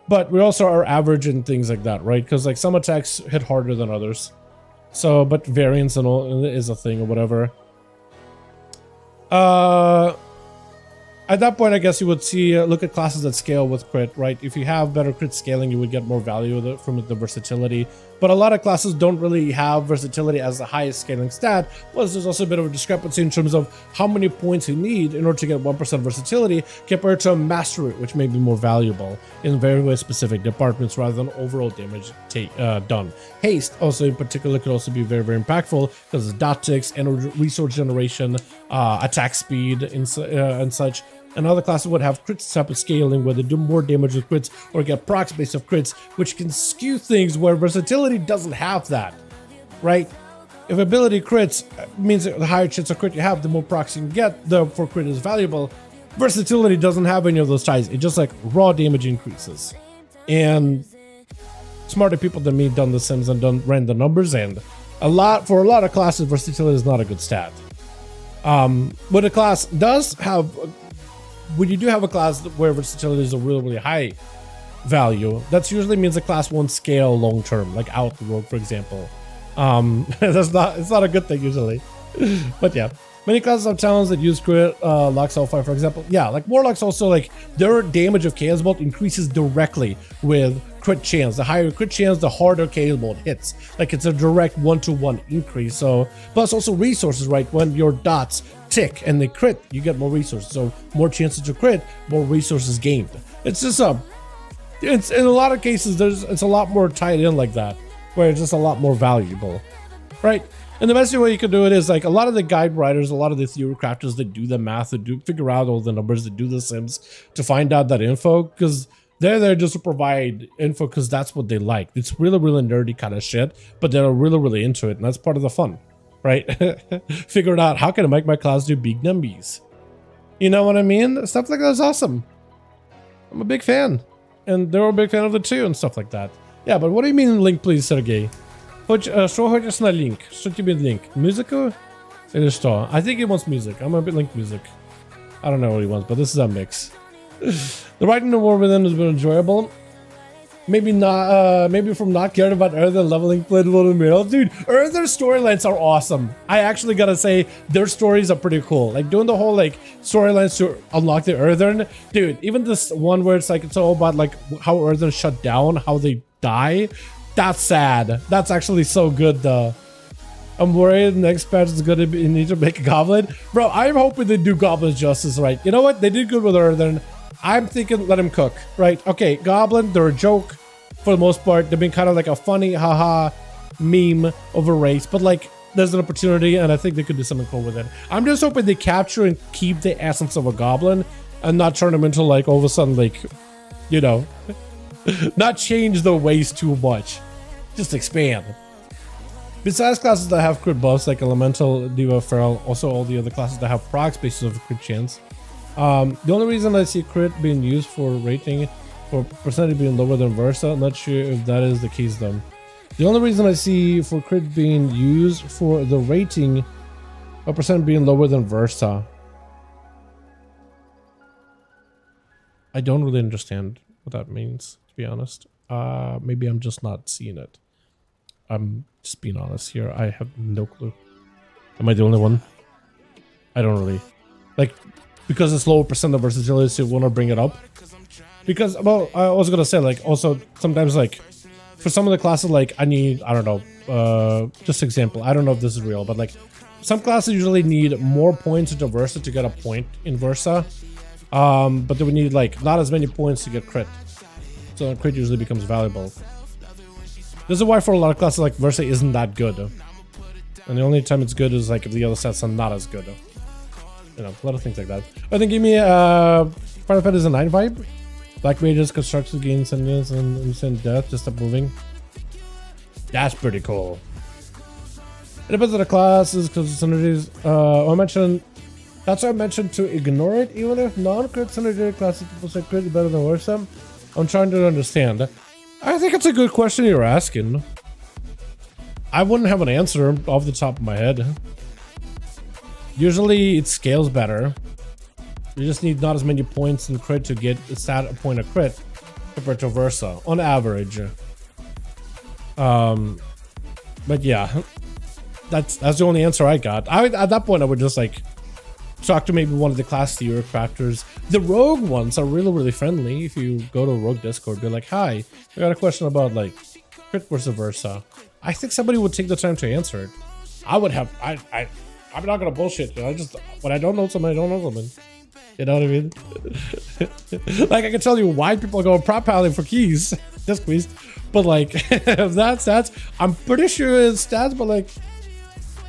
But we also are average in things like that, right? Because like some attacks hit harder than others. So, but variance and all is a thing or whatever. At that point, I guess you would see, look at classes that scale with crit, right? If you have better crit scaling, you would get more value from the versatility. But a lot of classes don't really have versatility as the highest scaling stat. Plus, there's also a bit of a discrepancy in terms of how many points you need in order to get 1% versatility compared to mastery, which may be more valuable in very, very specific departments rather than overall damage done. Haste, also in particular, could also be very, very impactful because it's dot ticks, and resource generation, attack speed, and such. And other classes would have crit type of scaling where they do more damage with crits or get procs based off crits, which can skew things where versatility doesn't have that, right? If ability crits means that the higher chance of crit you have, the more procs you can get, therefore crit is valuable. Versatility doesn't have any of those ties. It just like raw damage increases. And smarter people than me done the sims and ran the numbers, and for a lot of classes, versatility is not a good stat. But a class does have, when you do have a class where versatility is a really, really high value, that usually means the class won't scale long term, like Outlaw Rogue, for example. It's not a good thing usually. But yeah, many classes have talents that use crit, Lux L5, for example. Yeah, like Warlocks also, like their damage of Chaos Bolt increases directly with crit chance. The higher crit chance, the harder Chaos Bolt hits. Like it's a direct 1-to-1 increase. So plus also resources, right? When your dots tick and they crit, you get more resources. So more chances to crit, more resources gained. It's just it's in a lot of cases it's a lot more tied in like that, where it's just a lot more valuable, right? And the best way you can do it is like a lot of the guide writers, a lot of the theory crafters that do the math, that do figure out all the numbers, that do the sims to find out that info, because they're there just to provide info because that's what they like. It's really, really nerdy kind of shit, but they're really, really into it, and that's part of the fun, right? Figuring out how can I make my class do big numbies. You know what I mean? Stuff like that is awesome. I'm a big fan, and they're a big fan of it too, and stuff like that. Yeah, but what do you mean link, please, Sergey? Что хочешь на link? Что тебе link? Музыку? Или что? I think he wants music. I'm a bit link music. I don't know what he wants, but this is a mix. The writing in the war within has been enjoyable. Maybe not. Maybe from not caring about Earthen leveling playable in the middle. Dude, Earthen storylines are awesome. I actually gotta say their stories are pretty cool. Like doing the whole like storylines to unlock the Earthen. Dude, even this one where it's like it's all about like how Earthen shut down, how they die. That's sad. That's actually so good though. I'm worried the next patch is gonna be need to make a goblin. Bro, I'm hoping they do goblins justice right. You know what? They did good with Earthen. I'm thinking let him cook, right? Okay, goblin, they're a joke for the most part. They've been kind of like a funny haha meme of a race, but like there's an opportunity and I think they could do something cool with it. I'm just hoping they capture and keep the essence of a goblin and not turn them into like all of a sudden like, you know, not change the ways too much. Just expand. Besides classes that have crit buffs like Elemental, Diva, Feral, also all the other classes that have procs basis of crit chance. The only reason I see crit being used for rating for percentage being lower than Versa, I'm not sure if that is the case though. The only reason I see for crit being used for the rating a percent being lower than Versa. I don't really understand what that means, to be honest. Maybe I'm just not seeing it. I'm just being honest here. I have no clue. Am I the only one? I don't really. Like, because it's lower percent of versatility, so you want to bring it up. Because, well, I was going to say, like, also, sometimes, like, for some of the classes, like, I need, I don't know, just example. I don't know if this is real, but, like, some classes usually need more points into Versa to get a point in Versa. But they would need, like, not as many points to get crit. So crit usually becomes valuable. This is why for a lot of classes like Versa isn't that good. And the only time it's good is like if the other sets are not as good. You know, a lot of things like that. I think give me Final Fantasy 9 vibe. Black Mages, constructions, gain sentience, and instant death, just stop moving. That's pretty cool. It depends on the classes, because synergies. I mentioned that's why I mentioned to ignore it, even if non-crit synergy classes people say crit is better than Versa. I'm trying to understand. I think it's a good question you're asking. I wouldn't have an answer off the top of my head. Usually it scales better. You just need not as many points in crit to get a stat a point of crit compared to Versa on average. But yeah, that's the only answer I got. At that point I would just like talk to maybe one of the class Theorycrafters. The rogue ones are really friendly. If you go to a rogue Discord, be like, hi, I got a question about like crit versus Versa. I think somebody would take the time to answer it. I would have. I'm not gonna bullshit. You know, I just when I don't know something, I don't know something. You know what I mean? Like I can tell you why people go prop piling for keys, just squeezed. But like if that's stats, I'm pretty sure it's stats. But like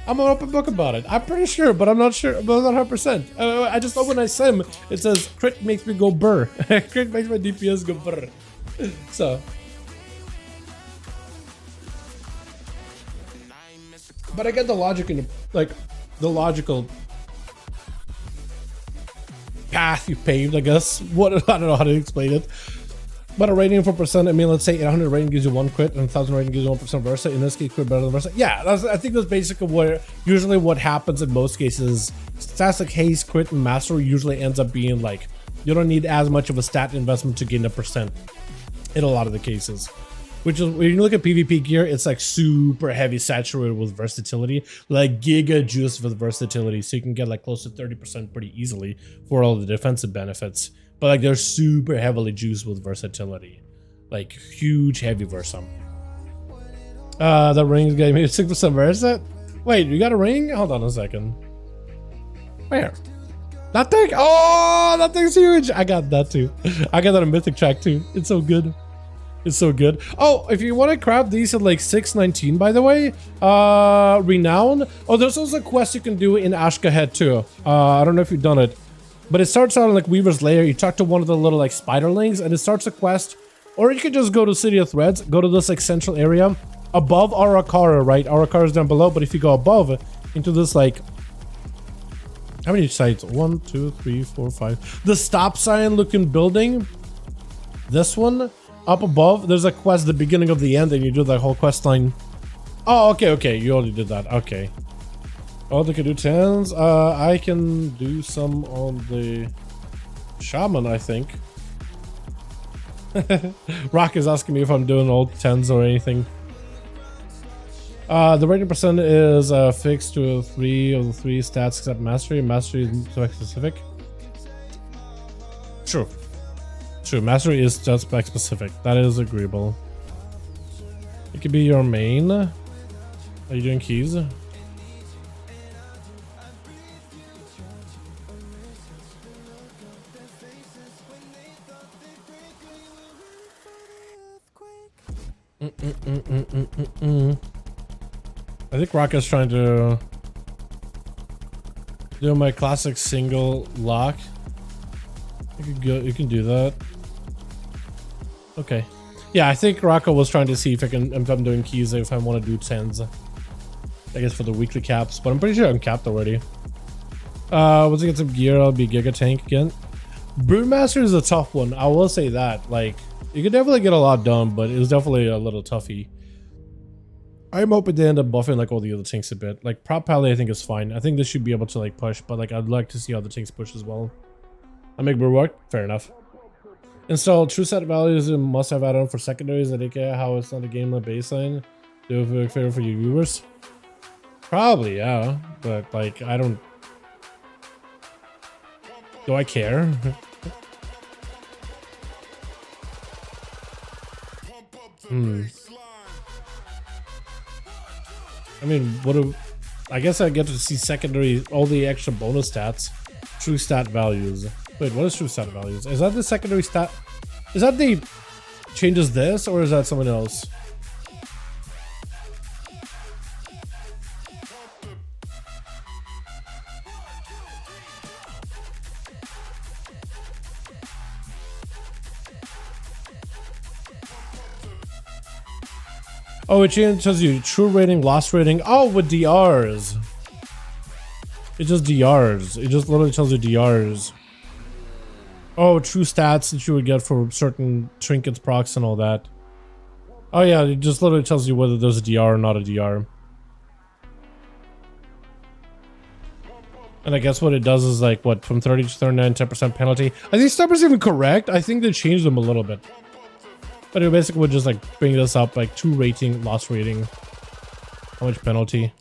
I'm an open book about it. I'm pretty sure, but I'm not sure. But I'm not 100%. I just know when I sim, it says crit makes me go burr. Crit makes my DPS go burr. So. But I get the logic in like the logical path you paved, I guess. What I don't know how to explain it. But a rating for percent, I mean, let's say 800 rating gives you 1 crit and 1000 rating gives you 1% Versa. In this case, crit better than Versa. Yeah, I think that's basically usually what happens in most cases. Stats like haste, crit, and mastery usually ends up being like you don't need as much of a stat investment to gain a percent in a lot of the cases. Which is when you look at PvP gear, it's like super heavy saturated with versatility, like giga juice with versatility, so you can get like close to 30% pretty easily for all the defensive benefits. But like they're super heavily juiced with versatility, like huge heavy Versa. The ring gave me 6% Versa. Wait, you got a ring? Hold on a second. Where? That thing? Oh, that thing's huge. I got that too. I got that in Mythic Track too. It's so good. It's so good. Oh, if you want to craft these at like 619, by the way, Renown. Oh, there's also a quest you can do in Ashkahead too. I don't know if you've done it. But it starts out like Weaver's Lair. You talk to one of the little like spiderlings and it starts a quest. Or you can just go to City of Threads, go to this like central area above Arakara, right? Arakara is down below, but if you go above into this like, how many sites? 1, 2, 3, 4, 5. The stop sign looking building. This one up above, there's a quest at the beginning of the end and you do the whole quest line. Oh, okay. You already did that. Okay. Oh, they can do 10s. I can do some on the shaman, I think. Rock is asking me if I'm doing all 10s or anything. The rating percent is fixed to 3 of the 3 stats except mastery. Mastery is spec specific. True. Mastery is just spec specific. That is agreeable. It could be your main. Are you doing keys? I think Rocket's trying to do my classic single lock. You can do that. Okay. Yeah, I think Rocco was trying to see if I'm doing keys, if I want to do 10s. I guess for the weekly caps, but I'm pretty sure I'm capped already. Once I get some gear, I'll be Giga Tank again. Brewmaster is a tough one. I will say that. Like, you could definitely get a lot done, but it was definitely a little toughy. I'm hoping to end up buffing like all the other tanks a bit. Like Prop Pally, I think is fine. I think this should be able to like push, but like I'd like to see other tanks push as well. I make brew work. Fair enough. Install true set values and must have add-on for secondaries. I don't care how it's not a game like baseline. Do it fair for your viewers. Probably, yeah, but like I don't. Do I care? I mean, what do I guess I get to see secondary, all the extra bonus stats, true stat values. Wait, what is true stat values? Is that the secondary stat? Is that the changes this, or is that someone else? Oh, it tells you true rating, lost rating. Oh, with DRs. It just DRs. It just literally tells you DRs. Oh, true stats that you would get for certain trinkets, procs, and all that. Oh yeah, it just literally tells you whether there's a DR or not a DR. And I guess what it does is like, what, from 30 to 39, 10% penalty. Are these numbers even correct? I think they changed them a little bit. But it basically would just like bring this up, like 2 rating, loss rating. How much penalty?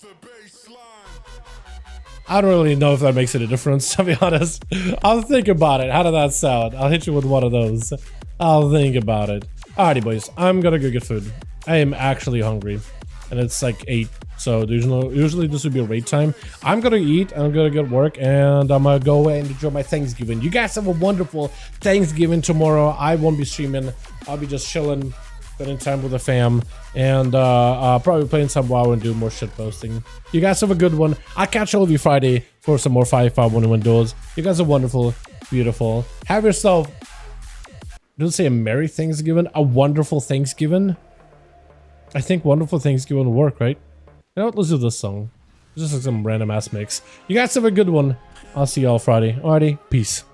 I don't really know if that makes any difference, to be honest. I'll think about it. How did that sound? I'll hit you with one of those. I'll think about it. Alrighty, boys. I'm gonna go get food. I am actually hungry. And it's like 8. So usually this would be a raid time. I'm gonna eat, I'm gonna get work, and I'm gonna go away and enjoy my Thanksgiving. You guys have a wonderful Thanksgiving tomorrow. I won't be streaming. I'll be just chilling, spending time with the fam, and probably playing some WoW and do more shit posting. You guys have a good one. I'll catch all of you Friday for some more 551 duels. You guys are wonderful, beautiful. Have yourself, don't say a Merry Thanksgiving, a wonderful Thanksgiving. I think wonderful Thanksgiving will work, right? You know what? Let's do this song. Just like some random ass mix. You guys have a good one. I'll see y'all Friday. Alrighty, peace.